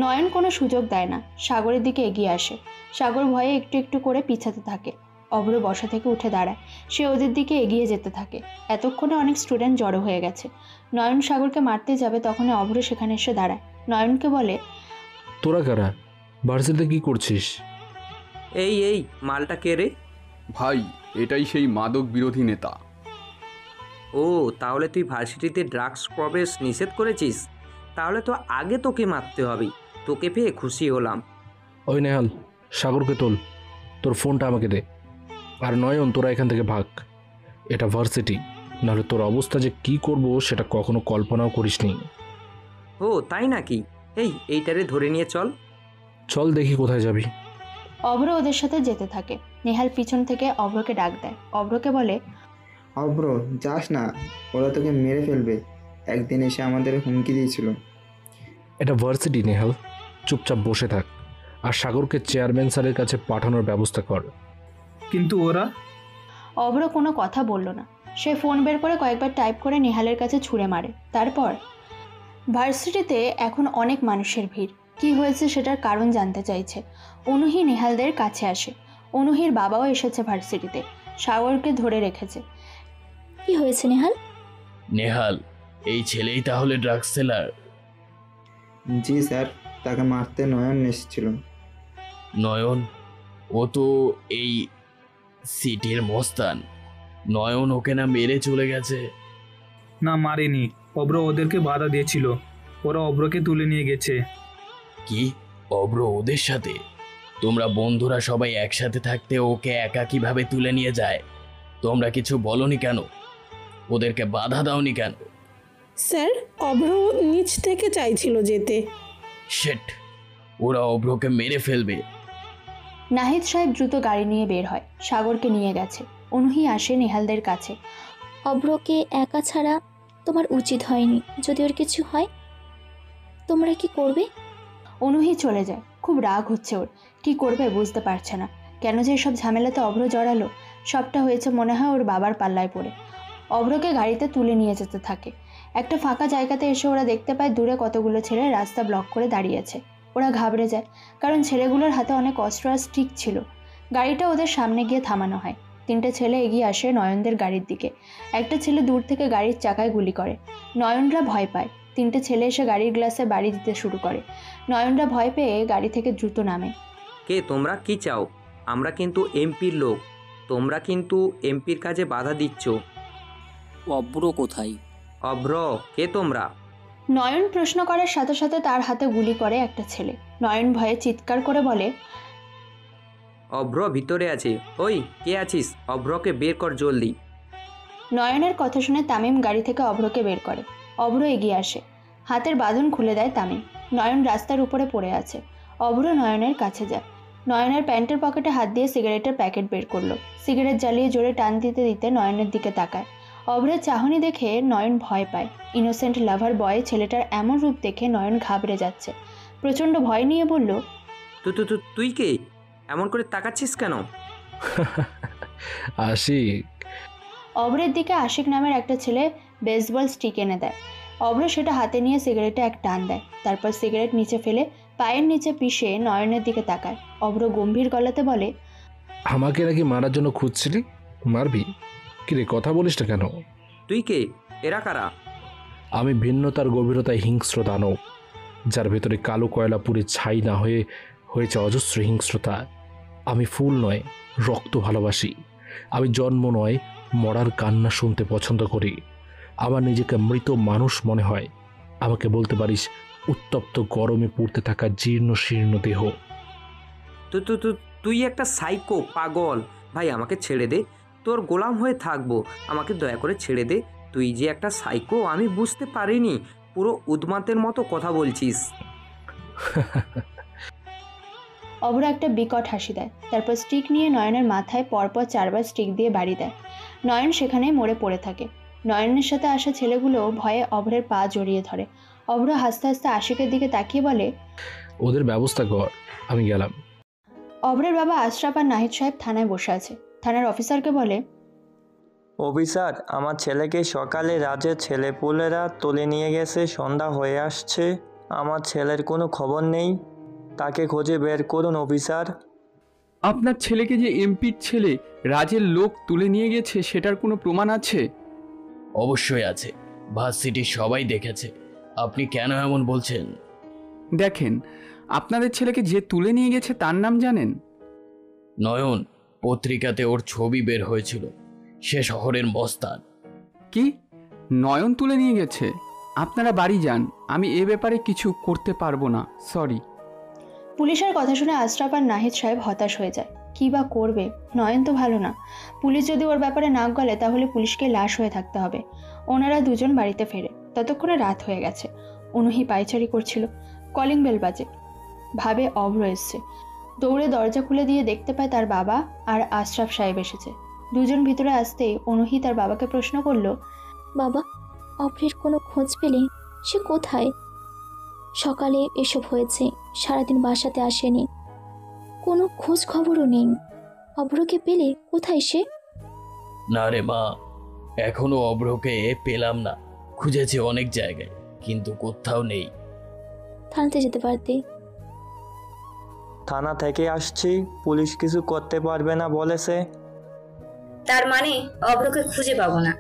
নয়ন কোনো সুযোগ দেয় না, সাগরের দিকে এগিয়ে আসে। সাগর ভয়ে একটু একটু করে পিছাতে থাকে। অভ্র বসা থেকে উঠে দাঁড়ায়, সে ওদের দিকে এগিয়ে যেতে থাকে। এতক্ষণে অনেক স্টুডেন্ট জড়ো হয়ে গেছে। নয়ন সাগরকে মারতে যাবে, তখনই অভ্র সেখানে এসে দাঁড়ায়। নয়নকে বলে, তোরা কারা? ভার্সিটিতে কি করছিস? এই মালটা কে রে? ভাই, এটাই সেই মাদক বিরোধী নেতা। ও, তাহলে তুই ভার্সিটিতে ড্রাগস প্রবেশ নিষেধ করেছিস? তাহলে তো আগে তোকে মারতে হবে। তোকে পেয়ে খুশি হলাম। ওই নেহাল, সাগরকে তোল, তোর ফোনটা আমাকে দে। আর নয়ন, তোরা এখান থেকে ভাগ। এটা ভার্সিটি, নাহলে তোর অবস্থা যে কি করব সেটা কখনো কল্পনাও করিসনি। ও তাই নাকি? এইটারে ধরে নিয়ে চল। চল দেখি কোথায় যাবি। অভ্র ওদের সাথে যেতে থাকে। নেহাল পিছন থেকে অভ্রকে ডাক দেয়। অভ্রকে বলে, অভ্র, যাস না, ওরা তোকে মেরে ফেলবে। একদিন এসে আমাদের হুমকি দিয়েছিল। এটা ভার্সিটি নেহাল, চুপচাপ বসে থাক। আর সাগরকে চেয়ারম্যান স্যারের কাছে পাঠানোর ব্যবস্থা কর। কিন্তু ওরা? অভ্র কোনো কথা বলল না। সে ফোন বের করে কয়েকবার টাইপ করে নেহালের কাছে ছুঁড়ে মারে। তারপর ভার্সিটিতে এখন অনেক মানুষের ভিড়। কি হয়েছে সেটার কারণ জানতে চাইছে। অনুহি নেহালদের কাছে আসে। অনুহির বাবাও এসেছে ভার্সিটিতে, সাগরকে ধরে রেখেছে। কি হয়েছে নেহাল? নেহাল, এই ছেলেই তাহলে ড্রাগস সেলার? জি স্যার, তাকে মারতে নয়ন এসেছিল। নয়ন? ও তো এই সিটির মস্তান। নয়ন ওকে না মেরে চলে গেছে? না, মারেনি। অভ্র ওদেরকে বাধা দিয়েছিল, ওরা অভ্রকে তুলে নিয়ে গেছে। কি? অভ্র ওদের সাথে? তোমরা বন্ধুরা সবাই একসাথে থাকতে ওকে একা কিভাবে তুলে নিয়ে যায়? তোমরা কিছু বলনি কেন? ওদেরকে বাধা দাওনি কেন? স্যার, অভ্র নিচ থেকে চাইছিল যেতে। শিট, ওরা অভ্রকে মেরে ফেলবে। নাহিদ সাহেব দ্রুত গাড়ি নিয়ে বের হয়। সাগরকে নিয়ে গেছে। অনুহি আসে নেহালদের কাছে। অভ্রকে একা ছাড়া তোমার উচিত হয়নি। যদি ওর কিছু হয় তোমরা কি করবে? অনুহি চলে যায়। খুব রাগ হচ্ছে ওর। কি করবে বুঝতে পারছে না। কেন যে এসব ঝামেলাতে অভ্র জড়ালো? সবটা হয়েছে মনে হয় ওর বাবার পাল্লায় পড়ে। অভ্রকে গাড়িতে তুলে নিয়ে যেতে থাকে। একটা ফাঁকা জায়গাতে এসে ওরা দেখতে পায় দূরে কতগুলো ছেলে রাস্তা ব্লক করে দাঁড়িয়েছে। ওরা ঘাবড়ে যায়, কারণ ছেলেগুলোর হাতে অনেক অস্ত্র আর স্টিক ছিল। গাড়িটা ওদের সামনে গিয়ে থামানো হয়। তিনটে ছেলে এগিয়ে আসে নয়নদের গাড়ির দিকে। একটা ছেলে দূর থেকে গাড়ির চাকায় গুলি করে। নয়নরা ভয় পায়। তিনটে ছেলে এসে গাড়ির গ্লাসে বাড়ি দিতে শুরু করে। নয়নরা ভয় পেয়ে গাড়ি থেকে দ্রুত নামে। কে তোমরা? কি চাও? আমরা কিন্তু এমপির লোক। তোমরা কিন্তু এমপির কাজে বাধা দিচ্ছ। অভ্র কোথায়? অভ্র কে তোমরা? নয়ন প্রশ্ন করার সাথে সাথে তার হাতে গুলি করে একটা ছেলে। নয়ন ভয়ে চিৎকার করে বলে, অভ্র ভিতরে আছে। ওই, কে আছিস? অভ্রকে বের কর জলদি। নয়নের কথা শুনে তামিম গাড়ি থেকে অভ্রকে বের করে। অভ্র এগিয়ে আসে। হাতের বাঁধন খুলে দেয় তামিম। নয়ন রাস্তার উপরে পড়ে আছে। অভ্র নয়নের কাছে যায়। নয়নের প্যান্টের পকেটে হাত দিয়ে সিগারেটের প্যাকেট বের করলো। সিগারেট জ্বালিয়ে জোরে টান দিতে দিতে নয়নের দিকে তাকায়। অভ্রের চাহনি দেখে নয়ন ভয় পায়। ইনোসেন্ট লাভার বয় ছেলেটার এমন রূপ দেখে নয়ন ঘাবড়ে যাচ্ছে। প্রচণ্ড ভয় নিয়ে বলল, তুই কে? এমন করে তাকাচ্ছিস কেন? আশিক। অভ্রের দিকে আশিক নামের একটা ছেলে বেসবল স্টিক এনে দেয়। অভ্র সেটা হাতে নিয়ে সিগারেটে এক টান দেয়। তারপর সিগারেট নিচে ফেলে পায়ের নিচে পিষে নয়নের দিকে তাকায়। অভ্র গম্ভীর গলাতে বলে, আমাকে নাকি মারার জন্য খুঁজছিলি? মারবি? কিরে, কথা বলিস না কেন? তুই কে? এরা কারা? আমি ভিন্নতার গভীরতায় হিংস্র দানব, যার ভেতরে কালো কয়লা পুড়ে ছাই না হয়ে হয়েছে অজস্র হিংস্রতা। আমি ফুল নয়, রক্ত ভালোবাসি। আমি জন্ম নয়, মরার কান্না শুনতে পছন্দ করি। আমার নিজেকে মৃত মানুষ মনে হয়। আমাকে বলতে পারিস উত্তপ্ত গরমে পুড়তে থাকা জীর্ণ শীর্ণ দেহ। তুই একটা সাইকো পাগল। ভাই, আমাকে ছেড়ে দে। তোর গোলাম হয়ে থাকবো। আমাকে দয়া করে ছেড়ে দে। তুই যে একটা সাইকো আমি বুঝতে পারিনি। পুরো উদ্মাতের মতো কথা বলছিস। অভ্র একটা বিকট হাসি দেয়। তারপর স্টিক নিয়ে নয়নের মাথায় পরপর 4 বার স্টিক দিয়ে বাড়ি দেয়। নয়ন সেখানেই মরে পড়ে থাকে। নয়নের সাথে আসা ছেলেগুলো ভয়ে অভ্রের পা জড়িয়ে ধরে। অভ্র হাসতে হাসতে আশিকের দিকে তাকিয়ে বলে, ওদের ব্যবস্থা কর, আমি গেলাম। অভ্রের বাবা আশরাফ আর নাহিদ সাহেব থানায় বসে আছে। থানার অফিসারকে বলে, অফিসার, আমার ছেলেকে সকালে রাজের ছেলেপুলেরা তুলে নিয়ে গেছে, সন্ধ্যা হয়ে আসছে। আমার ছেলের কোনো খবর নেই, তাকে খুঁজে বের করুন অফিসার। আপনার ছেলেকে যে এমপির ছেলে রাজের লোক তুলে নিয়ে গেছে সেটার কোনো প্রমাণ আছে? অবশ্যই আছে, ভার্সিটির সবাই দেখেছে। আপনি কেন এমন বলছেন? দেখেন, আপনাদের ছেলেকে যে তুলে নিয়ে গেছে তার নাম জানেন? নয়ন, পত্রিকাতে ওর ছবি বের হয়েছিল। সে শহরের মস্তান। কি? নয়ন তুলে নিয়ে গেছে? আপনারা বাড়ি যান, আমি এ ব্যাপারে কিছু করতে পারবো না, সরি। পুলিশের কথা শুনে আশরাফ আর নাহিদ সাহেব হতাশ হয়ে যায়। কী বা করবে? নয়ন তো ভালো না। পুলিশ যদি ওর ব্যাপারে নাক গলে তাহলে পুলিশকে লাশ হয়ে থাকতে হবে। ওনারা দুজন বাড়িতে ফেরে, ততক্ষণে রাত হয়ে গেছে। অনুহি পায়চারি করছিল। কলিং বেল বাজে, ভাবে অভ্র এসছে। দৌড়ে দরজা খুলে দিয়ে দেখতে পায় তার বাবা আর আশরাফ সাহেব এসেছে। দুজন ভিতরে আসতেই অনুহি তার বাবাকে প্রশ্ন করলো, বাবা, অভ্রের কোনো খোঁজ পেলে? সে কোথায়? সকালে এসব হয়েছে, সারাদিন বাসাতে আসেনি, কোনো খোঁজ খবরও নেই। অভ্রকে পেলে? কোথায় সে? না রে মা, এখনো অভ্রকে পেলাম না। খুঁজেছি অনেক জায়গায়, কিন্তু কোথাও নেই। থানাতে যেতে পারতে। থানা থেকে আসছি, পুলিশ কিছু করতে পারবে না বলেছে। তার মানে অভ্রকে খুঁজে পাবো না?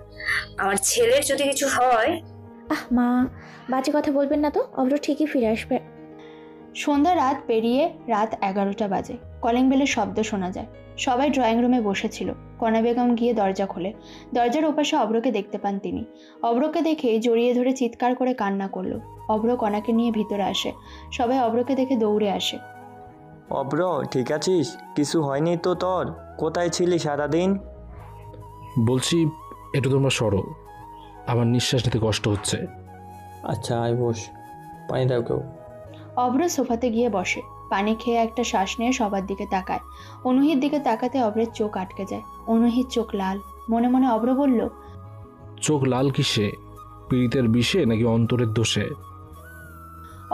আমার ছেলের যদি কিছু হয়। মা, বাজে কথা বলবেন না তো, অভ্র ঠিকই ফিরে আসবে। সন্ধ্যা রাত পেরিয়ে রাত 11টা বাজে। কলিং বেলের শব্দ শোনা যায়। সবাই ড্রয়িং রুমে বসেছিল। কণা বেগম গিয়ে দরজা খোলে। দরজার ওপাশে অভ্রকে দেখতে পান তিনি। অভ্রকে দেখে জড়িয়ে ধরে চিৎকার করে কান্না করলো। অভ্র কণাকে নিয়ে ভিতরে আসে। সবাই অভ্রকে দেখে দৌড়ে আসে। অভ্র, ঠিক আছিস? কিছু হয়নি তো তোর? কোথায় ছিলি সারাদিন? বলছি, একটু তোমরা সরো, আমার নিঃশ্বাস নিতে কষ্ট হচ্ছে। আচ্ছা, আয় বস, পানি দাও কেউ। অভ্র সোফাতে গিয়ে বসে। পানি খেয়ে একটা শ্বাস নিয়ে সবার দিকে তাকায়। অনুহির দিকে তাকাতে অভ্রের চোখ আটকে যায়। অনুহির চোখ লাল। মনে মনে অভ্র বলল, চোখ লাল কিসে? পীড়িতের বিষে নাকি অন্তরের দোষে?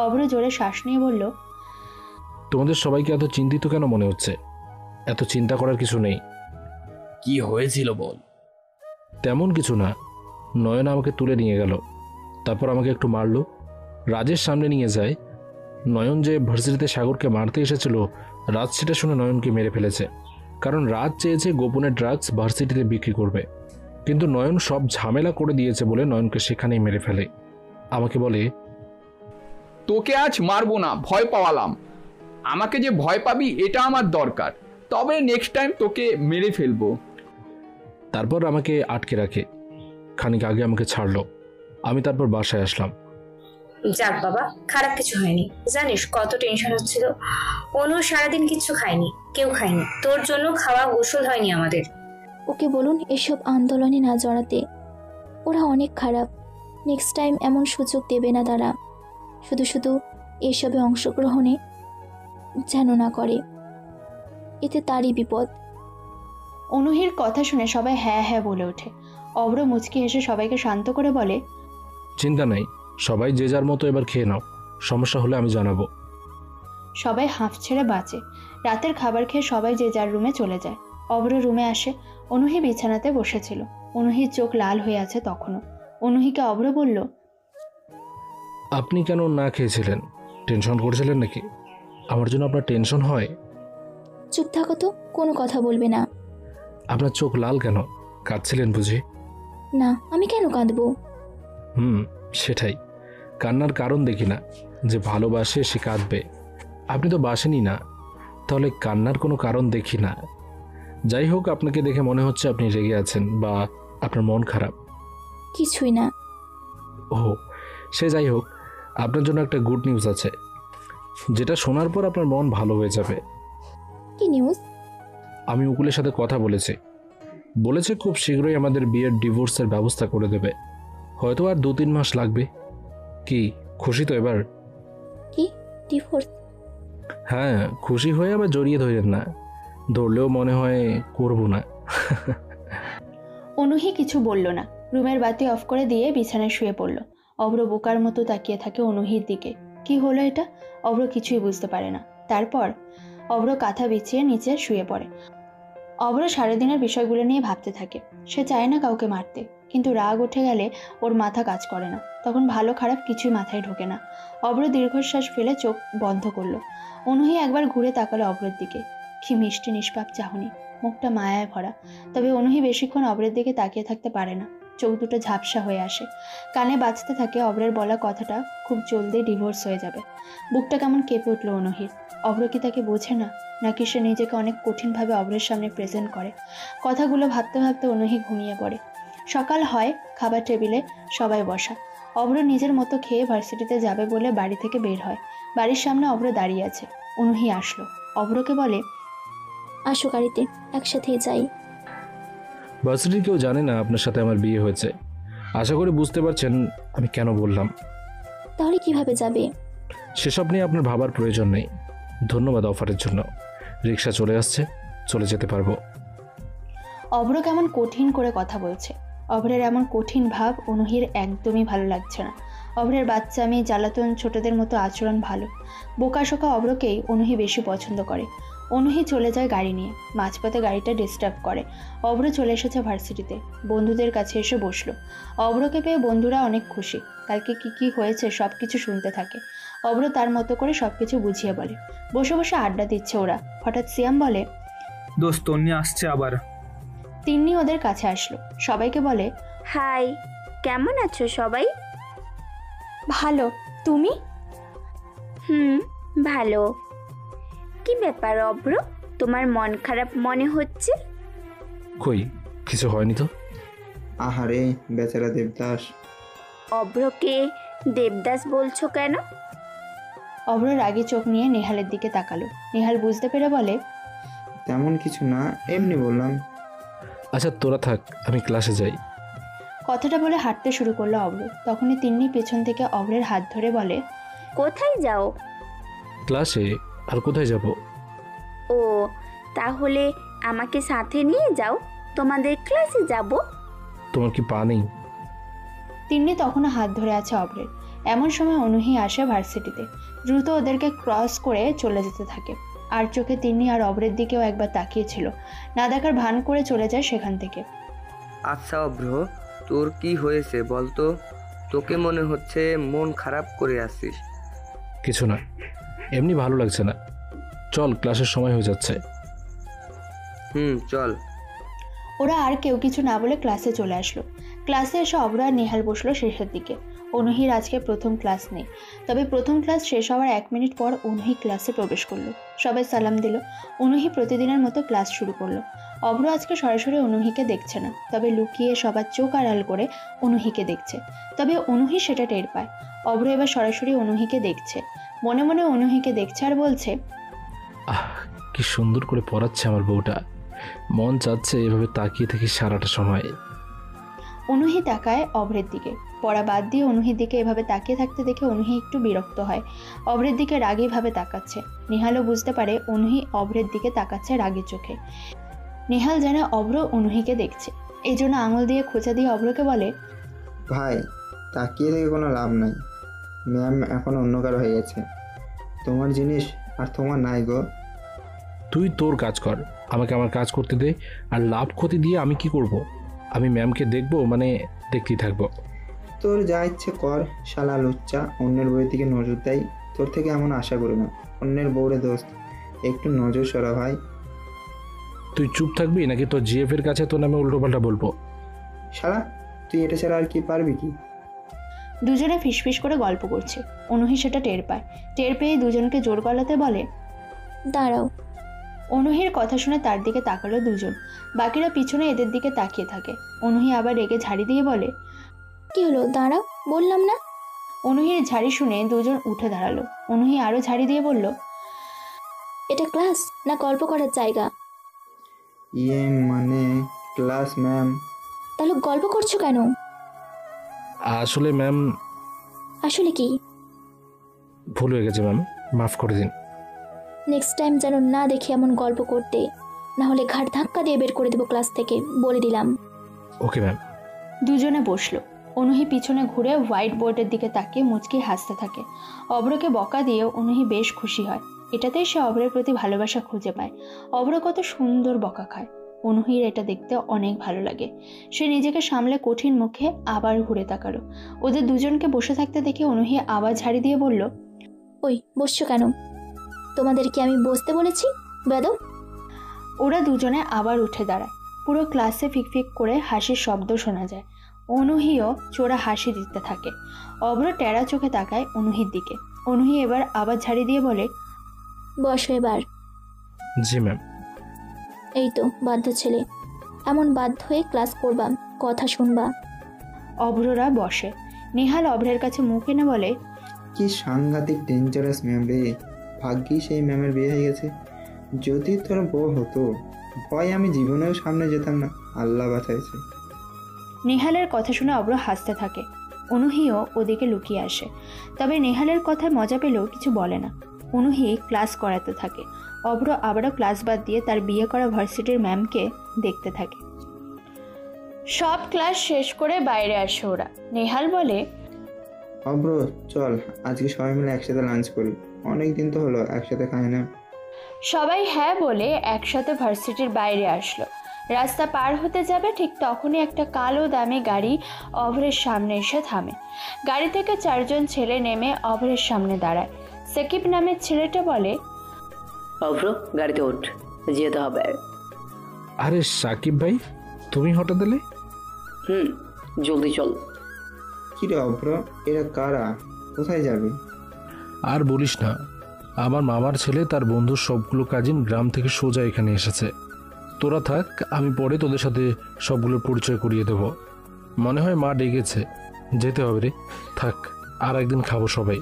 অভ্র জোরে শ্বাস নিয়ে বলল, তোমাদের সবাইকে এত চিন্তিত কেন মনে হচ্ছে? এত চিন্তা করার কিছু নেই। কি হয়েছিল বল। তেমন কিছু না, নয়ন আমাকে তুলে নিয়ে গেল, তারপর আমাকে একটু মারলো। রাজের সামনে নিয়ে যায়। নয়ন যে ভার্সিটিতে সাগরকে মারতে এসেছিল, রাজ সেটা শুনে নয়নকে মেরে ফেলেছে। কারণ রাজ চেয়েছে গোপনে ড্রাগস ভার্সিটিতে বিক্রি করবে, কিন্তু নয়ন সব ঝামেলা করে দিয়েছে বলে নয়নকে সেখানেই মেরে ফেলে। আমাকে বলে, তোকে আজ মারবো না, ভয় পাওয়ালাম। আমাকে যে ভয় পাবি এটা আমার দরকার, তবে নেক্সট টাইম তোকে মেরে ফেলবো। তারপর আমাকে আটকে রাখে। খানিক আগে আমাকে ছাড়লো। আমি তারপর বাসায় আসলাম। যাক বাবা, খারাপ কিছু হয়নি। জানিস কত টেনশন হচ্ছিল। অনু সারাদিন কিচ্ছু খায়নি, কেউ খায়নি। তোর জন্য খাওয়া গোসল হয়নি আমাদের। ওকে বলুন এসব আন্দোলনে না জড়াতে। ওরা অনেক খারাপ। নেক্সট টাইম এমন সুযোগ দেবে না তারা। শুধু শুধু এসবে অংশগ্রহণে যেন না করে, এতে তারই বিপদ। অনুহির কথা শুনে সবাই হ্যাঁ হ্যাঁ বলে ওঠে। অভ্র মুচকি হেসে সবাইকে শান্ত করে বলে, চিন্তা নাই, সবাই যে যার মতো এবার খেয়ে নাও, সমস্যা হলে আমি জানাবো। সবাই হাঁফ ছেড়ে বাঁচে। রাতের খাবার খেয়ে সবাই যে যার রুমে চলে যায়। অভ্র রুমে আসে। অনুহি বিছানাতে বসেছিল। অনুহির চোখ লাল হয়ে আছে তখনও। অনুহিকে অভ্র বলল, আপনি কেন না খেয়েছিলেন? টেনশন করছিলেন নাকি? আমার জন্য আপনার টেনশন হয়? চুপ থাকো তো, কোনো কথা বলবে না। আপনার চোখ লাল কেন? কাঁদছিলেন বুঝি? না, আমি কেন কাঁদবো? সেটাই, কান্নার কারণ দেখি না। যে ভালোবাসে সে কাঁদবে। আপনি তো বাসেনই না, তাহলে কান্নার কোনো কারণ দেখি না। যাই হোক, আপনাকে দেখে মনে হচ্ছে আপনি রেগে আছেন বা আপনার মন খারাপ। কিছুই না। ও, সে যাই হোক, আপনার জন্য একটা গুড নিউজ আছে, যেটা শোনার পর আপনার মন ভালো হয়ে যাবে। কি নিউজ? আমি উকুলের সাথে কথা বলেছে খুব শীঘ্রই আমাদের বিয়ের ডিভোর্সের ব্যবস্থা করে দেবে। হয়তো আর 2-3 মাস লাগবে। কি খুশি তো এবার? কি ডিভোর্স? হ্যাঁ, খুশি হয়ে আবার জড়িয়ে ধরেন না, ধরলেও মনে হয় করব না। অনুহি কিছু বলল না। রুমের বাতি অফ করে দিয়ে বিছানায় শুয়ে পড়ল। অভ্র বোকার মতো তাকিয়ে থাকে অনুহির দিকে। কি হলো এটা? অভ্র কিছুই বুঝতে পারে না। তারপর অভ্র কাঁথা বিছিয়ে নিচে শুয়ে পড়ে। অভ্র সারাদিনের বিষয়গুলো নিয়ে ভাবতে থাকে। সে চায় না কাউকে মারতে, কিন্তু রাগ উঠে গেলে ওর মাথা কাজ করে না। তখন ভালো খারাপ কিছুই মাথায় ঢোকে না। অভ্র দীর্ঘশ্বাস ফেলে চোখ বন্ধ করলো। অনুহি একবার ঘুরে তাকালো অভ্রের দিকে। কি মিষ্টি নিষ্পাপ চাহনি, মুখটা মায়ায় ভরা। তবে অনুহি বেশিক্ষণ অভ্রের দিকে তাকিয়ে থাকতে পারে না। চোখ দুটো ঝাপসা হয়ে আসে। কানে বাজতে থাকে অভ্রের বলা কথাটা খুব জলদি ডিভোর্স হয়ে যাবে। বুকটা কেমন কেঁপে উঠল অনুহির। অভ্র কি তাকে বোঝে না, নাকি সে নিজেকে অনেক কঠিনভাবে অভ্রের সামনে প্রেজেন্ট করে? কথাগুলো ভাবতে ভাবতে অনুহি ঘুমিয়ে পড়ে। সকাল হয়, খাবার টেবিলে সবাই বসা। অভ্র নিজের মতো খেয়ে ভার্সিটিতে যাবে বলে বাড়ি থেকে বের হয়। বাড়ির সামনে অভ্র দাঁড়িয়ে আছে। অনুহি আসলো, অভ্রকে বলে, আসো গাড়িতে, একসাথেই যাই। ভার্সিটির কেউ জানে না আপনার সাথে আমার বিয়ে হয়েছে। আশা করি বুঝতে পারছেন আমি কেন বললাম। তাহলে কিভাবে যাবে? সেসব নিয়ে আপনার ভাবার প্রয়োজন নেই। ধন্যবাদ অফারের জন্য। রিক্সা চলে আসছে, চলে যেতে পারবো। অভ্র কেমন কঠিন করে কথা বলছে। অভ্রের এমন কঠিন ভাব অনুহির একদমই ভালো লাগছে না। অভ্রের বাচ্চা মেয়ে জ্বালাতন ছোটদের মতো আচরণ ভালো। বোকাশোকা অভ্রকেই অনুহি বেশি পছন্দ করে। অনুহি চলে যায় গাড়ি নিয়ে। মাঝপথে গাড়িটা ডিস্টার্ব করে। অভ্র চলে এসেছে ভার্সিটিতে। বন্ধুদের কাছে এসে বসলো। অভ্রকে পেয়ে বন্ধুরা অনেক খুশি। কালকে কি হয়েছে সব কিছু শুনতে থাকে। অভ্র তার মতো করে সব কিছু বুঝিয়ে বলে। বসে বসে আড্ডা দিচ্ছে ওরা। হঠাৎ সিয়াম বলে, দোস্ত তন্নি আসছে আবার। তিন্নি ওদের কাছে আসলো। সবাইকে বলে, হাই, কেমন আছো সবাই? ভালো, তুমি? ভালো। কি ব্যাপার অভ্র, তোমার মন খারাপ মনে হচ্ছে? কই, কিছু হয়নি তো। আহারে বেচারা দেবদাস। অভ্রকে দেবদাস বলছো কেন? অভ্র রাগী চোখ নিয়ে নেহালের দিকে তাকালো। নেহাল বুঝতে পেরে বলে, তেমন কিছু না, এমনি বললাম। আচ্ছা তোরা থাক, আমি ক্লাসে যাই। কথাটা বলে হাঁটতে শুরু করলো অভ্র। তখনই তিন্নি পেছন থেকে অভ্রের হাত ধরে বলে, কোথায় যাও? ক্লাসে। আর কোথায় যাব? ও, তাহলে আমাকে সাথে নিয়ে যাও, তোমাদের ক্লাসে যাব। তোমার কি পা নেই? তিন্নি তখনও হাত ধরে আছে অভ্রের। এমন সময় অনুহি আসে ভার্সিটিতে। দ্রুত ওদেরকে ক্রস করে চলে যেতে থাকে। আর চোখে তিন্নি আর অভ্রের দিকেও একবার তাকিয়েছিল। না দেখার ভান করে চলে যায় সেখান থেকে। আচ্ছা অভ্র, তোর কি হয়েছে বলতো? তোকে মনে হচ্ছে মন খারাপ করে আসছিস। কিছু না, এমনি ভালো লাগছে না। চল, ক্লাসের সময় হয়ে যাচ্ছে। চল। ওরা আর কেউ কিছু না বলে ক্লাসে চলে আসলো। ক্লাসে এসে অভ্র আর নেহাল বসলো শেষের দিকে। অনুহির আজকে প্রথম ক্লাস নেই। তবে প্রথম ক্লাস শেষ হওয়ার 1 মিনিট পর অনুহি ক্লাসে প্রবেশ করলো। সবাই সালাম দিল। অনুহি প্রতিদিনের মতো ক্লাস শুরু করলো। অভ্র আজকে সরাসরি অনুহিকে দেখছে না, তবে লুকিয়ে সবার চোখ আড়াল করে অনুহিকে দেখছে। তবে অনুহি সেটা টের পায়। অভ্র এবার সরাসরি অনুহিকে দেখছে। মনে মনে অনুহিকে দেখছে আর বলছে, আহ, কি সুন্দর করে পড়াচ্ছে আমার বউটা। মন চাচ্ছে এভাবে তাকিয়ে থাকি সারাটা সময়। অনুহি তাকায় অভ্রের দিকে। পড়া বাদ দিয়ে অনুহির দিকে এভাবে তাকিয়ে থাকতে দেখে অনুহি একটু বিরক্ত হয়। অভ্রের দিকে রাগীভাবে তাকাচ্ছে। নেহালও বুঝতে পারে অনুহি অভ্রের দিকে তাকাচ্ছে রাগী চোখে। নেহাল জানে অভ্র অনুহিকে দেখছে, এই জন্য আঙুল দিয়ে খোঁচা দিয়ে অভ্রকে বলে, ভাই তাকিয়ে থেকে কোনো লাভ নাই। ম্যাম এখন অন্য কারো হয়ে গেছে। তোমার জিনিস আর তোমার নাই গো। তুই তোর কাজ কর, আমাকে আমার কাজ করতে দে। আর লাভ ক্ষতি দিয়ে আমি কি করব? আমি ম্যামকে দেখবো, মানে দেখতেই থাকবো। তোর যা ইচ্ছে কর, শালা লুচ্চা। অন্যের বউয়ের দিকে নজর দেয়, তোর থেকে এমন আশা করি না। অন্যের বউরে দোস্ত, একটু নজর সরা ভাই। তুই চুপ থাকবি নাকি তোর জিএফ এর কাছে তোর নামে উল্টোপাল্টা বলবো? শালা তুই এটা ছাড়া আর কি পারবি কি? দুজনে ফিসফিস করে গল্প করছে। অনুহি সেটা টের পায়। টের পেয়ে দুজনকে জোর গলাতে বলে, দাঁড়াও। অনুহির কথা শুনে তার দিকে তাকালো দুজন। বাকিরা পিছনে এদের দিকে তাকিয়ে থাকে। অনুহি আবার রেগে ঝাড়ি দিয়ে বলে, কি হলো, দাঁড়াও বললাম না। অনুহির ঝাড়ি শুনে দুজন উঠে দাঁড়ালো। অনুহি আরো ঝাড়ি দিয়ে বলল, এটা ক্লাস না গল্প করার জায়গা? ইয়ে মানে ক্লাস ম্যাম। তাহলে গল্প করছো কেন? আসলে ম্যাম। আসলে কি? ভুল হয়ে গেছে ম্যাম, মাফ করে দিন। নেক্সট টাইম যেন না দেখি এমন গল্প করতে, না হলে ঘাট ধাক্কা দিয়ে বের করে দেবো ক্লাস থেকে, বলে দিলাম। Okay ma'am. দুজনে বসলো। অনুহি পিছনে ঘুরে হোয়াইট বোর্ডের দিকে তাকিয়ে মুচকি হাসতে থাকে। অভ্রকে বকা দিয়ে অনুহি বেশ খুশি হয়। এটাতেই সে অভ্রের প্রতি ভালোবাসা খুঁজে পায়। অভ্র কত সুন্দর বকা খায়। অনুহির এটা দেখতে অনেক ভালো লাগে। সে নিজেকে সামলে কঠিন মুখে আবার ঘুরে তাকালো। ওদের দুজনকে বসে থাকতে দেখে অনুহি আবার ঝাড়ি দিয়ে বলল, ওই বসছো কেন? তোমাদের কি আমি বসতে বলেছি? বেদব। ওরা দুজনে আবার উঠে দাঁড়ায়। পুরো ক্লাসে ফিকফিক করে হাসির শব্দ শোনা যায়। অনুহিও চোরা হাসি দিতে থাকে। অভ্র টেরা চোখে তাকায় অনুহির দিকে। অনুহি এবার আবার ঝাড়ি দিয়ে বলে, বসো এবার। জি ম্যাম। এই তো বাধ্য ছেলে, এমন বাধ্য হয়ে ক্লাস করবা, কথা শুনবা। অভ্ররা বসে। নিহাল অভ্রের কাছে মুখ এনে বলে, কি সাংঘাতিক ডেঞ্জারাস ম্যাম রে। ভাগ্যিস এই ম্যামের বিয়ে হয়ে গেছে। যদি তোর বউ হতো, ভয় আমি জীবনেও সামনে যেতাম না। আল্লাহ বাঁচাইছে। নিহালের কথা শুনে অভ্র হাসতে থাকে। অনুহিও ওদিকে লুকিয়ে আসে। তবে নেহালের কথায় মজা পেলেও কিছু বলে না। অনুহি ক্লাস করাতে থাকে। অভ্র আবারও ক্লাস বাদ দিয়ে তার বিয়ে করা ভার্সিটির ম্যামকে দেখতে থাকে। সব ক্লাস শেষ করে বাইরে আসে ওরা। নেহাল বলে, অব্র চল আজকে সবাই মিলে একসাথে লাঞ্চ করি, অনেক দিন তো হলো একসাথে খাই না। সবাই হ্যাঁ বলে একসাথে ভার্সিটির বাইরে আসলো। রাস্তা পার হতে যাবে ঠিক তখনই একটা কালো দামি গাড়ি অভ্রের সামনে এসে থামে। গাড়ি থেকে 4 জন ছেলে নেমে অভ্রের সামনে দাঁড়ায়। সাকিব নামের ছেলেটা বলে, অভ্র গাড়িতে ওঠ, যেতে হবে। আরে সাকিব ভাই, তুমি হঠাৎ এলে? জলদি চল। কিরে অভ্র, এরা কারা? কোথায় যাবে? আর বলিস না, আমার মামার ছেলে তার বন্ধুর সবগুলো কাজিন গ্রাম থেকে সোজা এখানে এসেছে। তোরা থাক, আমি পরে তোদের সাথে সবগুলোর পরিচয় করিয়ে দেব। মনে হয় মা ডেকেছে, যেতে হবে রে। থাক, আর একদিন খাবো সবাই।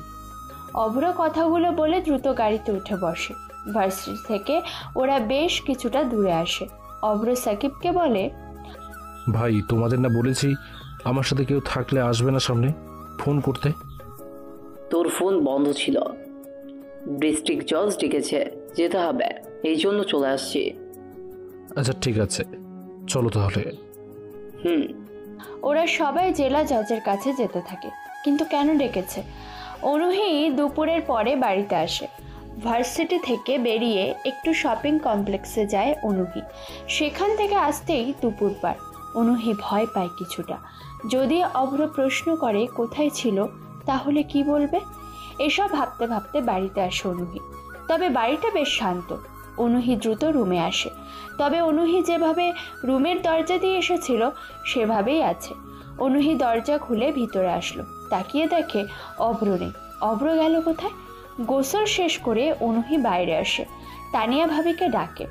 অভ্র কথাগুলো বলে দ্রুত গাড়িতে উঠে বসে। ভার্সিটি থেকে ওরা বেশ কিছুটা দূরে আসে। অভ্র সাকিবকে বলে, ভাই তোমাদের না বলেছি আমার সাথে কেউ থাকলে আসবে না সামনে, ফোন করতে। তোর ফোন বন্ধ ছিল, ডিস্ট্রিক্ট জজ ডেকেছে, যেতে হবে, এই জন্য চলে আসছি। আচ্ছা ঠিক আছে, চলো তাহলে। ওরা সবাই জেলা জজের কাছে যেতে থাকে। কিন্তু কেন ডেকেছে? অনুহি দুপুরের পরে বাড়িতে আসে। ভার্সিটি থেকে বেরিয়ে একটু শপিং কমপ্লেক্সে যায় অনুহি। সেখান থেকে আসতেই দুপুর পার। অনুহি ভয় পায় কিছুটা। যদি অভ্র প্রশ্ন করে কোথায় ছিল, তাহলে কি বলবে? এসব ভাবতে ভাবতে বাড়িতে আসে অনুহি। তবে বাড়িটা বেশ শান্ত। অনুহি দ্রুত রুমে আসে। তবে অনুহি যেভাবে রুমের দরজা দিয়ে এসেছিল সেভাবেই আছে। অনুহি দরজা খুলে ভিতরে আসলো। তাকিয়ে দেখে অভ্র নেই। অভ্র গেল কোথায়? গোসল শেষ করে অনুহি বাইরে আসে। তানিয়া ভাবিকে ডাকে,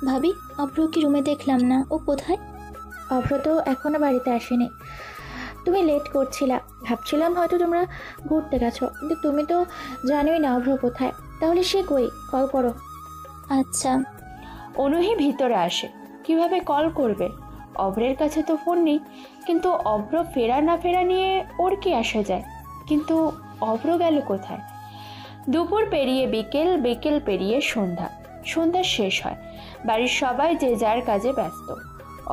ভাবি অভ্র কি রুমে দেখলাম না, ও কোথায়? অভ্র তো এখনো বাড়িতে আসেনি। তুমি লেট করছিলা, ভাবছিলাম হয়তো তোমরা ঘুরতে গেছো, কিন্তু তুমি তো জানোই না অভ্র কোথায়। তাহলে সে কই? কল করো। আচ্ছা। অনুহি ভিতরে আসে। কিভাবে কল করবে? অভ্রের কাছে তো ফোন নেই। কিন্তু অভ্র ফেরা না ফেরা নিয়ে ওর কি আসা যায়? কিন্তু অভ্র গেল কোথায়? দুপুর পেরিয়ে বিকেল, বিকেল পেরিয়ে সন্ধ্যা। সন্ধ্যা শেষ হয়। বাড়ির সবাই যে যার কাজে ব্যস্ত।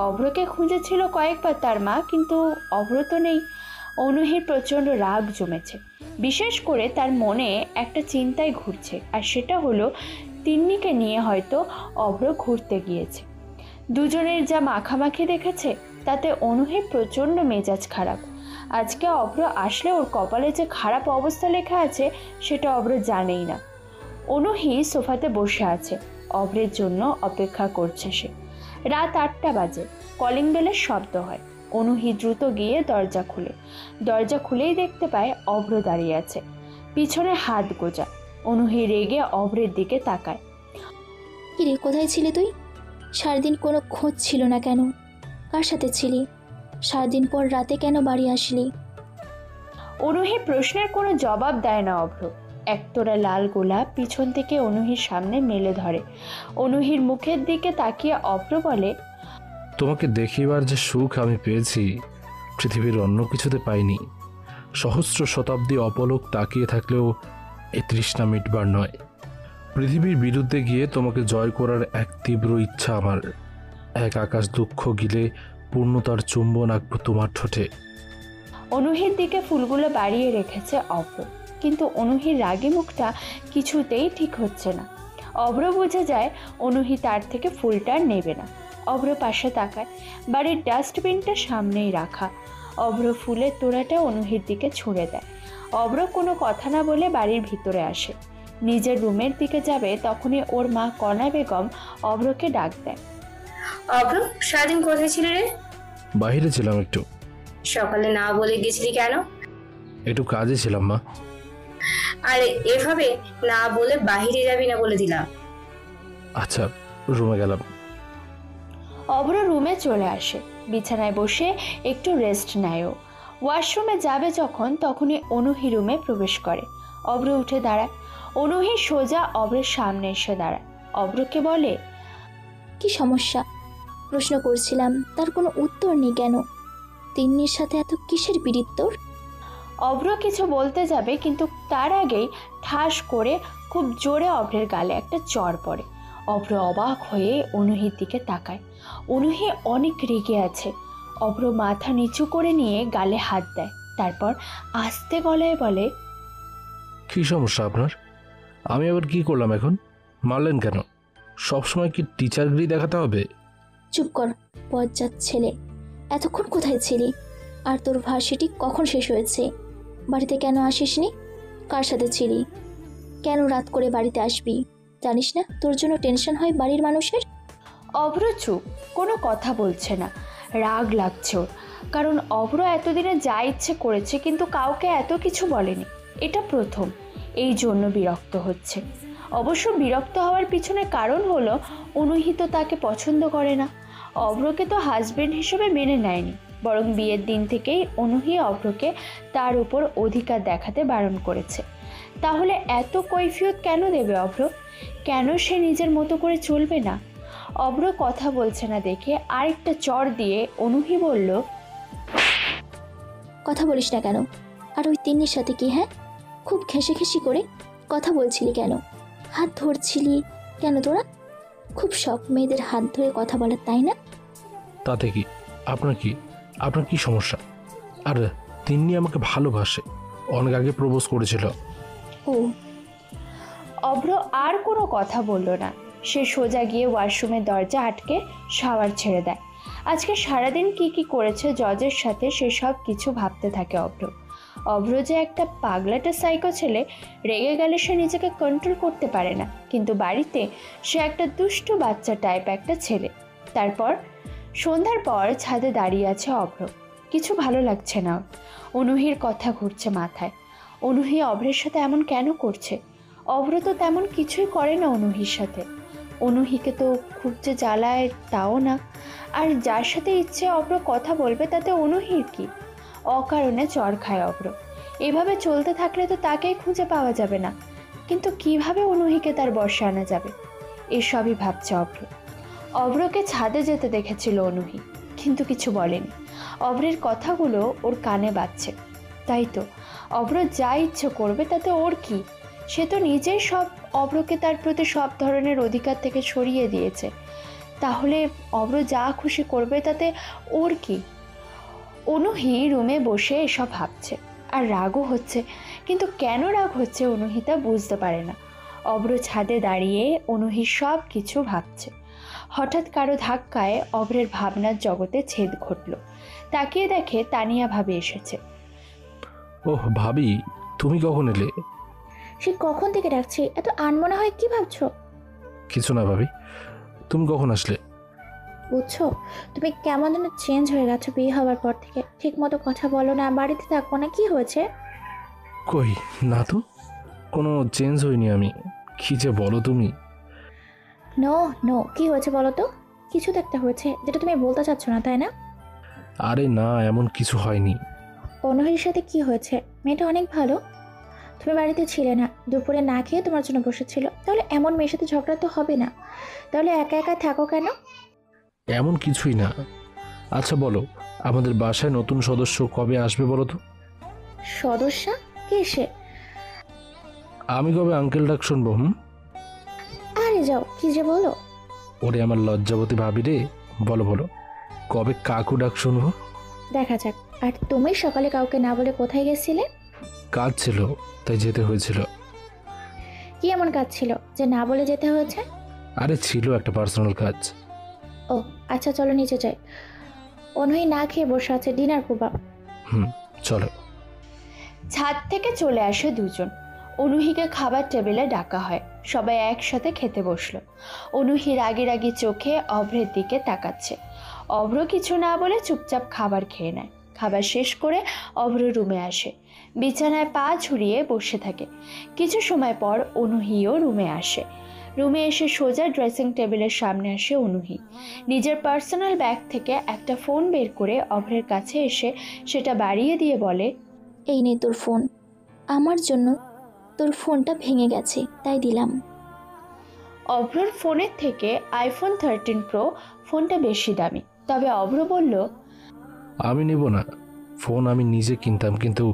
অভ্রকে খুঁজেছিল কয়েকবার তার মা, কিন্তু অভ্র তো নেই। অনুহির প্রচণ্ড রাগ জমেছে। বিশেষ করে তার মনে একটা চিন্তায় ঘুরছে, আর সেটা হলো তিন্নিকে নিয়ে হয়তো অভ্র ঘুরতে গিয়েছে। দুজনের যা মাখামাখি দেখেছে তাতে অনুহির প্রচণ্ড মেজাজ খারাপ। আজকে অভ্র আসলে ওর কপালে যে খারাপ অবস্থা লেখা আছে সেটা অভ্র জানেই না। অনুহি সোফাতে বসে আছে। অভ্রের জন্য অপেক্ষা করছে সে। রাত 8টা বাজে। কলিং বেলের শব্দ হয়। অনুহি দ্রুত গিয়ে দরজা খুলে। দরজা খুলেই দেখতে পায় অভ্র দাঁড়িয়ে আছে, পিছনে হাত গোজা। অনুহি রেগে অভ্রের দিকে তাকায়। কিরে, কোথায় ছিলি তুই? সারাদিন কোনো খোঁজ ছিল না কেন? কার সাথে ছিলি? সারাদিন পর রাতে কেন বাড়ি আসলি? অনুহি প্রশ্নের কোনো জবাব দেয় না। অভ্র একতোড়া লাল গোলাপ পিছন থেকে অনুহির সামনে মেলে ধরে। অনুহির মুখের দিকে তাকিয়ে অভ্র বলে, তোমাকে দেখিবার যে সুখ আমি পেয়েছি পৃথিবীর অন্য কিছুতে পাইনি। সহস্র শতাব্দী অপলক তাকিয়ে থাকলেও এই তৃষ্ণা মিটবার নয়। পৃথিবীর বিরুদ্ধে গিয়ে তোমাকে জয় করার এক তীব্র ইচ্ছা আমার। এক আকাশ দুঃখ গিলে পূর্ণতার চুম্বন আঁকবো তোমার ঠোঁটে। অনুহির দিকে ফুলগুলো বাড়িয়ে রেখেছে অভ্র, কিন্তু অনুহির রাগী মুখটা কিছুতেই ঠিক হচ্ছে না। অভ্র বুঝে যায় অনুহি তার থেকে ফুলটা নেবে না। অভ্র পাশে তাকায়। বাড়ির ডাস্টবিনটা সামনেই রাখা। অভ্র ফুলের তোড়াটা অনুহির দিকে ছুঁড়ে দেয়। অভ্র কোনো কথা না বলে বাড়ির ভিতরে আসে। নিজের রুমের দিকে যাবে তখনই ওর মা কণা বেগম অভ্রকে ডাক দেয়। অভ্র, সারাদিন কোথায় ছিলে রে? বাইরে ছিলাম একটু। সকালে না বলে গেছিলি কেন? একটু কাজে ছিলাম মা। আরে এভাবে না বলে বাহিরে যাবি না বলে দিলাম। আচ্ছা, রুমে গেলাম। অভ্র রুমে চলে আসে। বিছানায় বসে একটু রেস্ট নেয়। ওয়াশরুমে যাবে যখন তখনই অনুহি রুমে প্রবেশ করে। অভ্র উঠে দাঁড়ায়। অনুহি সোজা অভ্রের সামনে এসে দাঁড়ায়। অভ্রকে বলে, কি সমস্যা? প্রশ্ন করছিলাম, তার কোনো উত্তর নেই কেন? তিন্নির সাথে এত কিসের পীড়িত তোর? অভ্র কিছু বলতে যাবে কিন্তু তার আগেই ঠাস করে খুব জোরে অভ্রের গালে একটা চড় পড়ে। অভ্র অবাক হয়ে অনুহির দিকে তাকায়। অনুহি অনেক রেগে আছে। অভ্র মাথা নিচু করে নিয়ে গালে হাত দেয়। তারপর আস্তে গলায় বলে, কি সমস্যা আপনার? আমি আবার কি করলাম এখন? মারলেন কেন? সবসময় কি টিচারগিরি দেখাতে হবে? চুপ কর বজ্জাত ছেলে। এতক্ষণ কোথায় ছিলি? আর তোর ভার্সিটি কখন শেষ হয়েছে? বাড়িতে কেন আসিসনি? কার সাথে ছিলি? কেন রাত করে বাড়িতে আসবি? জানিস না তোর জন্য টেনশন হয় বাড়ির মানুষের? অভ্র চুপ, কোনো কথা বলছে না। রাগ লাগছে ওর, কারণ অভ্র এতদিনে যা ইচ্ছে করেছে কিন্তু কাউকে এত কিছু বলেনি। এটা প্রথম, এই জন্য বিরক্ত হচ্ছে। অবশ্য বিরক্ত হওয়ার পিছনে কারণ হলো অনুহি তো তাকে পছন্দ করে না। অভ্রকে তো হাজবেন্ড হিসেবে মেনে নেয়নি, বরং বিয়ের দিন থেকেই অনুহি অভ্রকে তার উপর অধিকার দেখাতে বারণ করেছে। তাহলে এত কৈফিয়ত কেন দেবে অভ্র? কেন সে নিজের মতো করে চলবে না? অভ্র কথা বলছে না দেখে আরেকটা চড় দিয়ে অনুহি বলল, কথা বলিস না কেন? আর ওই তিন্নির সাথে কি? হ্যাঁ, খুব ঘেঁষি করে কথা বলছিলি কেন? হাত ধরছিলি কেন তোরা? খুব শখ মেয়েদের হাত ধরে কথা বলার, তাই না? তাতে কি? আপনার কি সমস্যা? আর তিন্নি আমাকে ভালোবাসে, অনেক আগে প্রপোজ করেছিল। ও। অভ্র আর কোনো কথা বলল না। সে সোজা গিয়ে ওয়াশরুমের দরজা আটকে শাওয়ার ছেড়ে দেয়। আজকে সারাদিন কি করেছে জজের সাথে সেসব কিছু ভাবতে থাকে অভ্র। অভ্র যে একটা পাগলাটে সাইকো ছেলে, রেগে গেলে সে নিজেকে কন্ট্রোল করতে পারে না, কিন্তু বাড়িতে সে একটা দুষ্টু বাচ্চা টাইপ একটা ছেলে। তারপর সন্ধ্যার পর ছাদে দাঁড়িয়ে আছে অভ্র। কিছু ভালো লাগছে না। অনুহির কথা ঘুরছে মাথায়। অনুহি অভ্রের সাথে এমন কেন করছে? অভ্র তো তেমন কিছুই করে না অনুহির সাথে। অনুহিকে তো খুব যে জ্বালায় তাও না। আর যার সাথে ইচ্ছে অভ্র কথা বলবে তাতে অনুহির কি? অকারণে চড় খায় অভ্র। এভাবে চলতে থাকলে তো তাকেই খুঁজে পাওয়া যাবে না। কিন্তু কিভাবে অনুহিকে তার বশে আনা যাবে, এসবই ভাবছে অভ্র। অভ্রকে ছাদে যেতে দেখেছিল অনুহি, কিন্তু কিছু বলেনি। অভ্রের কথাগুলো ওর কানে বাজছে। তাই তো অভ্র যা ইচ্ছে করবে তাতে ওর কি? সে তো নিজেই সব অভ্রকে তার প্রতি সব ধরনের অধিকার থেকে সরিয়ে দিয়েছে। তাহলে অভ্র যা খুশি করবে তাতে ওর কি? অনুহি রুমে বসে এসব ভাবছে আর রাগও হচ্ছে, কিন্তু কেন রাগ হচ্ছে অনুহি তা বুঝতে পারে না। অভ্র ছাদে দাঁড়িয়ে অনুহির সব কিছু ভাবছে। হঠাৎ কারো ধাক্কায় অভ্রের ভাবনার জগতে ছেদ ঘটল। তাকিয়ে দেখে তানিয়া ভাবি এসেছে। ওহ ভাবি, তুমি কখন এলে? সে কখন থেকে ডাকছে, এত আনমনা হয় কি ভাবছো? কিছু না ভাবি, তুমি কখন আসলে? বুঝছো, তুমি কেমন যেন চেঞ্জ হয়ে গেছো বিয়ে হওয়ার পর থেকে। ঠিক মতো কথা বলো না, বাড়িতে থাকবো না, কি হয়েছে? কই না তো, কোনো চেঞ্জ হয়নি আমি। কি যে বলো তুমি। নো কি হয়েছে বলো তো? কিছু তো একটা হয়েছে যেটা তুমি বলতে চাচ্ছ না, তাই না? আরে না, এমন কিছু হয়নি। অনুহির সাথে কি হয়েছে? মেয়েটা অনেক ভালো। তুমি বাড়িতে ছিলে না, দুপুরে না খেয়ে তোমার জন্য বসেছিল। তাহলে এমন মেয়ের সাথে ঝগড়া তো হবে না। তাহলে একা একা থাকো কেন? এমন কিছুই না। আচ্ছা বলো, আমাদের বাসায় নতুন সদস্য কবে আসবে বলো তো? সদস্যা? কে সে? আমি কবে আঙ্কেল ডাক শুনবো? আরে যাও, কি যে বলো। ওরে আমার লজ্জাবতী ভাবি রে, বলো কবে কাকু ডাক শুনবো? দেখা যাক। আর তুমি সকালে কাউকে না বলে কোথায় গেছিলে? কাজ ছিল, তাই যেতে হয়েছিল। কি এমন কাজ ছিল যে না বলে যেতে হয়েছে? আরে ছিল একটা পার্সোনাল কাজ। ও আচ্ছা, চলো নিচে যাই। অনুহি না খেয়ে বসে আছে, ডিনার করবা? চলো। ছাদ থেকে চলে আসে দুজন। অনুহিকে খাবার টেবিলে ডাকা হয়, সবাই একসাথে খেতে বসলো। অনুহি রাগি রাগি চোখে অভ্রের দিকে তাকাচ্ছে। অভ্র কিছু না বলে চুপচাপ খাবার খেয়ে নেয়। খাবার শেষ করে অভ্র রুমে আসে, বিছানায় পা ঝুরিয়ে বসে থাকে। কিছু সময় পর অনুহিও রুমে আসে। রুমে এসে সোজা ড্রেসিং টেবিলের সামনে আসে অনুহি। নিজের পার্সোনাল ব্যাগ থেকে একটা ফোন বের করে অভ্রের কাছে এসে সেটা বাড়িয়ে দিয়ে বলে, এই নে তোর ফোন। আমার জন্য তোর ফোনটা ভেঙে গেছে, তাই দিলাম। অভ্রর ফোনের থেকে আইফোন 13 প্রো ফোনটা বেশি দামি। তবে অভ্র বলল, আমি নেব না ফোন, আমি নিজে কিনতাম, কিন্তু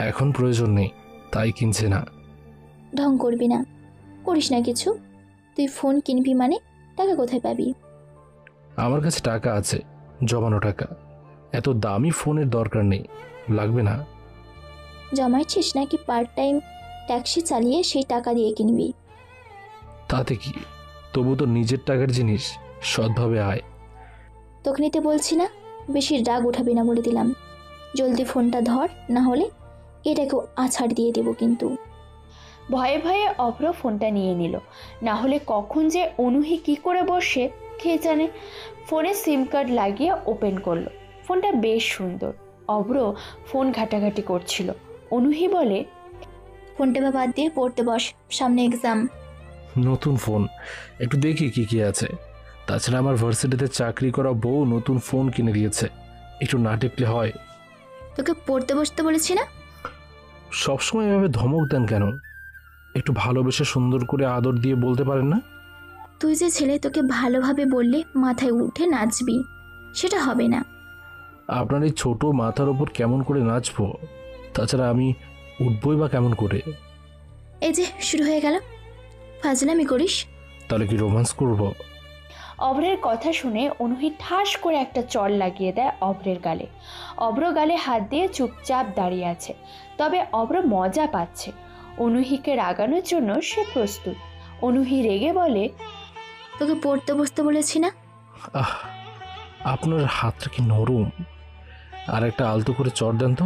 এখন প্রয়োজন নেই, তাই কিনছে না। ঢং করবি না, করিস না কিছু। তুই ফোন কিনবি মানে টাকা কোথায় পাবি? আমার কাছে টাকা আছে, জমানো টাকা। এত দামি ফোনের দরকার নেই, লাগবে না। জমাইছিস নাকি পার্ট টাইম ট্যাক্সি চালিয়ে সেই টাকা দিয়ে কিনবি? তাতে কি, তবু তো নিজের টাকার জিনিস, সৎভাবে আয়। তোকে নিতে বলছি না, বেশি রাগ উঠাবি না বলে দিলাম। জলদি ফোনটা ধর, না হলে এটাকেও আছাড় দিয়ে দেব কিন্তু। ভয়ে ভয়ে অভ্র ফোনটা নিয়ে নিল, না হলে কখন যে অনুহি কি করে বসে কে জানে। ফোনে সিম কার্ড লাগিয়ে ওপেন করলো। ফোনটা বেশ সুন্দর। অভ্র ফোন ঘাটাঘাটি করছিল। অনুহি বলে, ফোনটা বাদ দিয়ে পড়তে বস, সামনে এক্সাম। নতুন ফোন, একটু দেখি কি কি আছে। তাছাড়া আমার ভার্সিটিতে চাকরি করা বউ নতুন ফোন কিনে দিয়েছে, একটু না টিপলে হয়? তোকে পড়তে বসতে বলেছি না? সবসময় এভাবে ধমক দেন কেন? একটু ভালোবেসে সুন্দর করে আদর দিয়ে বলতে পারেন না? তুই যে ছেলে, তোকে ভালোভাবে বললে মাথায় উঠে নাচবি, সেটা হবে না। আপনার এই ছোট মাথার ওপর কেমন করে নাচবো? তাছাড়া আমি উঠবই বা কেমন করে? এই যে শুরু হয়ে গেল, ফাজলামি করিস। তাহলে কি রোমান্স করব? অভ্রের কথা শুনে অনুহি ঠাস করে একটা চড় লাগিয়ে দেয় অভ্রের গালে। অভ্র গালে হাত দিয়ে চুপচাপ দাঁড়িয়ে আছে, তবে অভ্র মজা পাচ্ছে। অনুহিকে রাগানোর জন্য সে প্রস্তুত। অনুহি রেগে বলে, তোকে পড়তে বসতে বলেছি না? আপনার হাতটা কি নরম, আর একটা আলতো করে চড় দেন তো,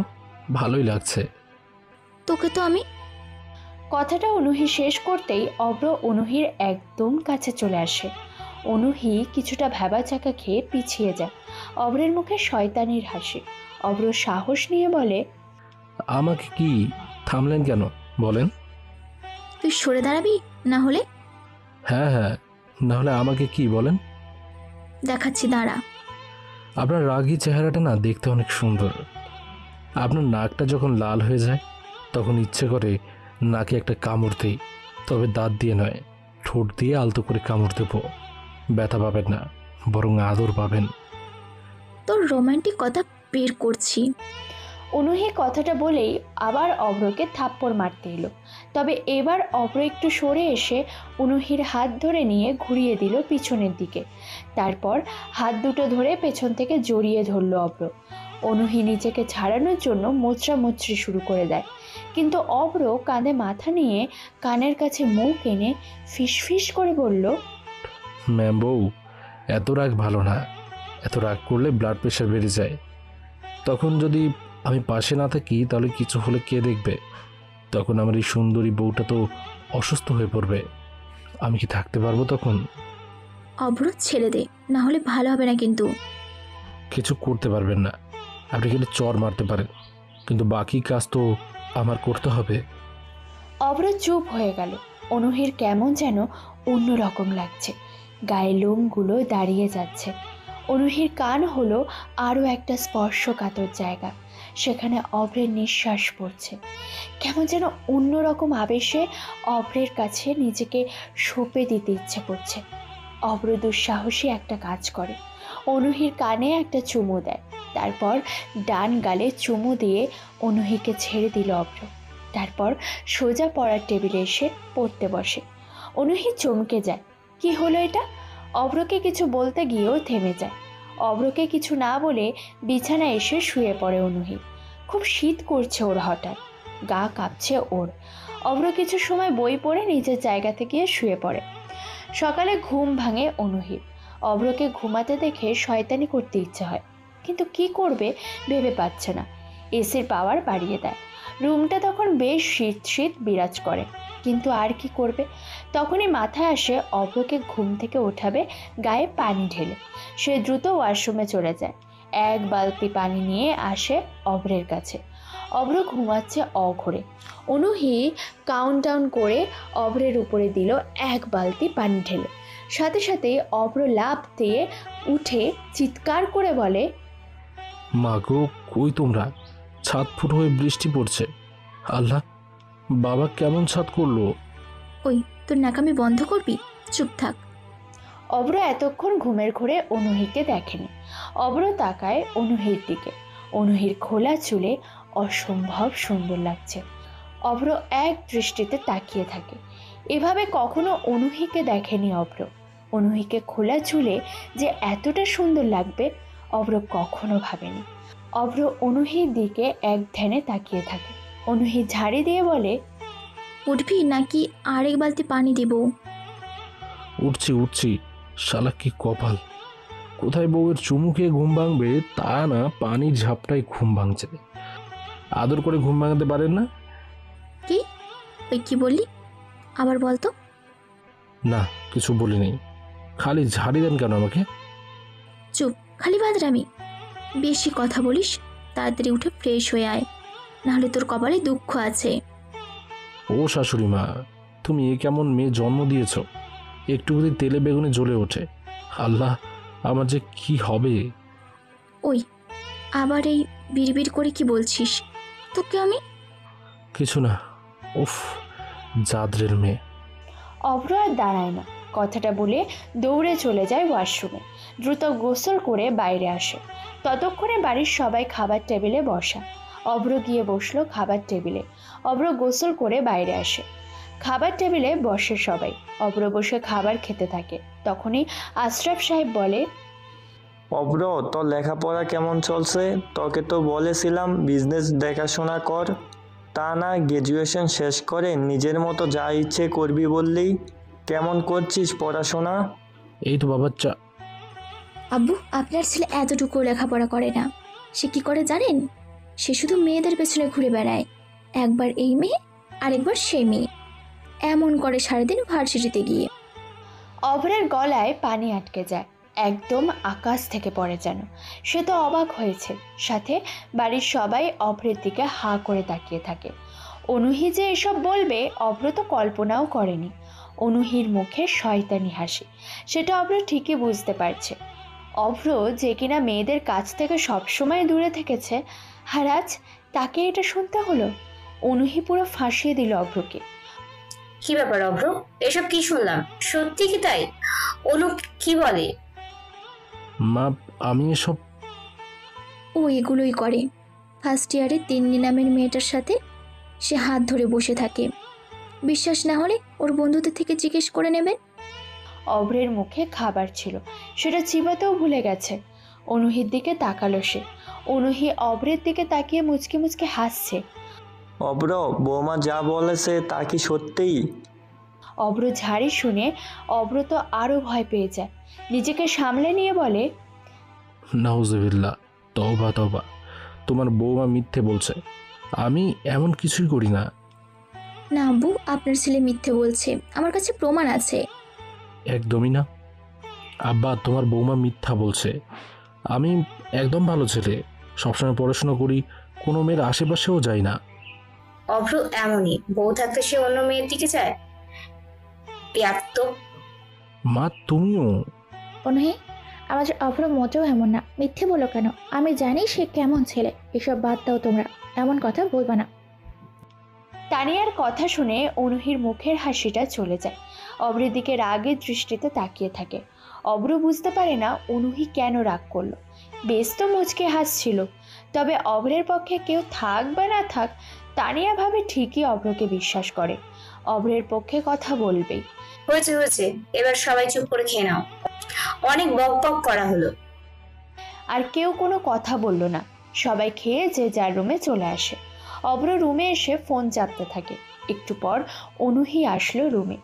ভালোই লাগছে। তোকে তো আমি। কথাটা অনুহি শেষ করতেই অভ্র অনুহির একদম কাছে চলে আসে। অনুহি কিছুটা ভ্যাবাচাকা খেয়ে পিছিয়ে যায়। অভ্রের মুখে শয়তানির হাসি। অভ্র সাহস নিয়ে বলে, আমাকে কি থামলেন কেন বলেন? তুই সরে দাঁড়াবি, না হলে? হ্যাঁ, না হলে আমাকে কি বলেন? দেখাচ্ছি, দাঁড়া। আপনার রাগী চেহারাটা না দেখতে অনেক সুন্দর। আপনার নাকটা যখন লাল হয়ে যায় তখন ইচ্ছে করে নাকে একটা কামড় দিই, তবে দাঁত দিয়ে নয়, ঠোঁট দিয়ে আলতো করে কামড় দেব। ব্যথা পাবেন না, বরং আদর পাবেন। তোর রোমান্টিক কথা বের করছি। অনুহি কথাটা বলেই আবার অভ্রকে থাপ্পড় মারতে এলো। তবে এবার অভ্র একটু সরে এসে অনুহির হাত ধরে নিয়ে ঘুরিয়ে দিল পিছনের দিকে। তারপর হাত দুটো ধরে পেছন থেকে জড়িয়ে ধরল অভ্র। অনুহি নিজেকে ছাড়ানোর জন্য মোচড়ামুচড়ি শুরু করে দেয়, কিন্তু অভ্র কাঁধে মাথা নিয়ে কানের কাছে মুখ এনে ফিসফিস করে বলল, ম্যাম বউ, এত রাগ ভালো না। এত রাগ করলে ব্লাড প্রেশার বেড়ে যায়। তখন যদি আমি পাশে না থাকি তাহলে কিছু হলে কে দেখবে? তখন আমার এই সুন্দরী বউটা তো অসুস্থ হয়ে পড়বে। আমি কি থাকতে পারবো তখন? অবরোধ ছেড়ে দে, না হলে ভালো হবে না কিন্তু। কিছু করতে পারবেন না, আপনি কিন্তু চড় মারতে পারেন, কিন্তু বাকি কাজ তো আমার করতে হবে। অভ্র চুপ হয়ে গেল। অনুহির কেমন যেন অন্যরকম লাগছে, গায়ে লোমগুলো দাঁড়িয়ে যাচ্ছে। অনুহির কান হলো আরও একটা স্পর্শকাতর জায়গা, সেখানে অভ্রের নিঃশ্বাস পড়ছে। কেমন যেন অন্যরকম আবেশে অভ্রের কাছে নিজেকে সঁপে দিতে ইচ্ছে করছে। অভ্র দুঃসাহসী একটা কাজ করে, অনুহির কানে একটা চুমু দেয়। তারপর ডান গালে চুমু দিয়ে অনুহিকে ছেড়ে দিল অভ্র। তারপর সোজা পড়ার টেবিলে এসে পড়তে বসে। অনুহি চমকে যায়, কি হলো এটা? অভ্রকে কিছু বলতে গিয়েও থেমে যায়। অভ্রকে কিছু না বলে বিছানায় এসে শুয়ে পড়ে অনুহি। খুব শীত করছে ওর, হঠাৎ গা কাঁপছে ওর। অভ্র কিছু সময় বই পড়ে নিজের জায়গা থেকে শুয়ে পড়ে। সকালে ঘুম ভাঙে অনুহির। অভ্রকে ঘুমাতে দেখে শয়তানি করতে ইচ্ছে হয়, কিন্তু কি করবে ভেবে পাচ্ছে না। এসির পাওয়ার বাড়িয়ে দেয়। রুমটা তখন বেশ শীত শীত বিরাজ করে, কিন্তু আর কি করবে। তখনই মাথায় আসে অভ্রকে ঘুম থেকে ওঠাবে গায়ে পানি ঢেলে। সে দ্রুত ওয়াশরুমে চলে যায়। এক বালতি পানি নিয়ে আসে অভ্রের কাছে। অভ্র ঘুমাচ্ছে অঘরে। অনুহি কাউন্টডাউন করে অভ্রের উপরে দিল এক বালতি পানি ঢেলে। সাথে সাথেই অভ্র লাফ দিয়ে উঠে চিৎকার করে বলে, মা গো, কই তোমরা? ছাদ ফুটো হয়ে বৃষ্টি পড়ছে। আল্লাহ, বাবা কেমন ছাদ করলো? ওই তোর নাকামি বন্ধ করবি, চুপ থাক। অভ্র এতক্ষণ ঘুমের ঘোরে অনুহিকে দেখেনি। অভ্র তাকায় অনুহির দিকে। অনুহির খোলা চুলে অসম্ভব সুন্দর লাগছে। অভ্র এক দৃষ্টিতে তাকিয়ে থাকে। এভাবে কখনো অনুহিকে দেখেনি অভ্র। অনুহিকে খোলা চুলে যে এতটা সুন্দর লাগবে অভ্র কখনো ভাবেনি। অভ্র অনুহির দিকে এক ধ্যানে তাকিয়ে থাকে। অনুহি ঝাড়ি দিয়ে বলে, উঠবি নাকি আরেক বালতি পানি দিব? উঠছি উঠছি। শালা কি কপাল! কোথায় বউয়ের চুমু খেয়ে ঘুম ভাঙবে তা না, পানির ঝাপটায় ঘুম ভাঙছে। আদর করে ঘুম ভাঙাতে পারেন না? কি ওই কি বললি, আবার বলতো। না কিছু বলিনি, খালি ঝাড়ি দেন কেন আমাকে? চুপ, খালি বাদরামি। বেশি কথা বলিস, তাড়াতাড়ি উঠে ফ্রেশ হয়ে আয়, নাহলে তোর কপালে দুঃখ আছে। ও শাশুড়ি মা, তুমি এ কেমন মেয়ে জন্ম দিয়েছ? একটু যদি তেলে বেগুনে জ্বলে ওঠে, আল্লাহ আমার যে কি হবে। ওই আবার এই বিড়বিড় করে কি বলছিস? তোকে আমি কিছু না। উফ, জাদরের মেয়ে। অভ্র আর দাঁড়ায় না, কথাটা বলে দৌড়ে চলে যায় ওয়াশরুমে। দ্রুত গোসল করে বাইরে আসে। ততক্ষণে বাড়ির সবাই খাবার টেবিলে বসা। অভ্র গিয়ে বসলো খাবার টেবিলে। অভ্র গোসল করে বাইরে আসে। খাবার টেবিলে বসে সবাই। অভ্র বসে খাবার খেতে থাকে। তখনই আশরাফ সাহেব বলে, অব্র, তোর লেখাপড়া কেমন চলছে? তোকে তো বলেছিলাম বিজনেস দেখাশোনা কর, তা না গ্র্যাজুয়েশন শেষ করে নিজের মতো যা ইচ্ছে করবি বললেই। কেমন করছিস পড়াশোনা? এই তো বাবা চা। আব্বু, আপনার ছেলে এতটুকু লেখাপড়া করে না। সে কি করে জানেন? সে শুধু মেয়েদের পেছনে ঘুরে বেড়ায়। একবার এই মেয়ে, আরেকবার সেই মেয়ে, এমন করে সারাদিন ভার্সিটিতে গিয়ে। অভ্রের গলায় পানি আটকে যায়, একদম আকাশ থেকে পড়ে যেন। সে তো অবাক হয়েছে, সাথে বাড়ির সবাই অভ্রের দিকে হাঁ করে তাকিয়ে থাকে। অনুহি যে এসব বলবে অভ্র তো কল্পনাও করেনি। অনুহির মুখে শয়তানি হাসি, সেটা অভ্র ঠিকই বুঝতে পারছে। অভ্র যে কিনা মেয়েদের কাছ থেকে সবসময় দূরে থেকেছে, আর আজ তাকে এটা শুনতে হলো। অনুহি পুরো ফাঁসিয়ে দিল অভ্রকে। কি ব্যাপার অভ্র, এসব কি শুনলাম? সত্যি কি তাই? অনু কি বলে? মা, আমি এসব। ও এগুলোই করে। ফার্স্ট ইয়ারে তিন্নি নামের মেয়েটার সাথে সে হাত ধরে বসে থাকে। বিশ্বাস না হলে ওর বন্ধুদের থেকে জিজ্ঞেস করে নেবেন। অভ্রের মুখে খাবার ছিল, সেটা চিবাতেও ভুলে গেছে। অনুহির দিকে তাকালো সে। অনুহি অভ্রের দিকে তাকিয়ে মুচকে মুচকে হাসছে। অব্র, বৌমা যা বলেছে তা কি সত্যিই? অভ্র ঝাড়ি শুনে অভ্র তো আরো ভয় পেয়ে যায়। নিজেকে সামলে নিয়ে বলে, নাউজুবিল্লাহ, তওবা তওবা, তোমার বৌমা মিথ্যে বলছে, আমি এমন কিছুই করি না। না আব্বু, আপনার ছেলে মিথ্যে বলছে, আমার কাছে প্রমাণ আছে। একদমই না আব্বা, তোমার বৌমা মিথ্যা বলছে। আমি একদম ভালো ছেলে, সবসময় পড়াশোনা করি, কোনো মেয়ের আশেপাশেও যাই না। অভ্র এমনই, বউ থাকতে সে অন্য মেয়ের দিকে যায়। মা তুমিও। অনুহি, আমাদের অভ্র মোটেও এমন না। মিথ্যে বলো কেন? আমি জানি সে কেমন ছেলে। এসব বাদ দাও তোমরা, এমন কথা বলবা না। তানিয়ার কথা শুনে অনুহির মুখের হাসিটা চলে যায়। অভ্রের দিকে রাগের দৃষ্টিতে তাকিয়ে থাকে। অভ্র বুঝতে পারে না অনুহি কেন রাগ করলো। বেশ তো মুচকে হাসছিল। তবে অভ্রের পক্ষে কেউ থাক বা না থাক, তানিয়া ভাবে ঠিকই অভ্রকে বিশ্বাস করে। অভ্রের পক্ষে কথা বলবেই। হয়েছে হয়েছে, এবার সবাই চুপ করে খেয়ে নাও। অনেক বক বক করা হলো। আর কেউ কোনো কথা বলল না। সবাই খেয়ে যে যার রুমে চলে আসে। অভ্র রুমে এসে ফোন চাপতে থাকে। একটু পর অনুহি আসলো রুমে।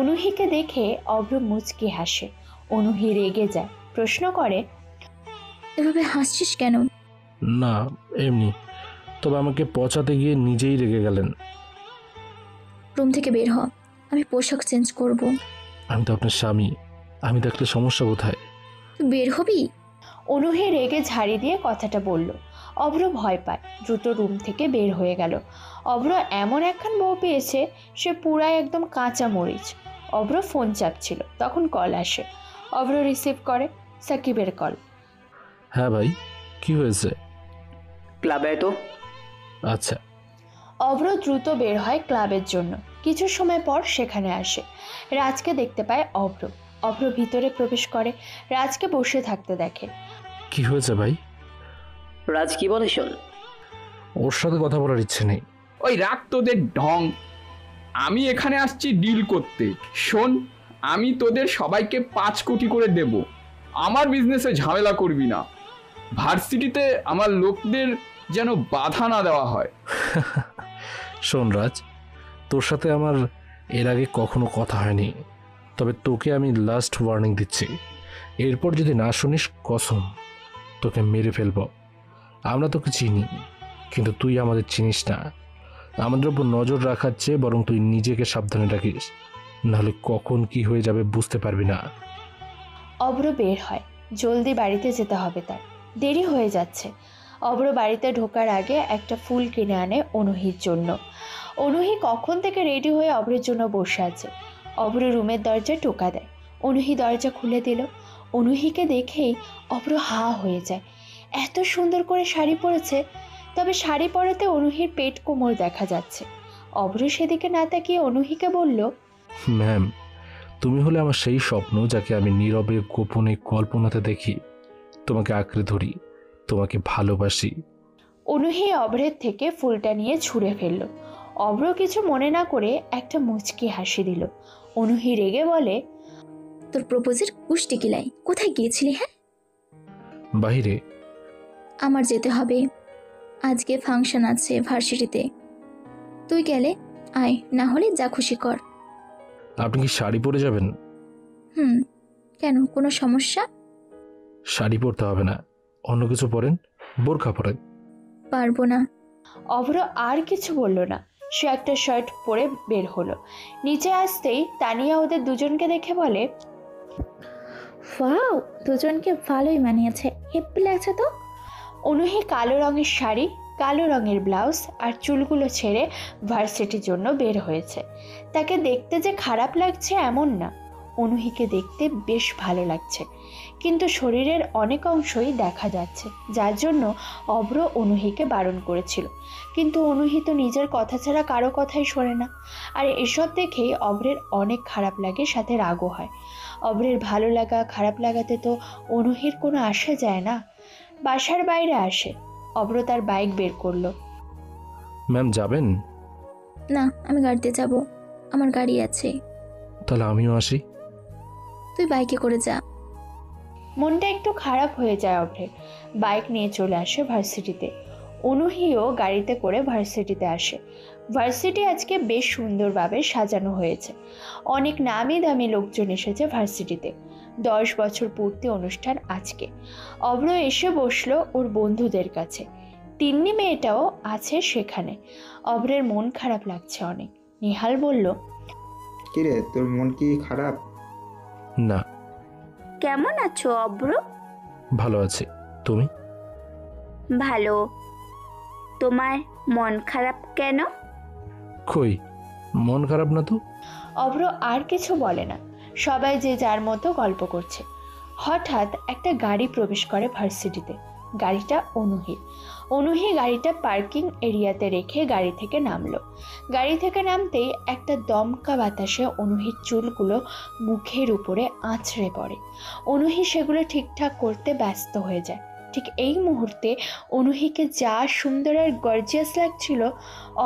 অনুহিকে দেখে অভ্র মুচকি হাসে। অনুহি রেগে যায়, প্রশ্ন করে, এভাবে হাসছিস কেন? না এমনি, তবে আমাকে পচাতে গিয়ে নিজেই রেগে গেলেন। রুম থেকে বের হ, আমি পোশাক চেঞ্জ করব। আমি তো আপনার স্বামী, আমি দেখলে সমস্যা কোথায়? তুই বের হবি? অনুহি রেগে ঝাড়ি দিয়ে কথাটা বলল। অভ্র ভয় পায়, দ্রুত রুম থেকে বের হয়ে গেল। অভ্র এমন একখান বউ পেয়েছে, সে পুরাই একদম কাঁচা মরিচ। অভ্র ফোন চাপছিল, তখন কল আসে। অভ্র রিসিভ করে, সাকিবের কল। হ্যাঁ ভাই, কি হয়েছে? ক্লাবে তো। আচ্ছা। অভ্র দ্রুত বের হয় ক্লাবের জন্য। কিছু সময় পর সেখানে আসে, রাজকে দেখতে পায় অভ্র। অভ্র ভিতরে প্রবেশ করে, রাজকে বসে থাকতে দেখে। কি হয়েছে ভাই? রাজ কি বলে শোন। ওর সাথে কথা বলার ইচ্ছে নেই। ওই রাগ তোদের ঢং, আমি এখানে আসছি ডিল করতে। শোন, আমি তোদের সবাইকে 5 কোটি করে দেব, আমার বিজনেসে ঝামেলা করবি না। ভার্সিটিতে আমার লোকদের যেন বাধা না দেওয়া হয়। শোন রাজ, তোর সাথে আমার এর আগে কখনো কথা হয়নি, তবে তোকে আমি লাস্ট ওয়ার্নিং দিচ্ছি, এরপর যদি না শুনিস কসম তোকে মেরে ফেলব। আমরা তোকে চিনি, কিন্তু তুই আমাদের চিনিস না। আমাদের উপর নজর রাখার চেয়ে বরং তুই নিজেকে সাবধানে রাখিস, নাহলে কখন কি হয়ে যাবে বুঝতে পারবি না। অভ্র বের হয়, জলদি বাড়িতে যেতে হবে তার, দেরি হয়ে যাচ্ছে। অভ্র বাড়িতে ঢোকার আগে একটা ফুল কিনে আনে অনুহির জন্য। অনুহি কখন থেকে রেডি হয়ে অভ্রের জন্য বসে আছে। অভ্র রুমের দরজায় টোকা দেয়, অনুহি দরজা খুলে দিল। অনুহিকে দেখেই অভ্র হা হয়ে যায়, এত সুন্দর করে শাড়ি পরেছে, তবে শাড়ি পরাতে অনুহির পেট কোমর দেখা যাচ্ছে। অভ্র সেদিকে না তাকিয়ে অনুহিকে বলল, ম্যাম, তুমি হলে আমার সেই স্বপ্ন যাকে আমি নীরবে গোপনে কল্পনাতে দেখি, তোমাকে আঁকড়ে ধরি, তোমাকে ভালোবাসি। অনুহি অভ্রের থেকে ফুলটা নিয়ে ছুঁড়ে ফেলল। অভ্র কিছু মনে না করে একটা মুচকি হাসি দিল। অনুহি রেগে বলে, তোর প্রপোজের কুষ্টি কিলাই, কোথায় গিয়েছিলি? হ্যাঁ, বাহিরে। আমার যেতে হবে, আজকে ফাংশন আছে ভার্সিটিতে। তুই গেলে আয়, না হলে যা খুশি কর। আপনি কি শাড়ি পরে যাবেন? কেন, কোনো সমস্যা? শাড়ি পরতে হবে না, অন্য কিছু পরেন, বোরখা পরেন। পারবো না। অভ্র আর কিছু বলল না, সে একটা শার্ট পরে বের হলো। নিচে আসতেই তানিয়া ওদের দুজনকে দেখে বলে, ওয়াও, দুজনকে ভালোই মানিয়েছে, হেব্বি লাগছে তো। অনুহি কালো রঙের শাড়ি, কালো রঙের ব্লাউজ আর চুলগুলো ছেড়ে ভার্সিটির জন্য বের হয়েছে। তাকে দেখতে যে খারাপ লাগছে এমন না, অনুহিকে দেখতে বেশ ভালো লাগছে, কিন্তু শরীরের অনেক অংশই দেখা যাচ্ছে, যার জন্য অভ্র অনুহিকে বারণ করেছিল। কিন্তু অনুহি তো নিজের কথা ছাড়া কারো কথাই শোনে না। আর এসব দেখেই অভ্রের অনেক খারাপ লাগে, সাথে রাগও হয়। অভ্রের ভালো লাগা খারাপ লাগাতে তো অনুহির কোনো আসা যায় না। বাসার বাইরে আসে, অভ্র তার বাইক বের করলো। ম্যাম যাবেন? না, আমি গাড়িতে যাব, আমার গাড়ি আছে। তাহলে আমিও আসি। তুই বাইকে করে যা। মনটা একটু খারাপ হয়ে যায় অভ্রের। বাইক নিয়ে চলে আসে ভার্সিটিতে। অনুহিও গাড়িতে করে ভার্সিটিতে আসে। ভার্সিটি আজকে বেশ সুন্দরভাবে সাজানো হয়েছে, অনেক নামি দামি লোকজন এসেছে ভার্সিটিতে। 10 বছর পূর্তি অনুষ্ঠান আজকে। অভ্র এসে বসলো ওর বন্ধুদের কাছে, তিন্নি মেয়েটাও আছে সেখানে। অভ্রের মন খারাপ লাগছে অনেক। নিহাল বলল, কিরে, তোর মন কি খারাপ? না। কেমন আছো অভ্র? ভালো আছি, তুমি? ভালো। তোমার মন খারাপ কেন? কই, মন খারাপ না তো। অভ্র আর কিছু বলে না, সবাই যে যার মতো গল্প করছে। হঠাৎ একটা গাড়ি প্রবেশ করে ভার্সিটিতে। গাড়িটা অনুহির। অনুহি গাড়িটা পার্কিং এরিয়াতে রেখে গাড়ি থেকে নামলো। গাড়ি থেকে নামতেই একটা দমকা বাতাসে অনুহির চুলগুলো মুখের উপরে আঁচড়ে পড়ে। অনুহি সেগুলো ঠিকঠাক করতে ব্যস্ত হয়ে যায়। ঠিক এই মুহূর্তে অনুহিকে যা সুন্দর আর গর্জিয়াস লাগছিল,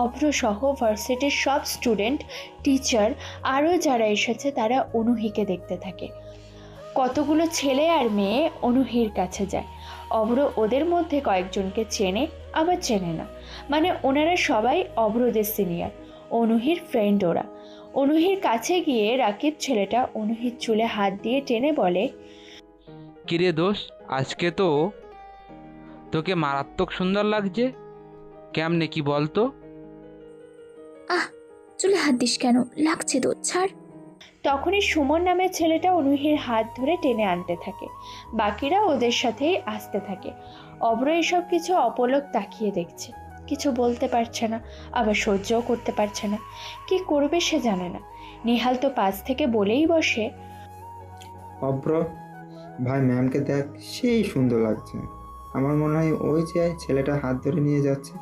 অভ্র সহ ভার্সিটির সব স্টুডেন্ট, টিচার আরও যারা এসেছে তারা অনুহিকে দেখতে থাকে। কতগুলো ছেলে আর মেয়ে অনুহির কাছে যায়। অভ্র ওদের মধ্যে কয়েকজনকে চেনে, আবার চেনে না, মানে ওনারা সবাই অভ্রদের সিনিয়র, অনুহির ফ্রেন্ড ওরা। অনুহির কাছে গিয়ে রাকিব ছেলেটা অনুহির চুলে হাত দিয়ে টেনে বলে, কিরে দোষ, আজকে তো তোকে মারাত্মক সুন্দর লাগছে, কেমনে কি বলতো? আহ, চুলে হাত দিস কেন? লাগছে তো, ছাড়। তখনই সুমন নামের ছেলেটা অনুহির হাত ধরে টেনে আনতে থাকে। বাকিরা ওদের সাথেই আসতে থাকে। অভ্র এসব কিছু অপলক তাকিয়ে দেখছে, কিছু বলতে পারছে না, আবার সহ্যও করতে পারছে না। কি করবে সে জানে না। নিহাল তো পাশ থেকে বলেই বসে, অভ্র ভাই ম্যামকে দেখ, সেই সুন্দর লাগছে। আমার মনে হয় ওই যে ছেলেটা হাত ধরে নিয়ে যাচ্ছে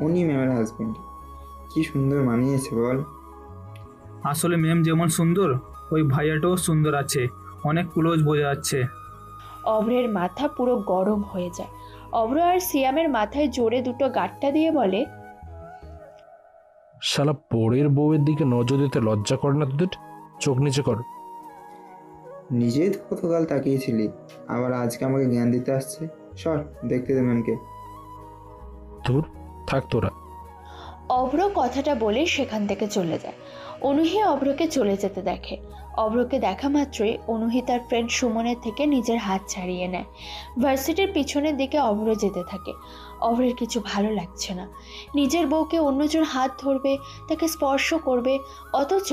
উনি ম্যামের হাজবেন্ড। কি সুন্দর মানিয়েছে বল। আসলে ম্যাম যেমন সুন্দর, ওই ভাইয়াটাও সুন্দর আছে, অনেক ক্লোজ বোঝা যাচ্ছে। অভ্রের মাথা পুরো গরম হয়ে যায়। অভ্র আর সিয়ামের মাথায় জোরে দুটো গাঁটটা দিয়ে বলে, শালা পরের বউয়ের দিকে নজর দিতে লজ্জা করে না তোদের? চোখ নিচে কর। নিজেই তো কতকাল তাকিয়েছিলি, আবার আজকে আমাকে জ্ঞান দিতে আসছে। সর, দেখতে দে ম্যামকে। ধুর, থাক তোরা। অভ্র কথাটা বলে সেখান থেকে চলে যায়। অনুহি অভ্রকে চলে যেতে দেখে। অভ্রকে দেখা মাত্রই অনুহি তার ফ্রেন্ড সুমনের থেকে নিজের হাত ছাড়িয়ে নেয়। ভার্সিটির পিছনের দিকে অভ্র যেতে থাকে। অভ্রের কিছু ভালো লাগছে না। নিজের বউকে অন্যজন হাত ধরবে, তাকে স্পর্শ করবে, অথচ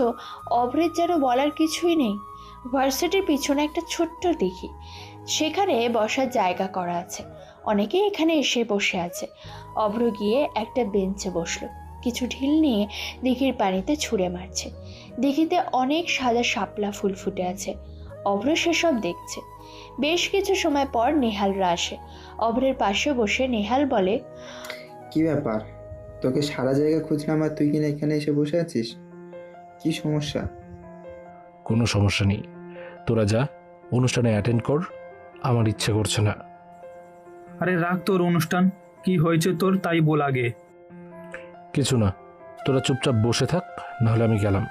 অভ্রের যেন বলার কিছুই নেই। ভার্সিটির পিছনে একটা ছোট্ট দিঘি, সেখানে বসার জায়গা করা আছে। অনেকেই এখানে এসে বসে আছে। অভ্র গিয়ে একটা বেঞ্চে বসলো, কিছু ঢিল নিয়ে দিঘির পানিতে ছুঁড়ে মারছে। দিঘিতে অনেক সাদা শাপলা ফুল ফুটে আছে। অভ্র সেসব দেখছে। বেশ কিছু সময় পর নেহালরা আসে। অভ্রের পাশে বসে নেহাল বলে, কি ব্যাপার, তোকে সারা জায়গায় খুঁজলাম আর তুই কিনা এখানে এসে বসে আছিস? কি সমস্যা? কোনো সমস্যা নেই, তোরা যা, অনুষ্ঠানে অ্যাটেন্ড কর। আমার ইচ্ছে করছে না। আরে রাখ তোর অনুষ্ঠান, কি হয়েছে তোর তাই বল আগে। কিছু না, তোরা চুপচাপ বসে থাক, নাহলে আমি গেলাম।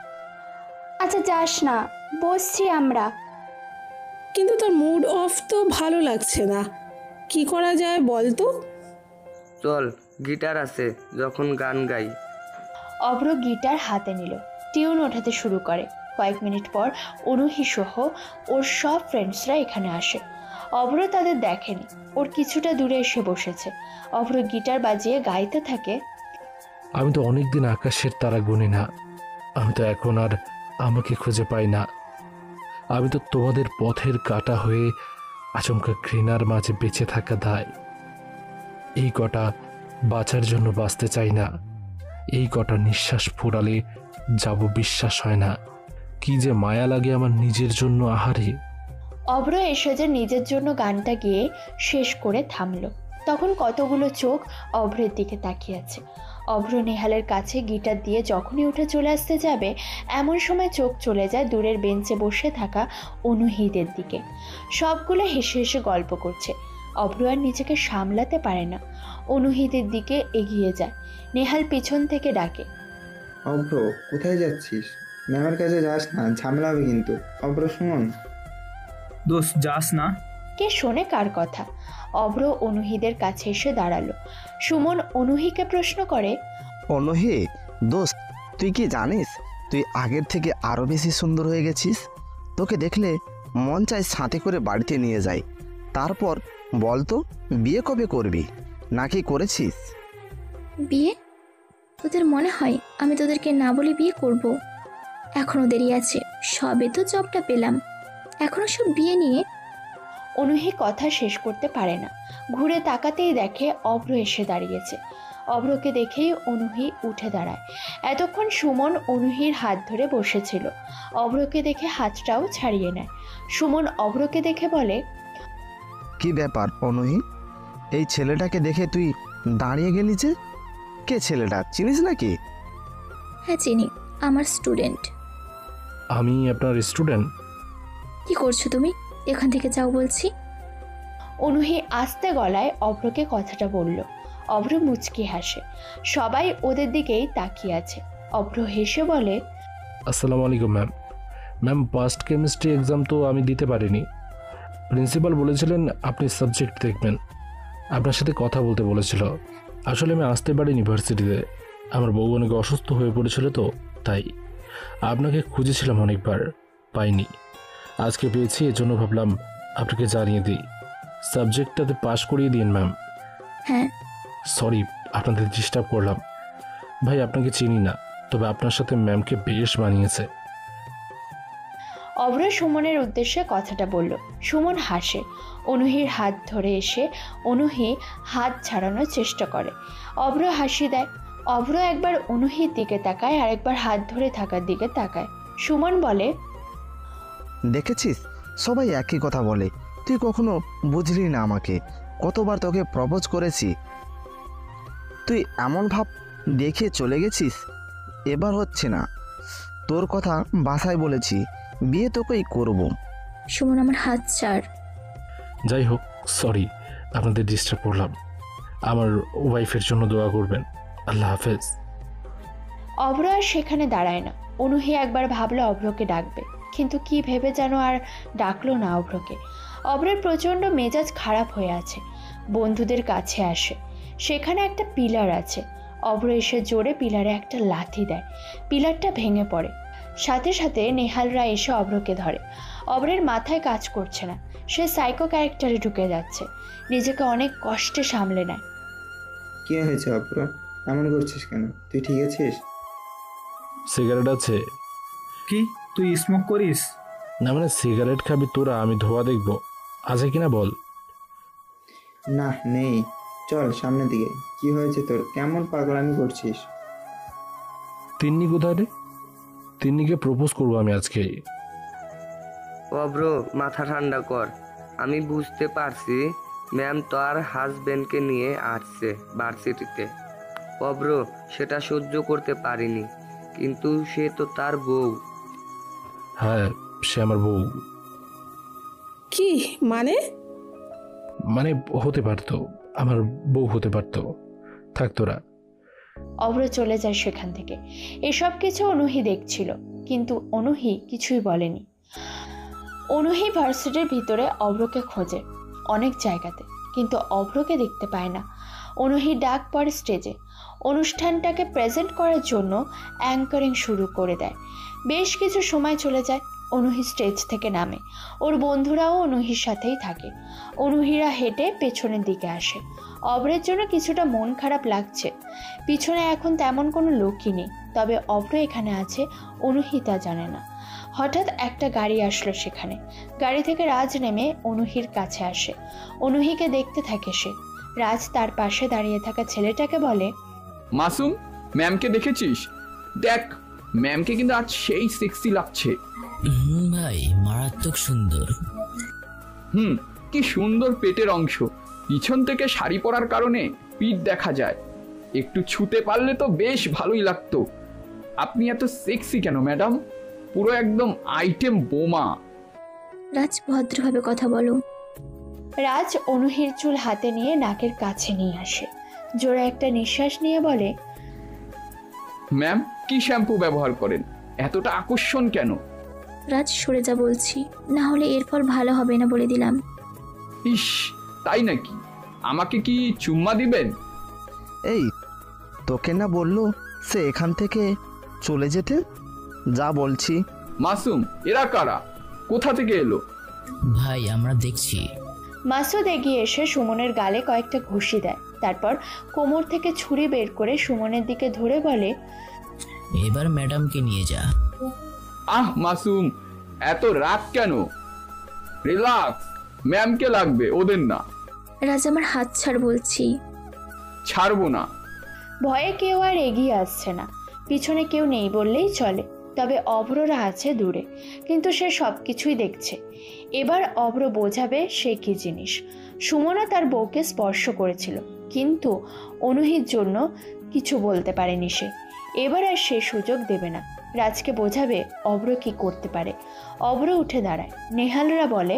আচ্ছা যাস না, বসছি আমরা। কিন্তু তোর মুড অফ তো ভালো লাগছে না, কি করা যায় বল তো? চল, গিটার আছে, যখন গান গাই। অভ্র গিটার হাতে নিল, টিউন ওঠাতে শুরু করে। কয়েক মিনিট পর অনুহি সহ ওর সব ফ্রেন্ডসরা এখানে আসে। অভ্র তাদের দেখেনি, ওর কিছুটা দূরে এসে বসেছে। অভ্র গিটার বাজিয়ে গাইতে থাকে, আমি তো অনেকদিন আকাশের তারা গুনি না, আমি তো এখন আর আমাকে খুঁজে পাই না। আমি তো তোমাদের পথের কাটা হয়ে আচমকা ঘৃণার মাঝে বেঁচে থাকা দায়। এই কটা বাঁচার জন্য বাঁচতে চাই না, এই কটা নিঃশ্বাস ফুরালে যাব বিশ্বাস হয় না। কি যে মায়া লাগে আমার নিজের জন্য, আহারে। অভ্র এসে যে নিজের জন্য গানটা গিয়ে শেষ করে থামলো। তখন কতগুলো চোখ অভ্রের দিকে তাকিয়ে আছে। অভ্র নেহালের কাছে গিটার দিয়ে যখনই উঠে চলে আসতে যাবে, এমন সময় চোখ চলে যায় দূরের বেঞ্চে বসে থাকা অনুহিদের দিকে। সবগুলো হেসে হেসে গল্প করছে। অভ্র আর নিজেকে সামলাতে পারে না, অনুহিদের দিকে এগিয়ে যায়। নেহাল পিছন থেকে ডাকে, অভ্র কোথায় যাচ্ছিস? ম্যামের কাছে যাস না, ঝামেলা হবে কিন্তু। অভ্র শুনুন। দোষ, যাস না। কে শোনে কার কথা? অভ্র অনুহিদের কাছে এসে দাঁড়ালো। সুমন অনুহিকে প্রশ্ন করে, অনুহি দোস্ত, তুই কি জানিস তুই আগের থেকে আরো বেশি সুন্দর হয়ে গেছিস? তোকে দেখলে মন চায় সাথে করে বাড়িতে নিয়ে যাই। তারপর বলতো বিয়ে কবে করবি, নাকি করেছিস? বিয়ে? তোদের মনে হয় আমি তোদেরকে না বলে বিয়ে করব? এখনো দেরি আছে, সবে তো জবটা পেলাম, এখনো সব বিয়ে নিয়ে। অনুহি কথা শেষ করতে পারে না। ঘুরে তাকাতেই দেখে অভ্র এসে দাঁড়িয়েছে। অভ্রকে দেখেই অনুহি উঠে দাঁড়ায়। এতক্ষণ সুমন অনুহির হাত ধরে বসেছিল। অভ্রকে দেখে হাতটাও ছাড়িয়ে নেয়। সুমন অভ্রকে দেখে বলে, কি ব্যাপার অনুহি, এই ছেলেটাকে দেখে তুই দাঁড়িয়ে গেলি যে? কে ছেলেটা, চিনিস নাকি? হ্যাঁ চিনি, আমার স্টুডেন্ট। আমি আপনার স্টুডেন্ট? কি করছো তুমি? এখান থেকে যাও বলছি। অনুহি আস্তে গলায় অভ্রকে কথাটা বলল। অভ্র মুচকি হাসে। সবাই ওদের দিকেই তাকিয়ে আছে। অভ্র হেসে বলে, আসসালামু আলাইকুম ma'am. Ma'am, past chemistry exam তো আমি দিতে পারিনি। প্রিন্সিপাল বলেছিলেন আপনি সাবজেক্ট দেখবেন, আপনার সাথে কথা বলতে বলেছিল। আসলে আমি আসতে পারিনি ভার্সিটিতে, আমার বউ অনেক অসুস্থ হয়ে পড়েছিল তো তাই। আপনাকে খুঁজেছিলাম অনেকবার, পাইনি। আজকে পেয়েছি, এজন্য ভাবলাম আপনাকে জানিয়ে দিই। সাবজেক্টটাতে পাশ করিয়ে দিন ম্যাম। হ্যাঁ। সরি আপনাদের ডিস্টার্ব করলাম। ভাই আপনাকে চিনি না, তবে আপনার সাথে ম্যামকে বেশ মানিয়েছে। অভ্র সুমনের উদ্দেশ্যে কথাটা বলল। সুমন হাসে। অনুহির হাত ধরে এসে অনুহি হাত ছাড়ানোর চেষ্টা করে। অভ্র হাসি দেয়। অভ্র একবার অনুহির দিকে তাকায় আর একবার হাত ধরে থাকার দিকে তাকায়। সুমন বলে, দেখেছিস সবাই একই কথা বলে, তুই কখনো বুঝলি না আমাকে। কতবার তোকে প্রপোজ করেছি, তুই এমন ভাব দেখে চলে গেছিস। এবার হচ্ছে না, তোর কথা বাসায় বলেছি, বিয়ে তোকেই করব। সুমন আমার হাত ছাড়। যাই হোক, সরি আপনাদের ডিস্টার্ব করলাম। আমার ওয়াইফের জন্য দোয়া করবেন। আল্লাহ হাফেজ। অভ্র আর সেখানে দাঁড়ায় না। অনুহি একবার ভাবলো অভ্রকে ডাকবে, কিন্তু কি ভেবে যেন আর ডাকলো না অভ্রকে। অভ্রের প্রচণ্ড মেজাজ খারাপ হয়ে আছে। বন্ধুদের কাছে আসে, সেখানে একটা পিলার আছে। অভ্র এসে জোরে পিলারে একটা লাথি দেয়, পিলারটা ভেঙে পড়ে। সাথে সাথে নেহালরা এসে অভ্রকে ধরে। অভ্রের মাথায় কাজ করছে না, সে সাইকো ক্যারেক্টারে ঢুকে যাচ্ছে। নিজেকে অনেক কষ্টে সামলে নেয়। কি হয়েছে অভ্র, এমন করছিস কেন? তুই ঠিক আছিস? সিগারেট আছে? কি তুই স্মোক করিস? না মানে সিগারেট খাবি তোরা, আমি ধোয়া দেখবো, আছে কিনা বল। না নেই, চল সামনের দিকে। কি হয়েছে তোর, কেমন পাগলামি করছিস? তিন্নি কোথায় রে? তিন্নিকে প্রপোজ করবো আমি আজকে। অভ্র মাথা ঠান্ডা কর, আমি বুঝতে পারছি ম্যাম তার হাজবেন্ডকে নিয়ে আসছে ভার্সিটিতে। অভ্র সেটা সহ্য করতে পারিনি, কিন্তু সে তো তার বউ। হ্যাঁ সে আমার বউ। কি মানে? মানে হতে পারতো, আমার বউ হতে পারতো। থাক তোরা। অভ্র চলে যায় সেখান থেকে। এসব কিছু অনুহি দেখছিল, কিন্তু অনুহি কিছুই বলেনি। অনুহি ভার্সিটির ভিতরে অভ্রকে খোঁজে অনেক জায়গাতে, কিন্তু অভ্রকে দেখতে পায় না। অনুহি ডাক পড়ে স্টেজে। অনুষ্ঠানটাকে প্রেজেন্ট করার জন্য অ্যাঙ্কারিং শুরু করে দেয়। বেশ কিছু সময় চলে যায়। অনুহি স্টেজ থেকে নামে। ওর বন্ধুরাও অনুহির সাথেই থাকে। অনুহিরা হেঁটে পেছনের দিকে আসে। অভ্রের জন্য কিছুটা মন খারাপ লাগছে। পিছনে এখন তেমন কোনো লোকই নেই, তবে অভ্র এখানে আছে অনুহি তা জানে না। হঠাৎ একটা গাড়ি আসলো সেখানে। গাড়ি থেকে রাজ নেমে অনুহির কাছে আসে। অনুহিকে দেখতে থাকে সে। রাজ তার পাশে দাঁড়িয়ে থাকা ছেলেটাকে বলে, মাসুম, ম্যামকে দেখেছিস? দেখ, ম্যামকে কিন্তু আজ সেই সেক্সি লাগছে। ভাই মারাত্মক সুন্দর। কি সুন্দর পেটের অংশ, পিছন থেকে শাড়ি পরার কারণে পিঠ দেখা যায়। একটু ছুতে পারলে তো বেশ ভালোই লাগতো। আপনি এত সেক্সি কেন ম্যাডাম? পুরো একদম আইটেম বোমা। রাজ ভদ্রভাবে কথা বলো। রাজ অনুহির চুল হাতে নিয়ে নাকের কাছে নিয়ে আসে। জোরে একটা নিঃশ্বাস নিয়ে বলে, ম্যাম কি শ্যাম্পু ব্যবহার করেন? এতটা আকর্ষণ কেন? রাজ সরে যা বলছি, না হলে এর ফল ভালো হবে না বলে দিলাম। ইস, তাই নাকি? আমাকে কি চুম্মা দিবেন? এই তোকে না বললো সে এখান থেকে চলে যেতে? যা বলছি। মাসুম, এরা কারা? কোথা থেকে এলো? ভাই আমরা দেখছি। মাসুদ এগিয়ে এসে সুমনের গালে কয়েকটা ঘুষি দেয়। তারপর কোমর থেকে ছুরি বের করে সুমনের দিকে ধরে বলে, এবার ম্যাডামকে নিয়ে যা। মাসুম, এত রাগ কেন? রিল্যাক্স, ম্যামকে লাগবে, ওদের না। রাজ আমার হাত ছাড় বলছি। ছাড়বো না। ভয়ে কেউ আর এগিয়ে আসছে না। পিছনে কেউ নেই বললেই চলে, তবে অভ্ররা আছে দূরে, কিন্তু সে সব কিছুই দেখছে। এবার অভ্র বোঝাবে সে কি জিনিস। সুমনা তার বউকে স্পর্শ করেছিল, কিন্তু অনুহির জন্য কিছু বলতে পারেনি সে। এবার আর সে সুযোগ দেবে না। রাজকে বোঝাবে অভ্র কি করতে পারে। অভ্র উঠে দাঁড়ায়। নেহালরা বলে,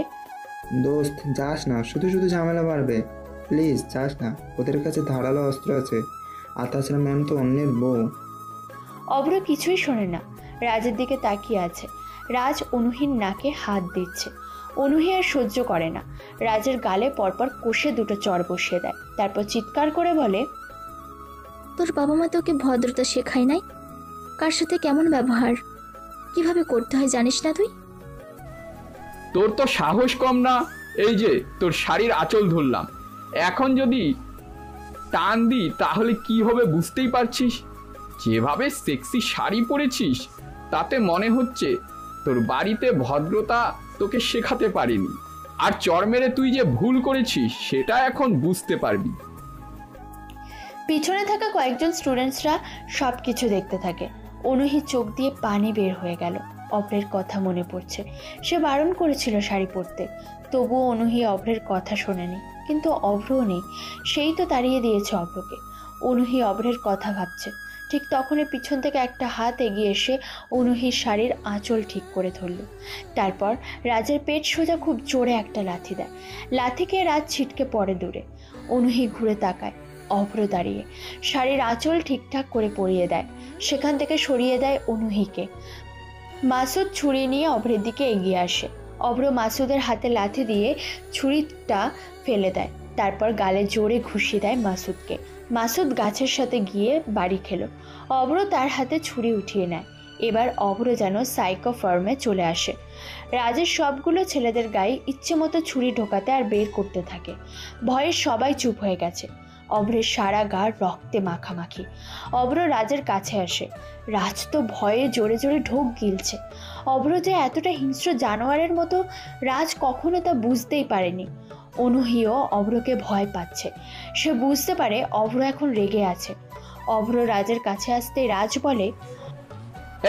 দোস্ত যাস না, শুধু শুধু ঝামেলা বাড়বে, প্লিজ যাস না। ওদের কাছে ধারালো অস্ত্র আছে, আর তাছাড়া ম্যাম তো অন্যের বউ। অভ্র কিছুই শোনে না, রাজের দিকে তাকিয়ে আছে। রাজ অনুহির নাকে হাত দিচ্ছে। অনুহি আর সহ্য করে না। রাজের গালে পরপর কষে দুটো চড় বসিয়ে দেয়। তারপর চিৎকার করে বলে, তোর বাবা মা তোকে ভদ্রতা শেখায় নাই? কার সাথে কেমন ব্যবহার? কিভাবে করতে হয় জানিস না তুই? তোর তো সাহস কম না। এই যে তোর শাড়ির আঁচল ধরলাম, এখন যদি টান দিই তাহলে কি হবে বুঝতেই পারছিস। যেভাবে সেক্সি শাড়ি পরেছিস তাতে মনে হচ্ছে তোর বাড়িতে ভদ্রতা তোকে শেখাতে পারিনি। আর চর মেরে তুই যে ভুল করেছিস সেটা এখন বুঝতে পারবি। পিছনে থাকা কয়েকজন স্টুডেন্টসরা সব কিছু দেখতে থাকে। অনুহি চোখ দিয়ে পানি বের হয়ে গেল। অভ্রের কথা মনে পড়ছে। সে বারণ করেছিল শাড়ি পরতে, তবুও অনুহি অভ্রের কথা শোনেনি। কিন্তু অভ্রও নেই, সেই তো তাড়িয়ে দিয়েছে অভ্রকে। অনুহি অভ্রের কথা ভাবছে। ঠিক তখনই পিছন থেকে একটা হাত এগিয়ে এসে অনুহির শাড়ির আঁচল ঠিক করে ধরল। তারপর রাজের পেট সোজা খুব জোরে একটা লাথি দেয়। লাথিকে রাজ ছিটকে পড়ে দূরে। অনুহি ঘুরে তাকায়, অভ্র দাঁড়িয়ে শাড়ির আঁচল ঠিকঠাক করে পরিয়ে দেয়। সেখান থেকে সরিয়ে দেয় অনুহিকে। মাসুদ ছুরি নিয়ে অভ্রের দিকে এগিয়ে আসে। অভ্র মাসুদের হাতে লাথি দিয়ে ছুরিটা ফেলে দেয়। তারপর গালে জোরে ঘুষিয়ে দেয় মাসুদকে। মাসুদ গাছের সাথে গিয়ে বাড়ি খেলো। অভ্র তার হাতে ছুরি উঠিয়ে নেয়। এবার অভ্র যেন সাইকো ফর্মে চলে আসে। রাজের সবগুলো ছেলেদের গায়ে ইচ্ছে মতো ছুরি ঢোকাতে আর বের করতে থাকে। ভয়ে সবাই চুপ হয়ে গেছে। অভ্রের সারা গা রক্তে মাখামাখি। অভ্র রাজের কাছে আসে। রাজ তো ভয়ে জোরে জোরে ঢোক গিলছে। অভ্র যে এতটা হিংস্র জানোয়ারের মতো রাজ কখনো তা বুঝতেই পারেনি। অনুহিও অভ্রকে ভয় পাচ্ছে। সে বুঝতে পারে অভ্র এখন রেগে আছে। অভ্র রাজের কাছে আসতেই রাজ বলে,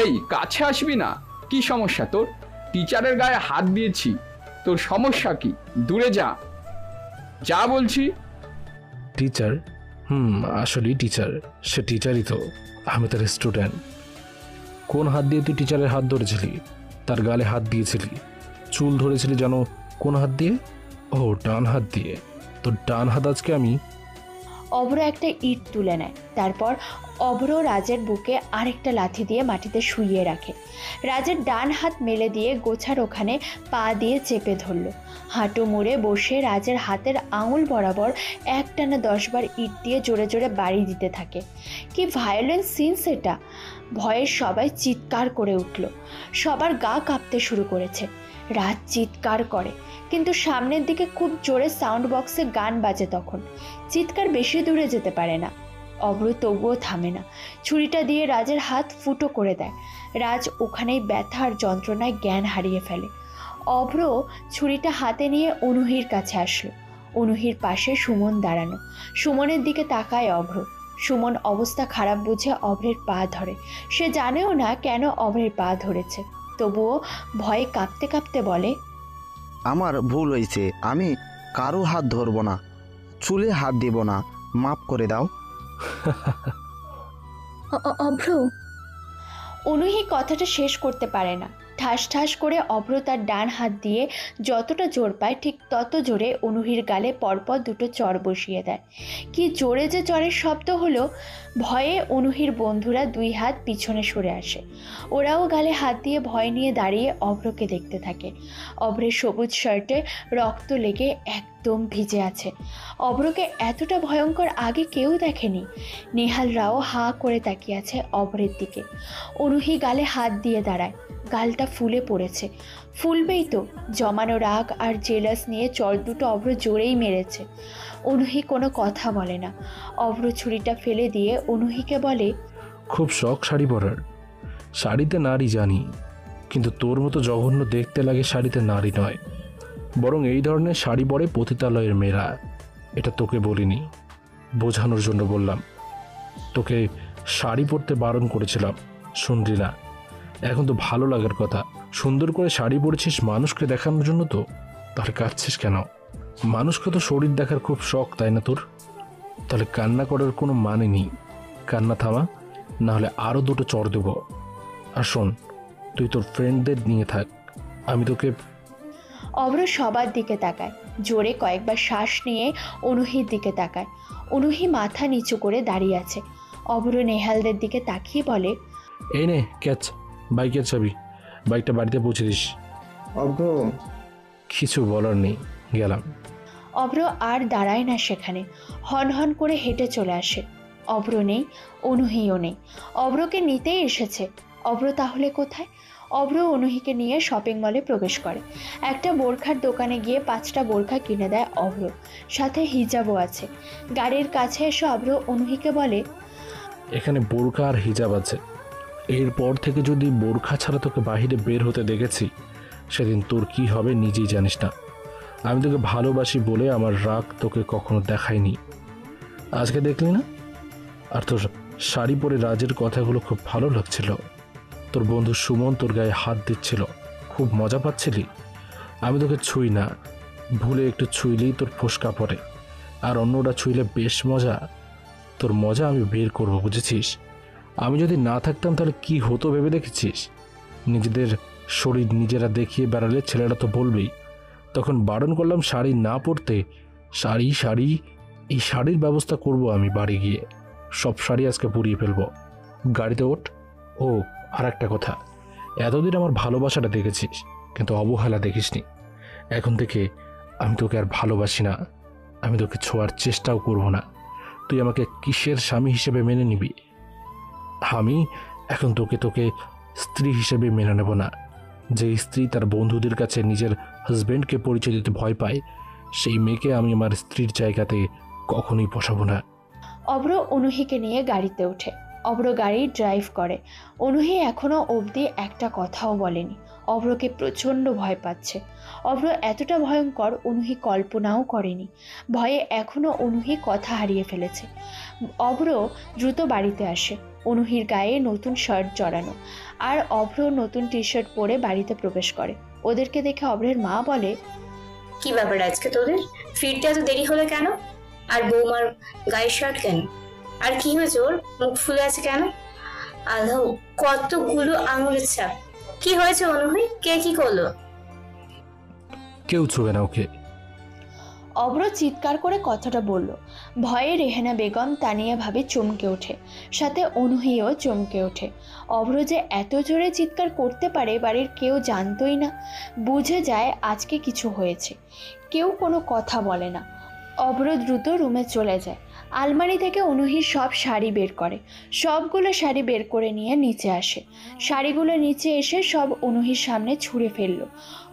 এই কাছে আসবি না। কি সমস্যা তোর? টিচারের গায়ে হাত দিয়েছি, তোর সমস্যা কি? দূরে যা, যা বলছি। টিচার? আসলেই টিচার। সে টিচারই তো, আমি তার স্টুডেন্ট। কোন হাত দিয়ে তুই টিচারের হাত ধরেছিলি? তার গালে হাত দিয়েছিলি, চুল ধরেছিলি যেন। কোন হাত দিয়ে? ও, ডান হাত দিয়ে। তোর ডান হাত আজকে আমি। অভ্র একটা ইট তুলে নেয়। তারপর অভ্র রাজের বুকে আরেকটা লাথি দিয়ে মাটিতে শুইয়ে রাখে। রাজের ডান হাত মেলে দিয়ে গোছার ওখানে পা দিয়ে চেপে ধরল। হাঁটু মুড়ে বসে রাজের হাতের আঙুল বরাবর একটানা 10 বার ইট দিয়ে জোরে জোরে বাড়ি দিতে থাকে। কি ভায়োলেন্স সিন সেটা! ভয়ে সবাই চিৎকার করে উঠল। সবার গা কাঁপতে শুরু করেছে। রাজ চিৎকার করে, কিন্তু সামনের দিকে খুব জোরে সাউন্ড বক্সে গান বাজে। তখন চিৎকার বেশি দূরে যেতে পারে না। অভ্র তবুও থামে না। ছুরিটা দিয়ে রাজের হাত ফুটো করে দেয়। রাজ ওখানেই ব্যথা আর যন্ত্রণায় জ্ঞান হারিয়ে ফেলে। অভ্র ছুরিটা হাতে নিয়ে অনুহির কাছে আসলো। অনুহির পাশে সুমন দাঁড়ানো। সুমনের দিকে তাকায় অভ্র। সুমন অবস্থা খারাপ বুঝে অভ্রের পা ধরে। সে জানেও না কেন অভ্রের পা ধরেছে, তবুও ভয়ে কাঁপতে কাঁপতে বলে, আমার ভুল হয়েছে, আমি কারো হাত ধরবো না, চুলে হাত দেব না, মাফ করে দাও। অভ্র। অনুহি কথাটা শেষ করতে পারে না। ঠাস ঠাস করে অভ্র তার ডান হাত দিয়ে যতটা জোর পায় ঠিক তত জোরে অনুহির গালে পরপর দুটো চর বসিয়ে দেয়। কি জোরে যে চরের শব্দ হলো! ভয়ে অনুহির বন্ধুরা 2 হাত পিছনে সরে আসে। ওরাও গালে হাত দিয়ে ভয় নিয়ে দাঁড়িয়ে অভ্রকে দেখতে থাকে। অভ্রের সবুজ শার্টে রক্ত লেগে একদম ভিজে আছে। অভ্রকে এতটা ভয়ঙ্কর আগে কেউ দেখেনি। নেহালরাও হাঁ করে তাকিয়ে আছে অভ্রের দিকে। অনুহি গালে হাত দিয়ে দাঁড়ায়। গালটা ফুলে পড়েছে। ফুলবেই তো, জমানো রাগ আর জেলাস নিয়ে চর দুটো অভ্র জোরেই মেরেছে। অনুহি কোনো কথা বলে না। অভ্র ছুরিটা ফেলে দিয়ে অনুহিকে বলে, খুব শখ শাড়ি পরার। শাড়িতে নারী জানি, কিন্তু তোর মতো জঘন্য দেখতে লাগে শাড়িতে নারী নয়, বরং এই ধরনের শাড়ি পরে পতিতালয়ের মেয়েরা। এটা তোকে বলিনি, বোঝানোর জন্য বললাম। তোকে শাড়ি পরতে বারণ করেছিলাম, শুনলি না। এখন তো ভালো লাগার কথা। সুন্দর করে শাড়ি পরেছিস মানুষকে দেখানোর জন্য তো, তাহলে কাঁদছিস কেন? মানুষকে তো শরীর দেখার খুব শখ, তাই না তোর? তাহলে কান্না করার কোনো মানে নেই। কান্না থামা, নাহলে আরও 2টো চর দেব। আর শোন, তুই তোর ফ্রেন্ডদের নিয়ে থাক, আমি তোকে। অভ্র সবার দিকে তাকায়। জোরে কয়েকবার শ্বাস নিয়ে অনুহির দিকে তাকায়। অনুহি মাথা নিচু করে দাঁড়িয়ে আছে। অভ্র নেহালদের দিকে তাকিয়ে বলে, এই নে ক্যাচ, বাইকের চাবি, বাইকটা বাড়িতে পৌঁছে দিস। অভ্র। কিছু বলার নেই, গেলাম। অভ্র আর দাঁড়ায় না সেখানে, হন হন করে হেঁটে চলে আসে। অভ্র নেই, অনুহিও নেই। অভ্রকে নিতেই এসেছে। অভ্র তাহলে কোথায়? অভ্র অনুহিকে নিয়ে শপিং মলে প্রবেশ করে। একটা বোরখার দোকানে গিয়ে 5টা বোরখা কিনে দেয় অভ্র, সাথে হিজাবও আছে। গাড়ির কাছে এসে অভ্র অনুহিকে বলে, এখানে বোরখা আর হিজাব আছে, এরপর থেকে যদি বোরখা ছাড়া তোকে বাহিরে বের হতে দেখেছি সেদিন তোর কি হবে নিজেই জানিস না। আমি তোকে ভালোবাসি বলে আমার রাগ তোকে কখনো দেখাইনি, আজকে দেখলি না? আর তোর শাড়ি পরে রাজের কথাগুলো খুব ভালো লাগছিল। তোর বন্ধু সুমন তোর গায়ে হাত দিচ্ছিল, খুব মজা পাচ্ছিলি। আমি তোকে ছুঁই না, ভুলে একটু ছুঁইলেই তোর ফোসকা পড়ে, আর অন্যটা ছুঁইলে বেশ মজা। তোর মজা আমি বের করবো, বুঝেছিস? আমি যদি না থাকতাম তাহলে কি হতো ভেবে দেখেছিস? নিজেদের শরীর নিজেরা দেখিয়ে বেড়ালে ছেলেরা তো বলবেই। তখন বারণ করলাম শাড়ি না পরতে। শাড়ি শাড়ি এই শাড়ির ব্যবস্থা করব আমি বাড়ি গিয়ে, সব শাড়ি আজকে পরিয়ে ফেলবো। গাড়িতে ওঠ। ও আর একটা কথা, এতদিন আমার ভালোবাসাটা দেখেছিস কিন্তু অবহেলা দেখিসনি। এখন থেকে আমি তোকে আর ভালোবাসি না, আমি তোকে ছোঁয়ার চেষ্টাও করব না। তুই আমাকে কিসের স্বামী হিসেবে মেনে নিবি? আমি এখন তোকে স্ত্রী হিসেবে মেনে নেব না। যে স্ত্রী তার বন্ধুদের কাছে নিজের হাজব্যান্ডকে পরিচয় দিতে ভয় পায়, সেই মেয়েকে আমি আমার স্ত্রীর জায়গাতে কখনোই বসাবো না। অভ্র অনুহিকে নিয়ে গাড়িতে ওঠে। অভ্র গাড়ি ড্রাইভ করে। অনুহি এখনো অবধি একটা কথাও বলেনি। অভ্রকে প্রচণ্ড ভয় পাচ্ছে। অভ্র এতটা ভয়ঙ্কর অনুহি কল্পনাও করেনি। ভয়ে এখনো অনুহি কথা হারিয়ে ফেলেছে। অভ্র দ্রুত বাড়িতে আসে। অনুহির গায়ে নতুন শার্ট জড়ানো, আর অভ্র নতুন টি শার্ট পরে বাড়িতে প্রবেশ করে। ওদেরকে দেখে অভ্রের মা বলে, কি ব্যাপার আজকে তোদের? ফিরতে এত দেরি হলো কেন? আর বৌমার গায়ের শার্ট কেন? আর কি হয়েছে ওর? মুখ ফুলে আছে কেন? আল্লাহ, কতগুলো আঙুলের ছাপ! কি হয়েছে অনুভূতি? কে কি করলো? কেউ ছুবে না ওকে। অভ্র চিৎকার করে কথাটা বলল। ভয়ে রেহেনা বেগম তানিয়া ভাবে চমকে ওঠে, সাথে অনুহিও চমকে ওঠে। অভ্র যে এত জোরে চিৎকার করতে পারে বাড়ির কেউ জানতই না। বুঝে যায় আজকে কিছু হয়েছে। কেউ কোনো কথা বলে না। অভ্র দ্রুত রুমে চলে যায়। আলমারি থেকে অনুহির সব শাড়ি বের করে। সবগুলো শাড়ি বের করে নিয়ে নিচে আসে। শাড়িগুলো নিচে এসে সব অনুহির সামনে ছুঁড়ে ফেললো।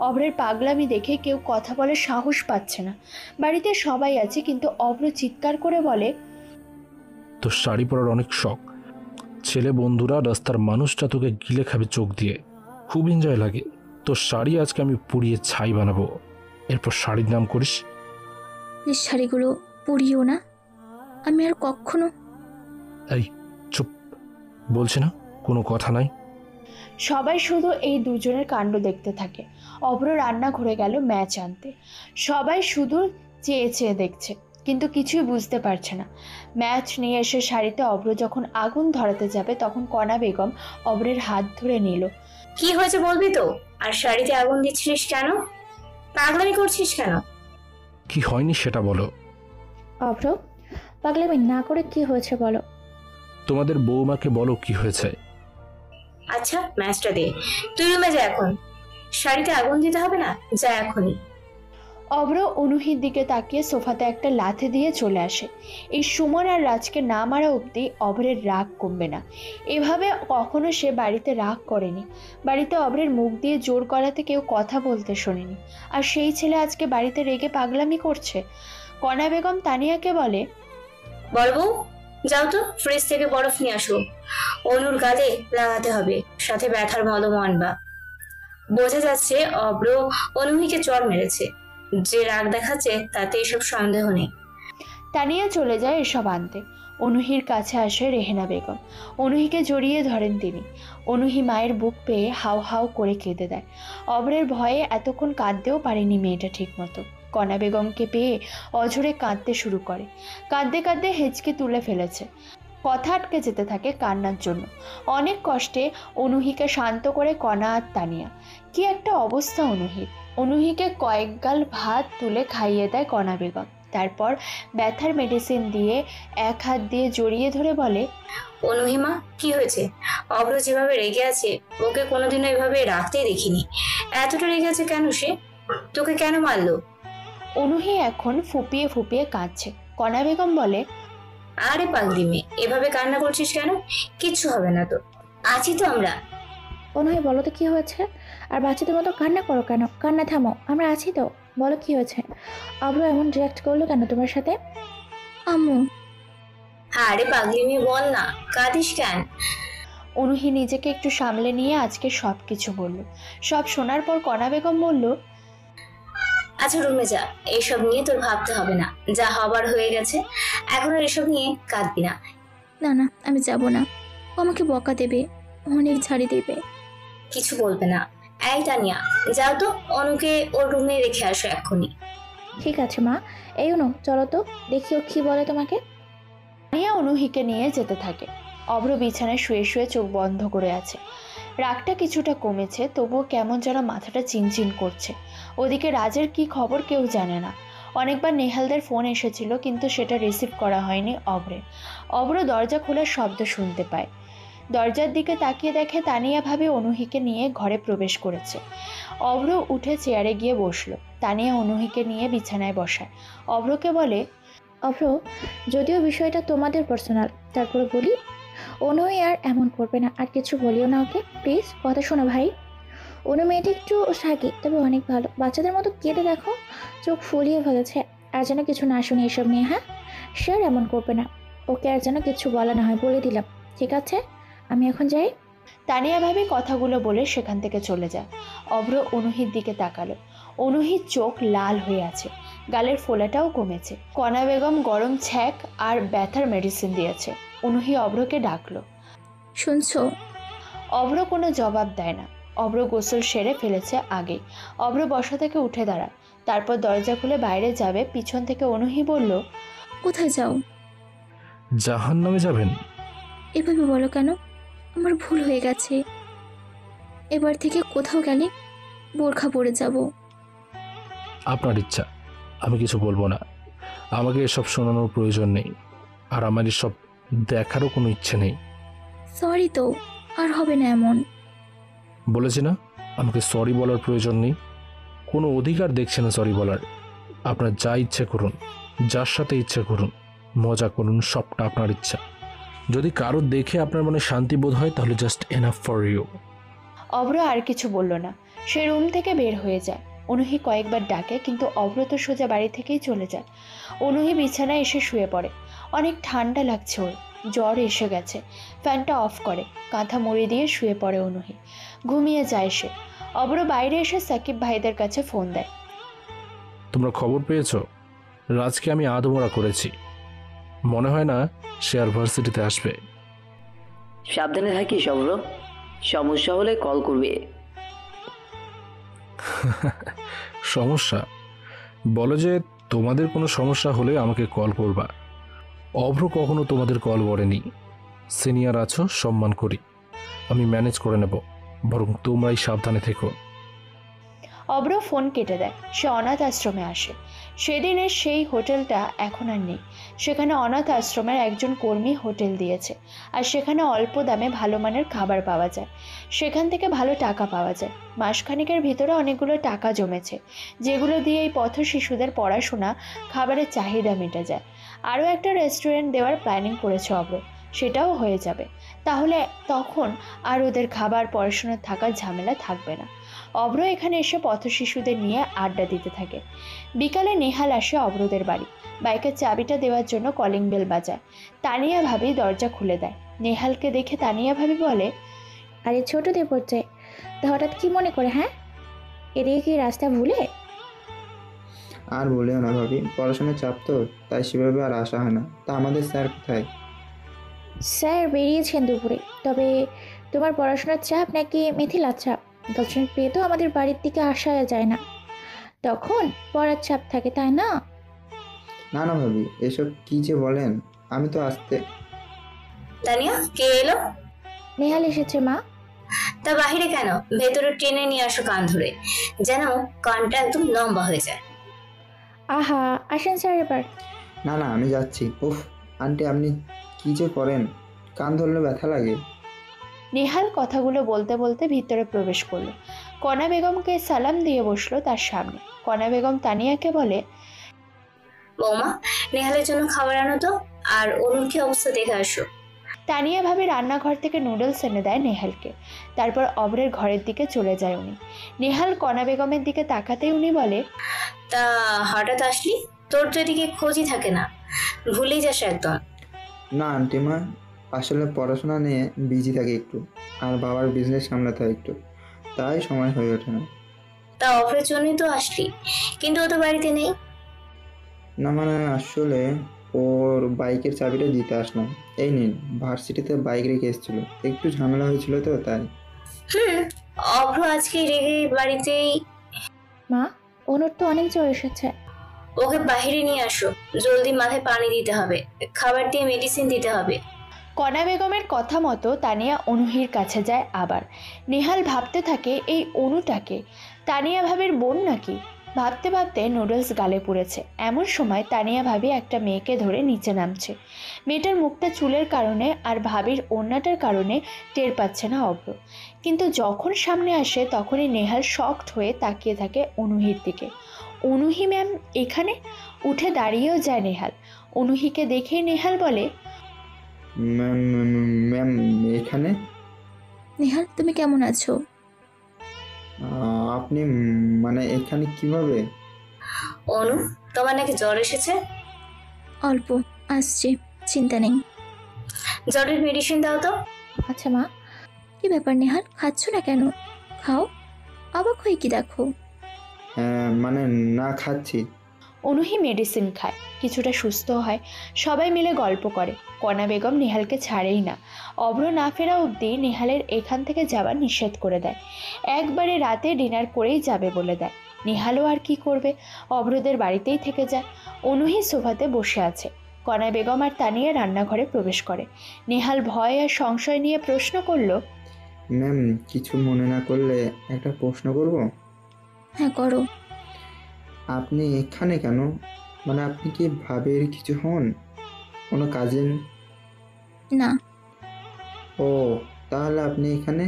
অভ্রের পাগলামি দেখে কেউ কথা বলার সাহস পাচ্ছে না। বাড়িতে সবাই আছে কিন্তু অভ্র চিৎকার করে বলে, তোর শাড়ি পরার অনেক শখ। ছেলে বন্ধুরা রাস্তার মানুষটা তোকে গিলে খাবে চোখ দিয়ে, খুব এনজয় লাগে। তোর শাড়ি আজকে আমি পুড়িয়ে ছাই বানাবো, এরপর শাড়ির নাম করিস। প্লিজ শাড়িগুলো পরিও না, আমি আর কখনো। এই চুপ, বলছি না কোনো কথা নাই। সবাই শুধু এই দুজনের কাণ্ড দেখতে থাকে। অভ্র রান্নাঘরে গেল ম্যাচ আনতে। সবাই শুধু চেয়ে চেয়ে দেখছে, কিন্তু কিছুই বুঝতে পারছে না। ম্যাচ নিয়ে এসে শাড়িতে অভ্র যখন আগুন ধরাতে যাবে তখন কণা বেগম অভ্রের হাত ধরে নিল। কি হয়েছে বলবি তো? আর শাড়িতে আগুন দিচ্ছিস কেন? পাগলামি করছিস কেন? কি হয়নি সেটা বলো। অভ্র, পাগলামি না করে কি হয়েছে বলো। তোমাদের বৌমাকে বলো কি হয়েছে। আচ্ছা ম্যাচটা দে, তুই রুমে যা এখন। শাড়িতে আগুন দিতে হবে না, যা এখনই। অভ্র অনুহির দিকে তাকিয়ে সোফাতে একটা লাথি দিয়ে চলে আসে। এই সুমন আর রাজকে না মারা অবধি অভ্রের রাগ কমবে না। এভাবে কখনো সে বাড়িতে রাগ করেনি। বাড়িতে অভ্রের মুখ দিয়ে জোর করাতে কেউ কথা বলতে শোনেনি। আর সেই ছেলে আজকে বাড়িতে রেগে পাগলামি করছে। কণা বেগম তানিয়াকে বলে, বলবো যাও তো ফ্রিজ থেকে বরফ নিয়ে আসো, অনুর গালে লাগাতে হবে, সাথে ব্যথার মলমও আনবা। বোঝা যাচ্ছে অভ্র অনুহিকে চড় মেরেছে। যে রাগ দেখাচ্ছে তাতে এসব সন্দেহ নেই। তানিয়া চলে যায় এসব আনতে। অনুহির কাছে আসে রেহেনা বেগম। অনুহিকে জড়িয়ে ধরেন তিনি। অনুহি মায়ের বুক পেয়ে হাউ হাউ করে কেঁদে দেয়। অভ্রের ভয়ে এতক্ষণ কাঁদতেও পারেনি মেয়েটা ঠিক মতো। কণা বেগমকে পেয়ে অঝরে কাঁদতে শুরু করে। কাঁদতে কাঁদতে হেঁচকে তুলে ফেলেছে। কথা আটকে যেতে থাকে কান্নার জন্য। অনেক কষ্টে অনুহিকে শান্ত করে কণা আর তানিয়া। কি একটা অবস্থা অনুহির। অনুহিকে কয়েক গাল ভাত তুলে খাইয়ে দেয় কণা বেগম। তারপর ব্যথার মেডিসিন দিয়ে এক হাত দিয়ে জড়িয়ে ধরে বলে, অনুহিমা কি হয়েছে? অভ্র যেভাবে রেগে আছে ওকে কোনোদিনও এভাবে রাখতেই দেখিনি। এতটা রেগে আছে কেন সে? তোকে কেন মারলো? অনুহি এখন ফুপিয়ে ফুপিয়ে কাঁদছে। কণা বেগম বলে, আরে পাগলি মেয়ে, এভাবে কান্না করছিস কেন? কিচ্ছু হবে না তো, আছি তো আমরা। অনুহি বলো তো কী হয়েছে? আর বাচ্চাদের মতো কান্না করো কেন? কান্না থামো, আমরা আছি তো। বলো কী হয়েছে? অভ্র এমন রিয়াক্ট করলো কেন তোমার সাথে? আম্মু। আরে পাগলি মেয়ে, বল না, কাঁদিস কেন? অনুহি নিজেকে একটু সামলে নিয়ে আজকে সব কিছু বলল। সব শোনার পর কণা বেগম বলল, আচ্ছা রুমে যা, এইসব নিয়ে তোর ভাবতে হবে না, যা হবার হয়ে গেছে, এখন আর এসব নিয়ে কাঁদবি না। না না, আমি যাব না। ও আমাকে বকা দেবে, অনেক ঝাড়ি দেবে। কিছু বলবে না। এই তানিয়া, যাও তো অনুকে ওর রুমে রেখে আসো এক্ষুনি। ঠিক আছে মা। এই অনু, চলো তো দেখি ও কী বলে তোমাকে। তানিয়া অনুহিকে নিয়ে যেতে থাকে। অভ্র বিছানায় শুয়ে শুয়ে চোখ বন্ধ করে আছে। রাগটা কিছুটা কমেছে, তবুও কেমন যেন মাথাটা চিনচিন করছে। ওদিকে রাজের কি খবর কেউ জানে না। অনেকবার নেহালদের ফোন এসেছিল, কিন্তু সেটা রিসিভ করা হয়নি অভ্রের। অভ্র দরজা খোলার শব্দ শুনতে পায়। দরজার দিকে তাকিয়ে দেখে তানিয়া ভাবে অনুহিকে নিয়ে ঘরে প্রবেশ করেছে। অভ্র উঠে চেয়ারে গিয়ে বসলো। তানিয়া অনুহিকে নিয়ে বিছানায় বসায়। অভ্রকে বলে, অভ্র, যদিও বিষয়টা তোমাদের পার্সোনাল, তারপরে বলি, অনুহি আর এমন করবে না। আর কিছু বলিও না ওকে, প্লিজ। কথা শোনো ভাই। অনু মেয়েটা একটু সাগি, তবে অনেক ভালো। বাচ্চাদের মতো কেটে দেখো, চোখ ফুলিয়ে ফেলেছে। আর যেন কিছু না শুনি এসব নিয়ে। হ্যাঁ, সে আর এমন করবে না। ওকে আর যেন কিছু বলা না হয়, বলে দিলাম। ঠিক আছে, আমি এখন যাই। তানিয়া ভাবে কথাগুলো বলে সেখান থেকে চলে যায়। অভ্র অনুহির দিকে তাকালো। অনুহির চোখ লাল হয়ে আছে, গালের ফোলাটাও কমেছে। কণা বেগম গরম ছ্যাঁক আর ব্যথার মেডিসিন দিয়েছে। অনুহি অভ্রকে ডাকলো। শুনছো? অভ্র কোনো জবাব দেয় না। অভ্র গোসল সেরে ফেলেছে আগে। অভ্র বসা থেকে উঠে দাঁড়ায়, তারপর দরজা খুলে বাইরে যাবে। পিছন থেকে অনুহি বলল, কোথায় যাও? জাহান্নামে যাবেন? এভাবে বলো কেন? আমার ভুল হয়ে গেছে। এবার থেকে কোথাও গেলে বোরখা পরে যাব। আপনার ইচ্ছা, আমি কিছু বলবো না। আমাকে এসব শোনানোর প্রয়োজন নেই, আর আমার এসব দেখারও কোনো ইচ্ছে নেই। সরি তো, আর হবে না এমন। বলেছি না, আমাকে সরি বলার প্রয়োজন নেই। কোনো অধিকার দেখছে না সরি বলার। আপনার যা ইচ্ছে করুন, যার সাথে ইচ্ছে করুন, মজা করুন, সবটা আপনার ইচ্ছা। যদি কারো দেখে আপনার মনে শান্তি বোধ হয়, তাহলে জাস্ট এনাফ ফর ইউ। অভ্র আর কিছু বলল না। সে রুম থেকে বের হয়ে যায়। অনুহি কয়েকবার ডাকে, কিন্তু অভ্র তো সোজা বাড়ি থেকেই চলে যায়। অনুহি বিছানায় এসে শুয়ে পড়ে। অনেক ঠান্ডা লাগছে ওর, জ্বর এসে গেছে। ফ্যানটা অফ করে কাঁথা মুড়ি দিয়ে শুয়ে পড়ে অনুহি। ঘুমিয়ে যায় সে। অভ্র বাইরে এসে সাকিব ভাইদের কাছে ফোন দেয়। তোমরা খবর পেয়েছো? রাজকে আমি আদমরা করেছি। মনে হয় না সে আর ভার্সিটিতে আসবে। সাবধানে থাকিস অভ্র, সমস্যা হলে কল করবে। সমস্যা? বলো যে তোমাদের কোনো সমস্যা হলে আমাকে কল করবা। অভ্র কখনো তোমাদের কল করেনি। সিনিয়র আছো, সম্মান করি। আমি ম্যানেজ করে নেব, বরং তোমরাই সাবধানে থেকো। অভ্র ফোন কেটে দেয়। সে অনাথ আশ্রমে আসে। সেদিনের সেই হোটেলটা এখন আর নেই। সেখানে অনাথ আশ্রমের একজন কর্মী হোটেল দিয়েছে, আর সেখানে অল্প দামে ভালো মানের খাবার পাওয়া যায়। সেখান থেকে ভালো টাকা পাওয়া যায়। মাসখানেকের ভিতরে অনেকগুলো টাকা জমেছে, যেগুলো দিয়ে এই পথ শিশুদের পড়াশোনা, খাবারের চাহিদা মেটে যায়। আরও একটা রেস্টুরেন্ট দেওয়ার প্ল্যানিং করেছে অভ্র, সেটাও হয়ে যাবে। তাহলে তখন আর ওদের খাবার, পড়াশোনার থাকার ঝামেলা থাকবে না। অভ্র এখানে এসে পথ শিশুদের নিয়ে আড্ডা দিতে থাকে। বিকালে নেহাল আসে অভ্রদের বাড়ি। বাইকের চাবিটা দেওয়ার জন্য কলিং বেল বাজায়। তানিয়া ভাবি দরজা খুলে দেয়। নেহালকে দেখে তানিয়া ভাবি বলে, আরে ছোট দিয়ে পড়ছে তা হঠাৎ কি মনে করে? হ্যাঁ, এদিকে কি রাস্তা ভুলে? আর বলেও না ভাবি, পড়াশোনার চাপ তো, তাই সেভাবে আর আসা হয় না। তা আমাদের স্যার কোথায়? স্যার বেরিয়েছেন দুপুরে। তবে তোমার পড়াশোনার চাপ নাকি মিথিলার চাপ? গার্লফ্রেন্ড পেয়ে তো আমাদের বাড়ির দিকে আসা যায় না, তখন পড়ার চাপ থাকে, তাই না? না না ভাবি, এসব কি যে বলেন, আমি তো আসতে। তানিয়া, কে এলো? নেহাল এসেছে মা। তা বাহিরে কেন? ভেতরে টেনে নিয়ে আসো কান ধরে, যেন কানটা একদম লম্বা হয়ে যায়। আহা, আসেন স্যার এবার। না না, আমি যাচ্ছি। উফ আন্টি, আপনি কি যে করেন, কান ধরলে ব্যথা লাগে। নেহাল কথাগুলো বলতে বলতে ভিতরে প্রবেশ করলো। কণা বেগমকে সালাম দিয়ে বসলো তার সামনে। কণা বেগম তানিয়াকে বলে, বৌমা, নেহালের জন্য খাবার আনো তো, আর অনুর কি অবস্থা দেখে আসো। তানিয়া ভাবে রান্নাঘর থেকে নুডলস এনে দেয় নেহালকে। তারপর অভ্রের ঘরের দিকে চলে যায় উনি। নেহাল কণা বেগমের দিকে তাকাতেই উনি বলে, তা হঠাৎ আসলি? তোর তো এদিকে খোঁজই থাকে না, ভুলেই যাস একদম। না আন্টিমা, আসলে পড়াশোনা নিয়ে বিজি থাকি একটু, আর বাবার বিজনেস সামলাতে হয় একটু, তাই সময় হয়ে ওঠে না। তা অফের জন্যই তো আসলি, কিন্তু ও তো বাড়িতে নেই। না মানে আসলে ওর বাইকের চাবিটা দিতে আসলাম। এই নিন, ভার্সিটিতে বাইক রেখে এসেছিল, একটু ঝামেলা হয়েছিল তো তাই। অভ্র আজকে রেগে বাড়িতেই। মা, অনুর তো অনেক জ্বর এসেছে। ওকে বাইরে নিয়ে আসো, জলদি মাথায় পানি দিতে হবে, খাবার দিয়ে মেডিসিন দিতে হবে। কণা বেগমের কথা মতো তানিয়া অনুহির কাছে যায়। আবার নেহাল ভাবতে থাকে এই অনুটাকে তানিয়া ভাবির বোন নাকি। ভাবতে ভাবতে নুডলস গালে পুড়েছে। এমন সময় তানিয়া ভাবি একটা মেয়েকে ধরে নিচে নামছে। মেয়েটার মুখটা চুলের কারণে আর ভাবির ওড়নাটার কারণে টের পাচ্ছে না অভ্র, কিন্তু যখন সামনে আসে তখনই নেহাল শকড হয়ে তাকিয়ে থাকে অনুহির দিকে। অনুহি ম্যাম এখানে? উঠে দাঁড়িয়েও যায় নেহাল। অনুহিকে দেখেই নেহাল বলে, ম্যাম ম্যাম এখানে? নেহাল, তুমি কেমন আছো? আপনি মানে এখানে কিভাবে? অনু, তোমার নাকি জ্বর এসেছে? অল্প, আসছে, চিন্তা নেই। জ্বরের মেডিসিন দাও তো। আচ্ছা মা। কি ব্যাপার নেহাল, খাচ্ছ না কেন? খাও। অবাক হয়ে কি দেখো? হ্যাঁ মানে না, খাচ্ছি। অনুহি মেডিসিন খায়, কিছুটা সুস্থ হয়। সবাই মিলে গল্প করে। কণা বেগম নেহালকে ছাড়েই না। অভ্র না ফেরা অবধি নেহালের এখান থেকে যাওয়া নিষেধ করে দেয়। একবারে রাতে ডিনার করেই যাবে বলে দেয়। নেহালও আর কি করবে, অভ্রদের বাড়িতেই থেকে যায়। অনুহি সোফাতে বসে আছে। কণা বেগম আর তানিয়া রান্নাঘরে প্রবেশ করে। নেহাল ভয় আর সংশয় নিয়ে প্রশ্ন করল, ম্যাম কিছু মনে না করলে একটা প্রশ্ন করব? হ্যাঁ করো। আপনি এখানে কেন? মানে আপনি কি ভাবের কিছু হন? কোনো কাজিন? না। ও, তাহলে আপনি এখানে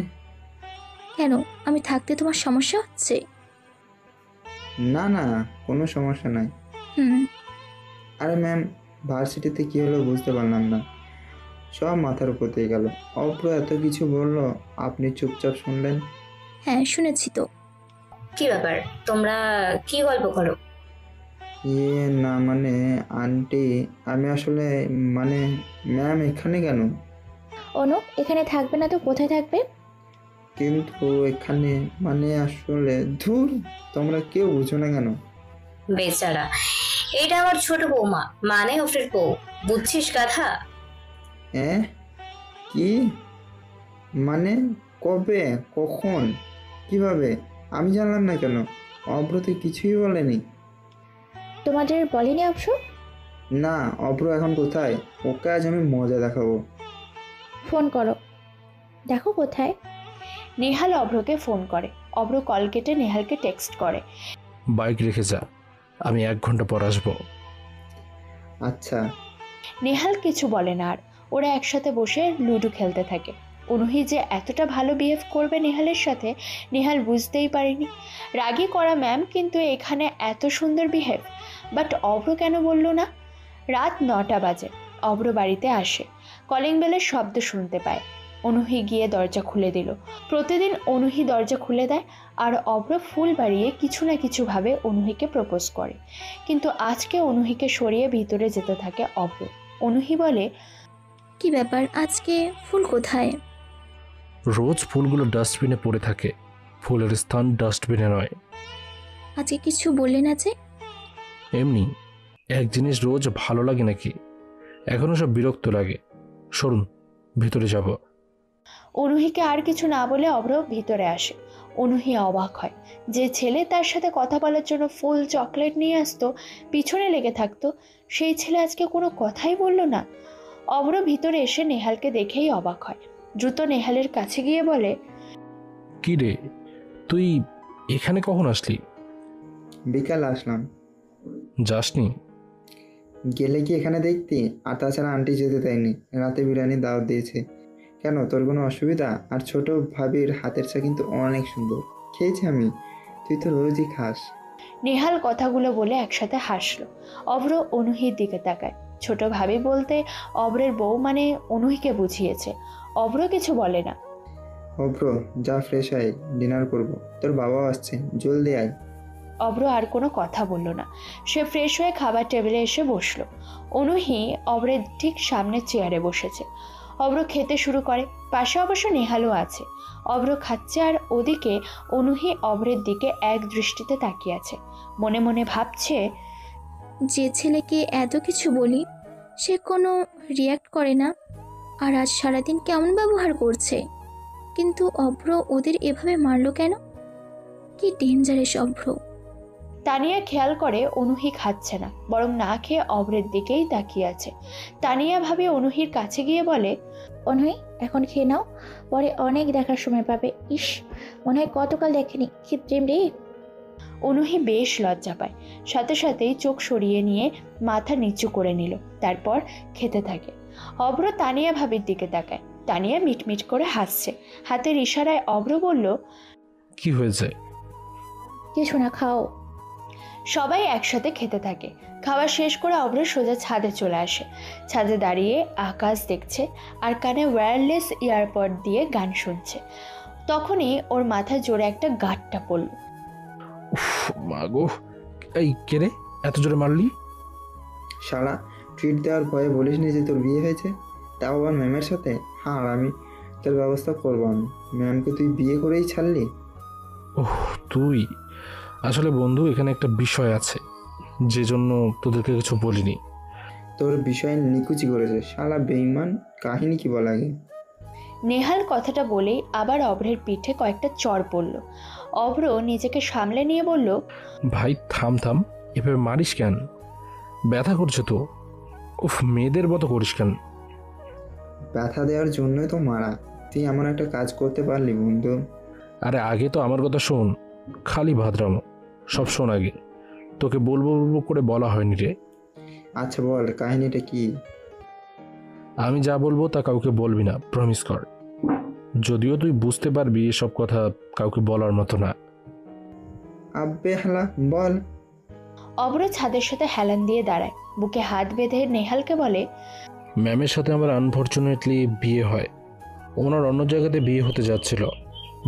কেন, আমি থাকতে তোমার সমস্যা হচ্ছে? না না, কোনো সমস্যা নাই। আরে ম্যাম, ভার্সিটিতে কি হলো বুঝতে পারলাম না, সব মাথার উপর দিয়ে গেল। অপ্র এত কিছু বললো, আপনি চুপচাপ শুনলেন। হ্যাঁ শুনেছি তো। কি ব্যাপার, তোমরা কি গল্প করো? না মানে আন্টি, আমি আসলে মানে ম্যাম এখানে কেন? অনু এখানে থাকবে না তো কোথায় থাকবে? কিন্তু এখানে মানে আসলে ধুর, তোমরা কেউ বুঝো না কেন? বেচারা, এটা আমার ছোট বৌমা, মানে অফের বউ, বুঝছিস গাধা? কি মানে? কবে, কখন, কিভাবে? আমি জানলাম না কেন? অভ্র তো কিছুই বলেনি। তোমাদের বলেনি অবশ্য? না, অভ্র এখন কোথায়? ওকে আজ আমি মজা দেখাবো। ফোন করো, দেখো কোথায়। নেহাল অভ্রকে ফোন করে। অভ্র কল কেটে নেহালকে টেক্সট করে, বাইক রেখে যা, আমি 1 ঘন্টা পর আসবো। আচ্ছা। নেহাল কিছু বলে না। আর ওরা একসাথে বসে লুডো খেলতে থাকে। অনুহি যে এতটা ভালো বিহেভ করবে নেহালের সাথে, নেহাল বুঝতেই পারেনি। রাগী করা ম্যাম, কিন্তু এখানে এত সুন্দর বিহেভ। বাট অভ্র কেন বলল না? রাত 9টা বাজে। অভ্র বাড়িতে আসে। কলিং বেলের শব্দ শুনতে পায়। অনুহি গিয়ে দরজা খুলে দিল। প্রতিদিন অনুহি দরজা খুলে দেয়, আর অভ্র ফুল বাড়িয়ে কিছু না কিছুভাবে অনুহিকে প্রপোজ করে। কিন্তু আজকে অনুহিকে সরিয়ে ভিতরে যেতে থাকে অভ্র। অনুহি বলে, কি ব্যাপার, আজকে ফুল কোথায়? রোজ ফুলগুলো ডাস্টবিনে পড়ে থাকে, ফুলের স্থান ডাস্টবিনে নয়। আজকে কিছু বললে না যে? এমনি, এক জিনিস রোজ ভালো লাগে নাকি? এখনো সব বিরক্ত লাগে। সরুন, ভিতরে যাব। অনুহিকে আর কিছু না বলে অভ্র ভিতরে আসে। অনুহি অবাক হয়, যে ছেলে তার সাথে কথা বলার জন্য ফুল চকলেট নিয়ে আসতো, পিছনে লেগে থাকতো, সেই ছেলে আজকে কোনো কথাই বলল না। অভ্র ভিতরে এসে নেহালকে দেখেই অবাক হয়। দ্রুত নেহালের কাছে গিয়ে বলে, কি রে, তুই এখানে কখন আসলি? বিকাল আসলাম। যাসনি? গেলে কি এখানে দেখতি? আর তাছাড়া আন্টি যেতে দেয়নি, রাতে বিরিয়ানি দাওয়াত দিয়েছে। কেন, তোর কোনো অসুবিধা? আর ছোট ভাবির হাতের চা কিন্তু অনেক সুন্দর, খেয়েছি আমি, তুই তো রোজই খাস। নেহাল কথাগুলো বলে একসাথে হাসলো। অভ্র অনুহির দিকে তাকায়। ছোট ভাবি বলতে অব্রের বউ মানে অনুহিকে বুঝিয়েছে। অব্র কিছু বলে না। অভ্র, যা ফ্রেশ আয়, ডিনার করব। তোর বাবাও আসছে, জলদি আয়। অব্র আর কোনো কথা বলল না। সে ফ্রেশ হয়ে খাবার টেবিলে এসে বসলো। অনুহি অব্রের ঠিক সামনে চেয়ারে বসেছে। অব্র খেতে শুরু করে। পাশে অবশ্য নেহালও আছে। অব্র খাচ্ছে আর ওদিকে অনুহি অব্রের দিকে এক দৃষ্টিতে তাকিয়ে আছে। মনে মনে ভাবছে, যে ছেলেকে এত কিছু বলি সে কোনো রিয়াক্ট করে না, আর আজ সারাদিন কেমন ব্যবহার করছে। কিন্তু অভ্র ওদের এভাবে মারলো কেন? কি ডেঞ্জারাস অভ্র। তানিয়া খেয়াল করে অনুহি খাচ্ছে না, বরং না খেয়ে অব্রের দিকেই তাকিয়ে আছে। তানিয়া ভাবে অনুহির কাছে গিয়ে বলে, অনুহি এখন খেয়ে নাও, পরে অনেক দেখার সময় পাবে। ইস, মনে হয় কতকাল দেখেনি, কি প্রেম রে। অনুহি বেশ লজ্জা পায়। সাথে সাথেই চোখ সরিয়ে নিয়ে মাথা নিচু করে নিল, তারপর খেতে থাকে। অব্র তানিয়া ভাবির দিকে তাকায়। তানিয়া মিটমিট করে হাসছে। হাতের ইশারায় অব্র বলল, কি হয়েছে? কিছু না, খাও। সবাই একসাথে খেতে থাকে। খাওয়া শেষ করে অব্র সোজা ছাদে চলে আসে। ছাদে দাঁড়িয়ে আকাশ দেখছে আর কানে ওয়্যারলেস ইয়ারপড দিয়ে গান শুনছে। তখনই ওর মাথায় জোরে একটা গাঁটটা পড়ল। মাগো, এই কে রে, এত জোরে মারলি? শালা, ট্রিট দেওয়ার ভয়ে বলিসনি যে তোর বিয়ে হয়েছে, তাও আবার ম্যামের সাথে? হ্যাঁ, আমি তোর ব্যবস্থা করবো। আমি ম্যামকে তুই বিয়ে করেই ছাড়লি? ওহ, তুই আসলে বন্ধু, এখানে একটা বিষয় আছে যে জন্য তোদেরকে কিছু বলিনি। তোর বিষয় নিকুচি করেছে শালা বেঈমান। কাহিনী কি বলা আগে? নেহাল কথাটা বলেই আবার অভ্রের পিঠে কয়েকটা চড় পড়ল। অভ্র নিজেকে সামলে নিয়ে বলল, ভাই থাম থাম, এভাবে মারিস কেন? ব্যথা করছে তো। উফ, মেয়েদের মতো করিস কেন? ব্যথা দেওয়ার জন্যই তো মারা। তুই এমন একটা কাজ করতে পারলি বন্ধু? আরে আগে তো আমার কথা শোন, খালি ভাদ্রামো সব শোন আগে। তোকে বলবো বলবো করে বলা হয়নি রে। আচ্ছা বল, কাহিনীটা কি? আমি যা বলবো তা কাউকে বলবি না, প্রমিস কর। যদিও তুই বুঝতে পারবি এসব কথা কাউকে বলার মতো না। আব্বে হালা, বল। অব্র ছাদের সাথে হেলান দিয়ে দাঁড়ায়। বুকে হাত বেঁধে নেহালকে বলে, ম্যামের সাথে আমার আনফর্চুনেটলি বিয়ে হয়। ওনার অন্য জায়গাতে বিয়ে হতে যাচ্ছিল,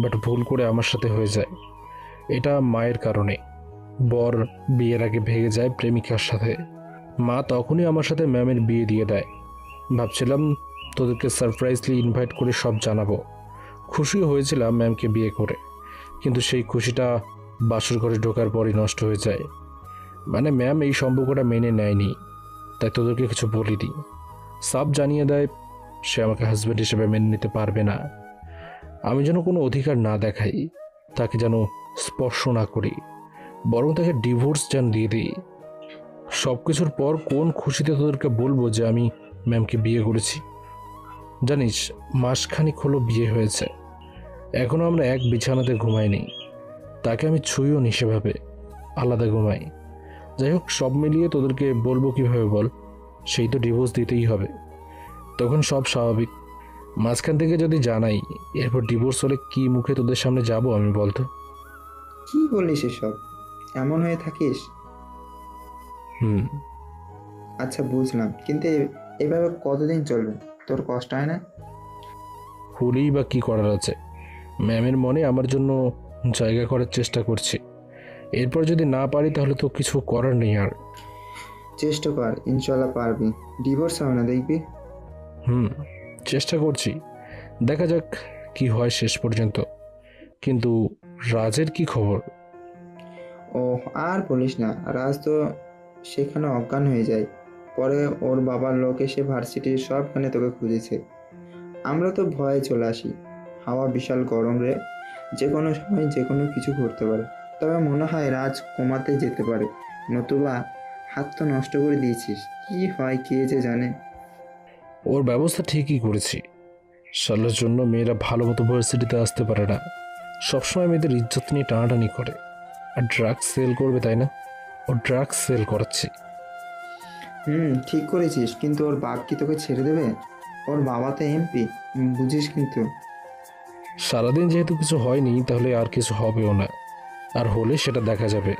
বাট ভুল করে আমার সাথে হয়ে যায়। এটা মায়ের কারণে। বর বিয়ের আগে ভেগে যায় প্রেমিকার সাথে। মা তখনই আমার সাথে ম্যামের বিয়ে দিয়ে দেয়। ভাবছিলাম তোদেরকে সারপ্রাইজলি ইনভাইট করে সব জানাবো। খুশিও হয়েছিলাম ম্যামকে বিয়ে করে, কিন্তু সেই খুশিটা বাসর ঘরে ঢোকার পরই নষ্ট হয়ে যায়। মানে ম্যাম এই সম্পর্কটা মেনে নেয়নি, তাই তোদেরকে কিছু বলিনি। সব জানিয়ে দেয় সে আমাকে হাজব্যান্ড হিসেবে মেনে নিতে পারবে না। আমি যেন কোনো অধিকার না দেখাই, তাকে যেন স্পর্শ না করি, বরং তাকে ডিভোর্স যেন দিয়ে দিই। সব কিছুর পর কোন খুশিতে তোদেরকে বলবো যে আমি ম্যামকে বিয়ে করেছি? জানিস, মাসখানিক হলো বিয়ে হয়েছে, এখনও আমরা এক বিছানাতে ঘুমাইনি। তাকে আমি ছুঁইও নি, সেভাবে আলাদা ঘুমাই। যাই হোক, সব মিলিয়ে তোদেরকে বলবো কিভাবে বল? সেই তো ডিভোর্স দিতেই হবে, তখন সব স্বাভাবিক। মাঝখান থেকে যদি জানাই, এরপর ডিভোর্স হলে কি মুখে তোদের সামনে যাব আমি, বলতো? কি বলিস এসব? এমন হয়ে থাকিস? আচ্ছা বুঝলাম, কিন্তু এভাবে কতদিন চলবে? তোর কষ্ট হয় না? হলেই বা কি করার আছে? ম্যামের মনে আমার জন্য জায়গা করার চেষ্টা করছি। এরপর যদি না পারি তাহলে তো কিছু করার নেই আর। চেষ্টা কর, ইনশাল্লাহ পারবি। ডিভোর্স হবে না, দেখবি। চেষ্টা করছি, দেখা যাক কি হয় শেষ পর্যন্ত। কিন্তু রাজের কি খবর? ও আর বলিস না, রাজ তো সেখানে অজ্ঞান হয়ে যায়। পরে ওর বাবার লোক এসে ভার্সিটির সবখানে তোকে খুঁজেছে। আমরা তো ভয়ে চলে আসি। হাওয়া বিশাল গরম রে, যে কোনো সময় যে কোনো কিছু করতে পারে। তবে মনে হয় রাজ কোমাতে যেতে পারে, নতুবা হাত তো নষ্ট করে দিয়েছিস। কি হয় কে যে জানে। ওর ব্যবস্থা ঠিকই করেছি। শালার জন্য মেয়েরা ভালো মতো ভার্সিটিতে আসতে পারে না, সবসময় মেয়েদের ইজ্জত নিয়ে টানাটানি করে। আর ড্রাগস সেল করবে, তাই না? ও ড্রাগস সেল করাচ্ছি। ঠিক করেছিস, কিন্তু ওর বাপ কি তোকে ছেড়ে দেবে? ওর বাবা তো এমপি, বুঝিস। কিন্তু সারাদিন যেহেতু কিছু হয়নি, তাহলে আর কিছু হবেও না, আর হলে সেটা দেখা যাবে।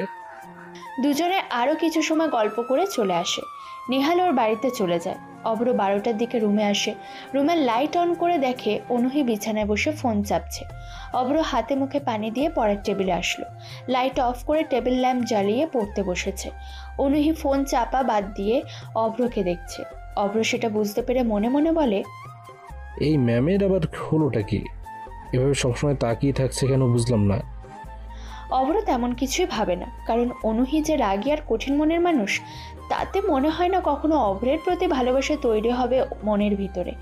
দুজনে আরও কিছু সময় গল্প করে চলে আসে। নেহাল ওর বাড়িতে চলে যায়। অভ্র 12টার দিকে রুমে আসে। রুমের লাইট অন করে দেখে অনুহি বিছানায় বসে ফোন চাপছে। অভ্র হাতে মুখে পানি দিয়ে পড়ার টেবিলে আসলো। লাইট অফ করে টেবিল ল্যাম্প জ্বালিয়ে পড়তে বসেছে। অনুহি ফোন চাপা বাদ দিয়ে অভ্রকে দেখছে। অভ্র সেটা বুঝতে পেরে মনে মনে বলে, এই ম্যামের আবার হলোটা কি? এভাবে সবসময় তাকিয়ে থাকছে কেন বুঝলাম না। অভ্র তেমন কিছুই ভাবে না, কারণ অনুহি যে রাগী আর কঠিন মনের মানুষ তাতে মনে হয় না কখনো অভ্রের প্রতি ভালোবাসা তৈরি হবে মনের ভিতরে।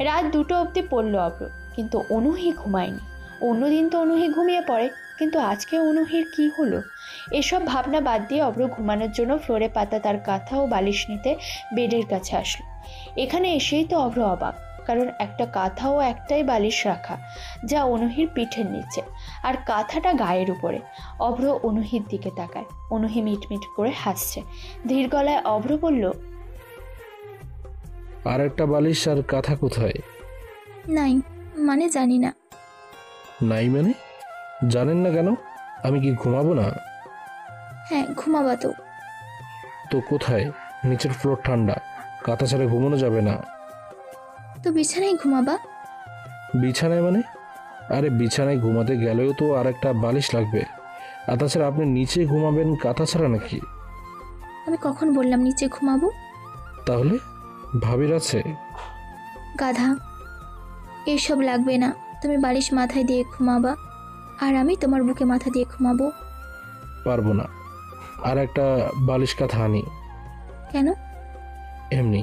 রাত 2টো অবধি পড়ল অভ্র, কিন্তু অনুহি ঘুমায়নি। অন্যদিন তো অনুহি ঘুমিয়ে পড়ে, কিন্তু আজকে অনুহির কি হলো? এসব ভাবনা বাদ দিয়ে অভ্র ঘুমানোর জন্য ফ্লোরে পাতা তার কাঁথা ও বালিশ নিতে বেডের কাছে আসলো। এখানে এসেই তো অভ্র অবাক, কারণ একটা কাঁথা ও একটাই বালিশ রাখা, যা অনুহির পিঠের নিচে, আর কাঁথাটা গায়ের উপরে। অভ্র অনুহির দিকে তাকায়। অনুহি মিটমিট করে হাসছে। ধীর গলায় অভ্র বলল, আর একটা বালিশ আর কাঁথা কোথায়? নাই, মানে জানি না। নাই মানে? জানেন না কেন? আমি কি ঘুমাবো না? হ্যাঁ, ঘুমাবা তো। তো কোথায়? নিচের ফ্লোর ঠান্ডা, কাঁথা ছাড়া ঘুমানো যাবে না। তো বিছানায় ঘুমাবা। বিছানায় মানে? আরে বিছানায় ঘুমাতে গেলেও তো আর একটা বালিশ লাগবে। আর তাছাড়া আপনি নিচে ঘুমাবেন কাঁথা ছাড়া নাকি? আমি কখন বললাম নিচে ঘুমাবো? তাহলে ভাবির আছে? গাধা, এসব লাগবে না। তুমি বালিশ মাথায় দিয়ে ঘুমাবা, আর আমি তোমার বুকে মাথা দিয়ে ঘুমাবো। পারবো না। আর একটা বালিশ কাঁথা আনি। কেন? এমনি।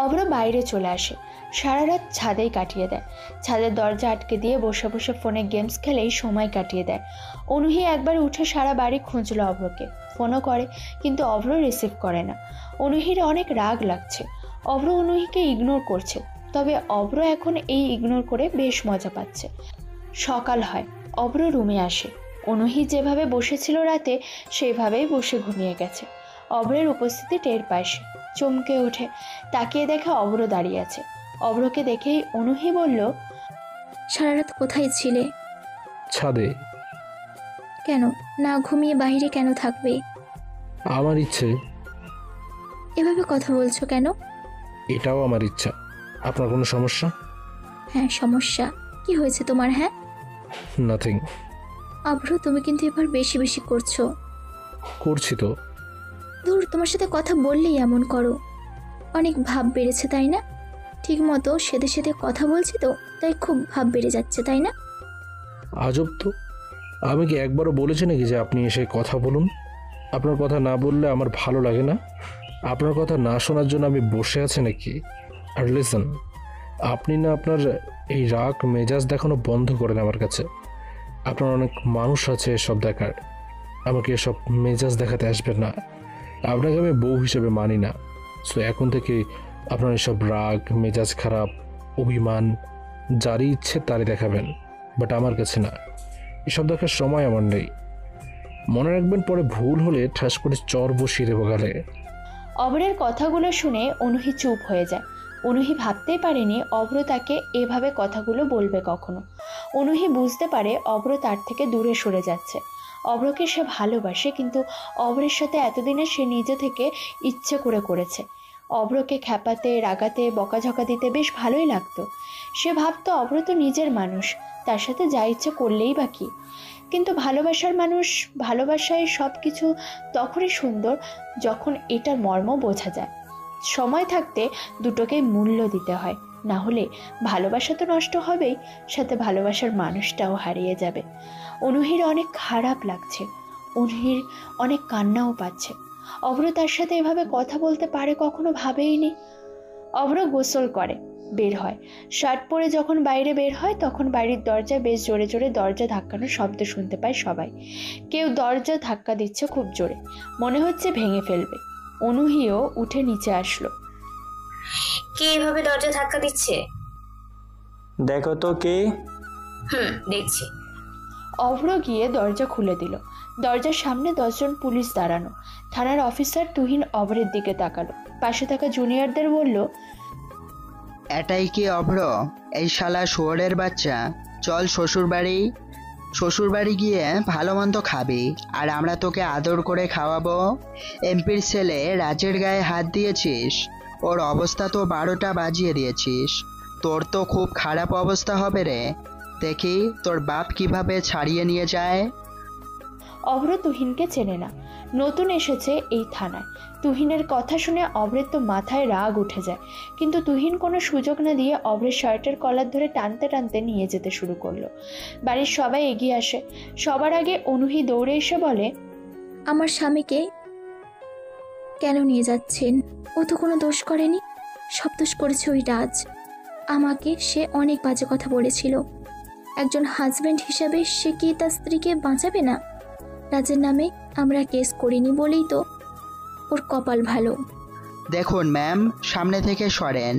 অভ্র বাইরে চলে আসে। সারা রাত ছাদেই কাটিয়ে দেয়। ছাদের দরজা আটকে দিয়ে বসে বসে ফোনে গেমস খেলেই সময় কাটিয়ে দেয়। অনুহি একবার উঠে সারা বাড়ি খুঁজলো অভ্রকে, ফোনও করে, কিন্তু অভ্র রিসিভ করে না। অনুহির অনেক রাগ লাগছে। অভ্র অনুহিকে ইগনোর করছে, তবে অভ্র এখন এই ইগনোর করে বেশ মজা পাচ্ছে। সকাল হয়, অভ্র রুমে আসে। অনুহি যেভাবে বসেছিল রাতে সেভাবেই বসে ঘুমিয়ে গেছে। অভ্রের উপস্থিতি টের পায় সে, চমকে ওঠে। তাকিয়ে দেখে অভ্র দাঁড়িয়ে আছে। অভ্রকে দেখেই অনুহি বলল, সারা রাত কোথায় ছিলে? ছাদে। কেন? না ঘুমিয়ে বাইরে কেন থাকবে? আমার ইচ্ছে। এভাবে কথা বলছো কেন? এটাও আমার ইচ্ছা। আপনার কোনো সমস্যা? হ্যাঁ, সমস্যা। কি হয়েছে তোমার? হ্যাঁ, নাথিং। অভ্র, তুমি কিন্তু এবার বেশি বেশি করছো। করছি তো। দূর, তোমার সাথে কথা বললেই এমন করো। অনেক ভাব বেড়েছে তাই না? ঠিক মতো সেদে সেদে কথা বলছি তো, তাই খুব ভাব বেড়ে যাচ্ছে তাই না? আজব তো। আমি কি একবারও বলেছি নাকি যে আপনি এসে কথা বলুন? আপনার কথা না বললে আমার ভালো লাগে না। আপনার কথা না শোনার জন্য আমি বসে আছি নাকি? আর লিসেন, আপনি না আপনার এই রাগ মেজাজ দেখানো বন্ধ করেন আমার কাছে। আপনার অনেক মানুষ আছে এসব দেখার। আমাকে এসব মেজাজ দেখাতে আসবেন না। আপনাকে আমি বউ হিসেবে মানি না। সো এখন থেকে আপনার এসব রাগ মেজাজ খারাপ অভিমান যারই ইচ্ছে তারই দেখাবেন, বাট আমার কাছে না। এসব দেখার সময় আমার নেই। মনে রাখবেন, পরে ভুল হলে ঠাস করে চর বসিয়ে দেবো গালে। অভ্রের কথাগুলো শুনে অনুহি চুপ হয়ে যায়। অনুহি ভাবতেই পারেনি অভ্র তাকে এভাবে কথাগুলো বলবে কখনো। অনুহি বুঝতে পারে অভ্র তার থেকে দূরে সরে যাচ্ছে। অভ্রকে সে ভালোবাসে, কিন্তু অভ্রের সাথে এতদিনে সে নিজে থেকে ইচ্ছে করে করেছে। অভ্রকে খ্যাপাতে রাগাতে বকাঝকা দিতে বেশ ভালোই লাগতো। সে ভাবতো অভ্র তো নিজের মানুষ, তার সাথে যা ইচ্ছে করলেই বা কি। কিন্তু ভালোবাসার মানুষ, ভালোবাসায় সব কিছু তখনই সুন্দর যখন এটার মর্ম বোঝা যায়। সময় থাকতে দুটোকেই মূল্য দিতে হয়, না হলে ভালোবাসা তো নষ্ট হবেই, সাথে ভালোবাসার মানুষটাও হারিয়ে যাবে। অনুহির অনেক খারাপ লাগছে। অনুহির অনেক কান্নাও পাচ্ছে। অভ্র তার সাথে এভাবে কথা বলতে পারে কখনো ভাবেইনি। অভ্র গোসল করে, বের হয়। শার্ট পরে যখন বাইরে বের হয় তখন বাড়ির দরজায় বেশ জোরে জোরে দরজা ধাক্কানোর শব্দ শুনতে পায় সবাই। কেউ দরজা ধাক্কা দিচ্ছে খুব জোরে, মনে হচ্ছে ভেঙে ফেলবে। অনুহিও উঠে নিচে আসলো। কে এভাবে দরজা ধাক্কা দিচ্ছে? দেখো তো কে। দেখছি। অভ্র গিয়ে দরজা খুলে দিল। দরজার সামনে 10 জন পুলিশ দাঁড়ানো। থানার অফিসার তুহিন অভ্রের দিকে তাকালো। পাশে থাকা জুনিয়রদের বলল, এটাই কি অভ্র? এই শালা শুয়োরের বাচ্চা, চল শ্বশুর বাড়ি। শ্বশুরবাড়ি গিয়ে ভালো মন্দ খাবি, আর আমরা তোকে আদর করে খাওয়াবো। এমপির ছেলে রাজের গায়ে হাত দিয়েছিস, ওর অবস্থা তো 12টা বাজিয়ে দিয়েছিস। তোর তো খুব খারাপ অবস্থা হবে রে। দেখি তোর বাপ কিভাবে ছাড়িয়ে নিয়ে যায়। অভ্র তুহিনকে চেনে না, নতুন এসেছে এই থানায়। তুহিনের কথা শুনে অভ্রের তো মাথায় রাগ উঠে যায়, কিন্তু তুহিন কোনো সুযোগ না দিয়ে অভ্রের শার্টের কলার ধরে টানতে টানতে নিয়ে যেতে শুরু করলো। বাড়ির সবাই এগিয়ে আসে। সবার আগে অনুহি দৌড়ে এসে বলে, আমার স্বামীকে কেন নিয়ে যাচ্ছেন? ও তো কোনো দোষ করেনি, সব দোষ করেছে ওই রাজ। আমাকে সে অনেক বাজে কথা বলেছিল। একজন হাজব্যান্ড হিসাবে সে কি তার স্ত্রীকে বাঁচাবে না? রাজের নামে আমরা কেস করিনি বলেই তো ওর কপাল ভালো। দেখুন ম্যাম, সামনে থেকে সরেন।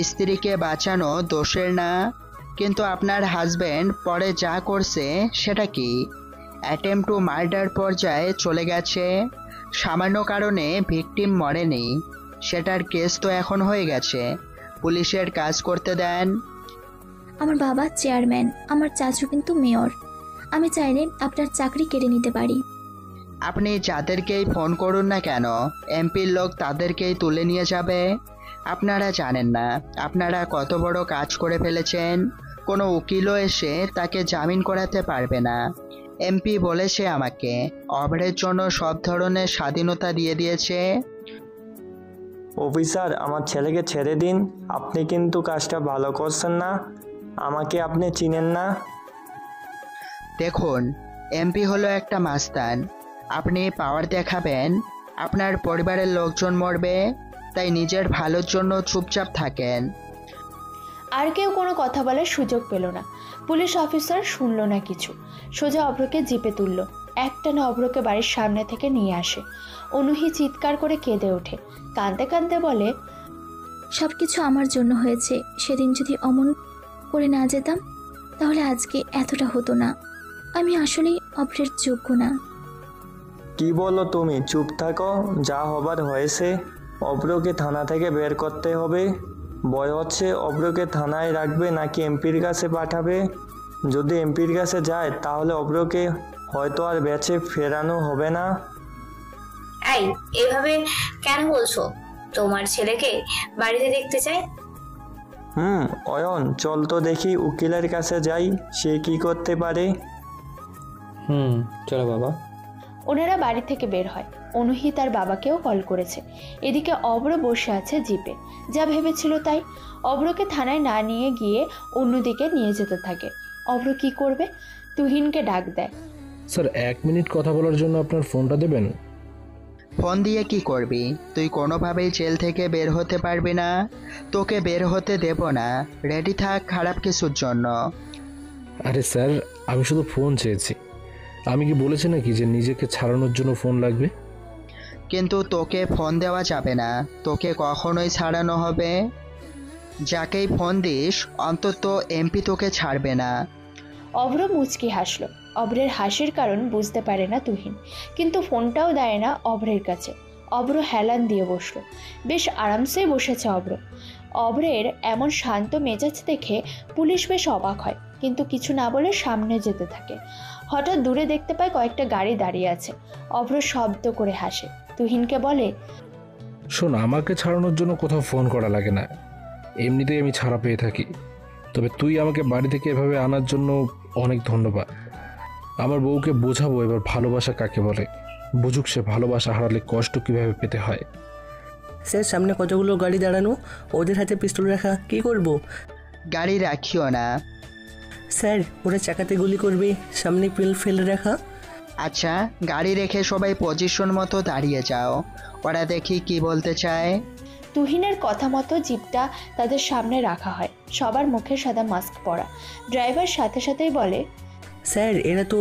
স্ত্রীকে বাঁচানো দোষের না, কিন্তু আপনার হাজব্যান্ড পরে যা করছে সেটা কি? অ্যাটেম্প টু মার্ডার পর্যায়ে চলে গেছে। সামান্য কারণে ভিকটিম মরেনি, সেটার কেস তো এখন হয়ে গেছে। পুলিশের কাজ করতে দেন। আমার বাবা চেয়ারম্যান, আমার চাচু কিন্তু মেয়র। আমি চাইলে আপনার চাকরি কেড়ে নিতে পারি। আপনি যাদেরকেই ফোন করুন না কেন, এমপির লোক তাদেরকেই তুলে নিয়ে যাবে। আপনারা জানেন না আপনারা কত বড় কাজ করে ফেলেছেন। কোনো উকিলও এসে তাকে জামিন করাতে পারবে না। এমপি বলেছে আমাকে, অভ্রের জন্য সব ধরনের স্বাধীনতা দিয়ে দিয়েছে। অফিসার, আমার ছেলেকে ছেড়ে দিন। আপনি কিন্তু কাজটা ভালো করছেন না। আমাকে আপনি চিনেন না। দেখুন, এমপি হলো একটা মাস্তান। আপনি পাওয়ার দেখাবেন, আপনার পরিবারের লোকজন মরবে, তাই নিজের ভালোর জন্য চুপচাপ থাকেন। আর কেউ কোনো কথা বলার সুযোগ পেল না। পুলিশ অফিসার শুনল না কিছু, সোজা অভ্রকে জিপে তুলল। একটানা অভ্রকে বাড়ির সামনে থেকে নিয়ে আসে। অনুহি চিৎকার করে কেঁদে ওঠে, কাঁদতে কাঁদতে বলে, সব কিছু আমার জন্য হয়েছে। সেদিন যদি অমন করে না যেতাম তাহলে আজকে এতটা হতো না। আমি আসলেই অভ্রের যোগ্য না। কি বলো তুমি? চুপ থাকো, যা হবার হয়েছে। অভ্রকে থানা থেকে বের করতে হবে। ভয় হচ্ছে অভ্রকে থানায় রাখবে নাকি এমপির কাছে পাঠাবে। যদি এমপির কাছে যায় তাহলে অভ্রকে হয়তো আর বেঁচে ফেরানো হবে না। এই, এভাবে কেন বলছো? তোমার ছেলেকে বাড়িতে দেখতে চাই। অয়ন, চল তো দেখি উকিলের কাছে যাই, সে কি করতে পারে। চলো বাবা। ওনারা বাড়ি থেকে বের হয়। অনুহি তার বাবাকেও কল করেছে। এদিকে অভ্র বসে আছে জিপে। যা ভেবেছিল তাই। অভ্রকে থানায় না নিয়ে গিয়ে অন্যদিকে নিয়ে যেতে থাকে। অভ্র কি করবে? তুহিনকে ডাক দেয়। স্যার, 1 মিনিট কথা বলার জন্য আপনার ফোনটা দেবেন? ফোন দিয়ে কি করবি? তুই কোনোভাবেই জেল থেকে বের হতে পারবি না। তোকে বের হতে দেব না। রেডি থাক খারাপ কিছুর জন্য। আরে স্যার, আমি শুধু ফোন চেয়েছি। আমি কি বলেছি নাকি যে নিজেকে ছাড়ানোর জন্য ফোন লাগবে? কিন্তু তোকে ফোন দেওয়া যাবে না। তোকে কখনোই ছাড়ানো হবে। যাকেই ফোন দিস অন্তত এমপি তোকে ছাড়বে না। অভ্র মুচকি হাসল। অভ্রের হাসির কারণ বুঝতে পারে না তুহিন, কিন্তু ফোনটাও দেয় না অভ্রের কাছে। অভ্র হেলান দিয়ে বসলো। বেশ আরামসে বসেছে অভ্র। অভ্রের এমন শান্ত মেজাজ দেখে পুলিশ বেশ অবাক হয়, কিন্তু কিছু না বলে সামনে যেতে থাকে। হঠাৎ দূরে দেখতে পায় কয়েকটা গাড়ি দাঁড়িয়ে আছে। অভ্র শব্দ করে হাসে। তুহিনকে বলে, শোন, আমাকে ছাড়ানোর জন্য কোথাও ফোন করা লাগে না, এমনিতেই আমি ছাড়া পেয়ে থাকি। তবে তুই আমাকে বাড়ি থেকে এভাবে আনার জন্য অনেক ধন্যবাদ। আমার বউকে বোঝাবো এবার ভালোবাসা কাকে বলে, বুঝুক সে ভালোবাসা হারালে কষ্ট কিভাবে পেতে হয়। স্যার, সামনে কতগুলো গাড়ি দাঁড়ানো, ওদের হাতে পিস্তল রাখা, কি করব? গাড়ি রাখিও না স্যার, ওরা চাকাতে গুলি করবে, সামনে পিল ফেলে রাখা। আচ্ছা, গাড়ি রেখে সবাই পজিশন মতো দাঁড়িয়ে যাও, ওরা দেখি কি বলতে চায়। তুহিনের কথা মতো জিপটা তাদের সামনে রাখা হয়। সবার মুখে সাদা মাস্ক পরা। ড্রাইভার সাথে সাথেই বলে, স্যার, এরা তো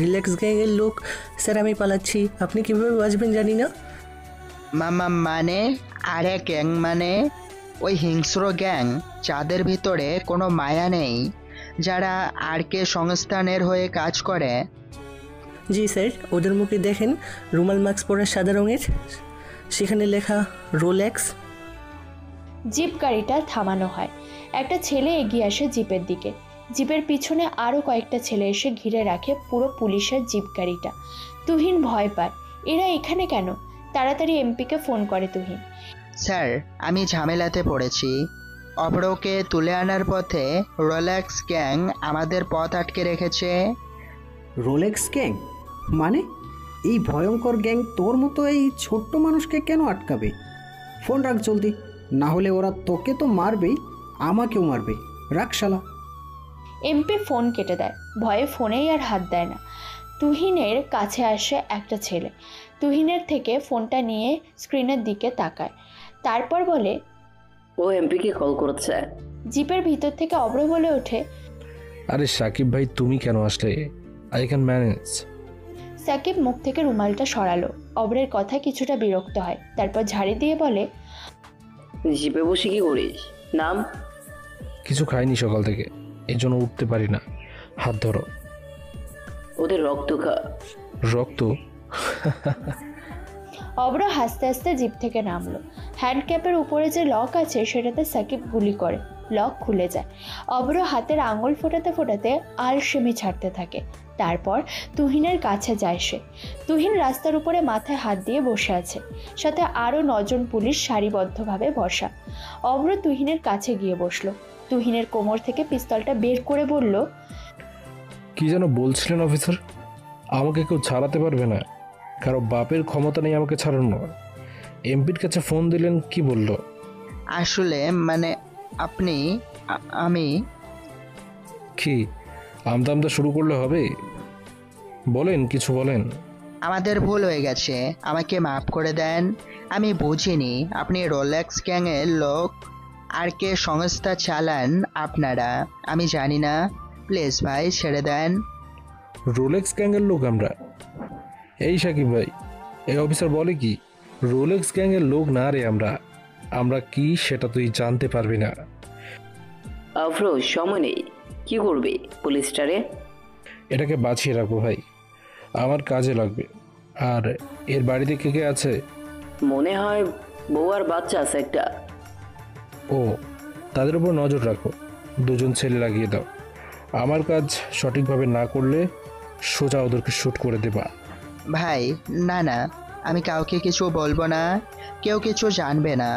রিল্যাক্স গ্যাংয়ের লোক। স্যার, আমি পালাচ্ছি, আপনি কিভাবে বাঁচবেন জানি না। মামা মানে? আরে গ্যাং মানে ওই হিংস্র গ্যাং যাদের ভিতরে কোনো মায়া নেই, যারা আরকে সংস্থানের হয়ে কাজ করে। জি স্যার, ওদের মুখে দেখেন, রুমাল মাস্ক পরা সাদা রঙের, সেখানে লেখা রোলেক্স। জিপ গাড়িটা থামানো হয়। একটা ছেলে এগিয়ে আসে জিপের দিকে। জিপের পিছনে আরও কয়েকটা ছেলে এসে ঘিরে রাখে পুরো পুলিশের জিপ গাড়িটা। তুহিন ভয় পায়, এরা এখানে কেন? তাড়াতাড়ি এমপিকে ফোন করে তুহিন। স্যার, আমি ঝামেলাতে পড়েছি। অভ্রকে তুলে আনার পথে রোলেক্স গ্যাং আমাদের পথ আটকে রেখেছে। রোলেক্স গ্যাং মানে? এই ভয়ঙ্কর গ্যাং তোর মতো এই ছোট্ট মানুষকে কেন আটকাবে? ফোন রাখ জলদি, না হলে ওরা তোকে তো মারবেই, আমাকেও মারবে। রাখ শালা। এমপি ফোন কেটে দেয়, ভয়ে ফোনেই আর হাত দেয় না। তুহিনের কাছে আসে একটা ছেলে, তুহিনের থেকে ফোনটা নিয়ে স্ক্রিনের দিকে তাকায়, তারপর বলে, ও এমপিকে কল করেছে। জিপের ভিতর থেকে অভ্র বলে ওঠে, আরে সাকিব ভাই, তুমি কেন আসলে? I can manage. সাকিব মুখ থেকে রুমালটা সরালো, অভ্রের কথা কিছুটা বিরক্ত হয়, তারপর ঝাড়ি দিয়ে বলে, জিপে বসে কি করিস? নাম? কিছু খাইনি সকাল থেকে, এই জন্য উঠতে পারি না। হাত ধরো। ওদের রক্ত খা। রক্ত? অভ্র হাসতে হাসতে জিপ থেকে নামলো। হ্যান্ডক্যাপের উপরে যে লক আছে সেটাতে সাকিব গুলি করে, লক খুলে যায়। অভ্র হাতের আঙুল ফোটাতে ফোটাতে আলসেমি ছাড়তে থাকে। তারপর তুহিনের কাছে যায় সে। তুহিন রাস্তার উপরে মাথায় হাত দিয়ে বসে আছে, সাথে আরও 9 জন পুলিশ সারিবদ্ধভাবে বসা। অভ্র তুহিনের কাছে গিয়ে বসলো। তুহিনের কোমর থেকে পিস্তলটা বের করে বলল, কি যেন বলছিলেন অফিসার? আমাকে কেউ ছাড়াতে পারবে না? কারো বাপের ক্ষমতা নেই আমাকে ছাড়ানোর। এমপির কাছে ফোন দিলেন, কি বলল? আসলে মানে আমি কি আমদা আমদা শুরু করলে হবে? বলেন, কিছু বলেন। আমাদের ভুল হয়ে গেছে, আমাকে মাফ করে দেন। আমি বুঝিনি আপনি রোলেক্স গ্যাংয়ের লোক। আর কে সংস্থা চালান আপনারা আমি জানি না, প্লিজ ভাই ছেড়ে দেন। রোলেক্স গ্যাংয়ের লোক আমরা? এই সাকিব ভাই, এই অফিসার বলে কি? রোলেক্স গ্যাংয়ের লোক না রে আমরা। আমরা কি সেটা তুই জানতে পারবি না। আফরো, সময় নেই। কি করবে পুলিশটারে? এটাকে বাঁচিয়ে রাখবো ভাই, আমার কাজে লাগবে। আর এর বাড়িতে কে কে আছে? মনে হয় বউ আর বাচ্চা আছে একটা। ও, তাদের উপর নজর রাখো। 2 জন ছেলে লাগিয়ে দাও। আমার কাজ সঠিকভাবে না করলে সোজা ওদেরকে শ্যুট করে দেবা। ভাই না না, আমি কাউকে কিছু বলবো না, কেউ কিছু জানবে না।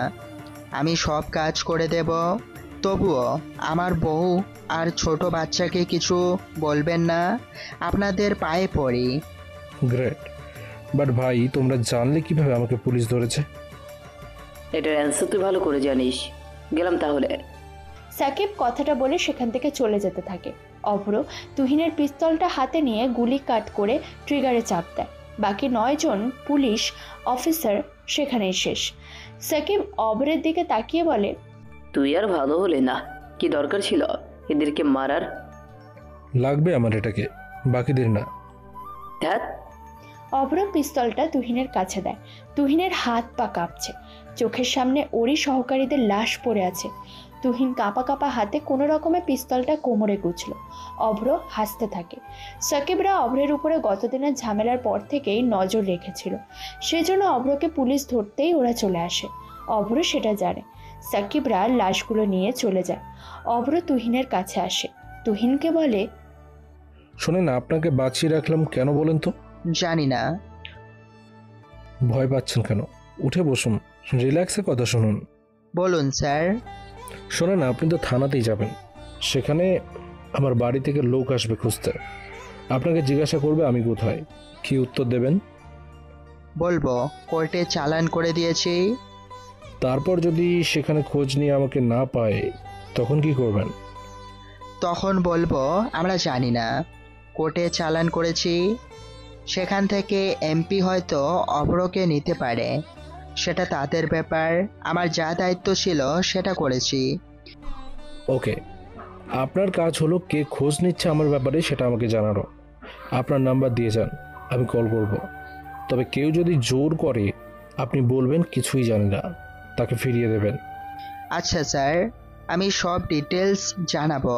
আমি সব কাজ করে দেব। তবুও আমার বউ আর ছোট বাচ্চাকে কিছু বলবেন না, আপনাদের পায়ে পড়ি। গ্রেট, বাট ভাই তোমরা জানলে কিভাবে আমাকে পুলিশ ধরেছে? এটার অ্যান্সার তুই ভালো করে জানিস। গেলাম তাহলে। সাকিব কথাটা বলে সেখান থেকে চলে যেতে থাকে। অভ্র তুহিনের পিস্তলটা হাতে নিয়ে গুলি কাট করে ট্রিগারে চাপ দেয়। বাকি 9 জন পুলিশ অফিসার সেখানেই শেষ। সাকিব অভ্রের দিকে তাকিয়ে বলে, তুই আর ভালো হলে না। কি দরকার ছিল এদেরকে মারার? লাগবে আমার এটাকে, বাকিদের না। ধ্যাত। অভ্র পিস্তলটা তুহিনের কাছে দেয়। তুহিনের হাত পা কাঁপছে, চোখের সামনে ওরই সহকারীদের লাশ পড়ে আছে। তুহিন কাঁপা কাঁপা হাতে কোনো রকমে পিস্তলটা কোমরে গুছল। অভ্র হাসতে থাকে। সাকিবরা অভ্রের উপরে গতদিনের ঝামেলার পর থেকেই নজর রেখেছিল, সেজন্য অভ্রকে পুলিশ ধরতেই ওরা চলে আসে। অভ্র সেটা জানে। সাকিবরা লাশগুলো নিয়ে চলে যায়। অভ্র তুহিনের কাছে আসে, তুহিনকে বলে, শোনেন, আপনাকে বাঁচিয়ে রাখলাম কেন বলেন তো? জানি না। ভয় পাচ্ছেন কেন? উঠে বসুন, রিল্যাক্সে কথা শুনুন। বলুন স্যার। শোনেন, আপনি তো থানাতেই যাবেন, সেখানে আমার বাড়ি থেকে লোক আসবে খুঁজতে। আপনাকে জিজ্ঞাসা করবে আমি কোথায়, কি উত্তর দেবেন? বলবো কোর্টে চালান করে দিয়েছি। তারপর যদি সেখানে খোঁজ নিয়ে আমাকে না পায় তখন কি করবেন? তখন বলবো আমরা জানি না, কোর্টে চালান করেছি। সেখান থেকে এমপি হয়তো অভ্রকে নিতে পারে, সেটা তাদের ব্যাপার। আমার যা দায়িত্ব ছিল সেটা করেছি। ওকে, আপনার কাজ হলো কে খোঁজ নিচ্ছে আমার ব্যাপারে সেটা আমাকে জানানো। আপনার নাম্বার দিয়ে যান, আমি কল করব। তবে কেউ যদি জোর করে আপনি বলবেন কিছুই জানি না, তাকে ফিরিয়ে দেবেন। আচ্ছা স্যার, আমি সব ডিটেলস জানাবো।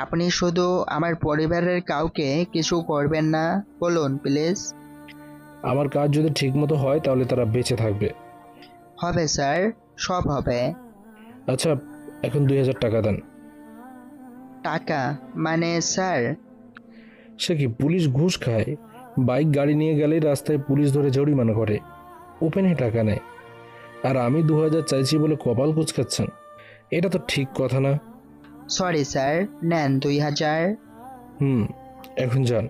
আপনি শুধু আমার পরিবারের কাউকে কিছু করবেন না, বলুন প্লিজ। আমার কাজ যদি ঠিকমতো হয় তাহলে তারা বেঁচে থাকবে। হবে স্যার, সব হবে। আচ্ছা, এখন 2000 টাকা দেন। টাকা মানে স্যার? সে কি পুলিশ ঘুষ খায়? বাইক গাড়ি নিয়ে গেলেই রাস্তায় পুলিশ ধরে জরিমানা করে, ওপেনে টাকা নেয়, আর আমি 2000 চাইছি বলে কপাল কুচকাচ্ছেন? এটা তো ঠিক কথা না। সরি স্যার, নেন 2000। এখন যান।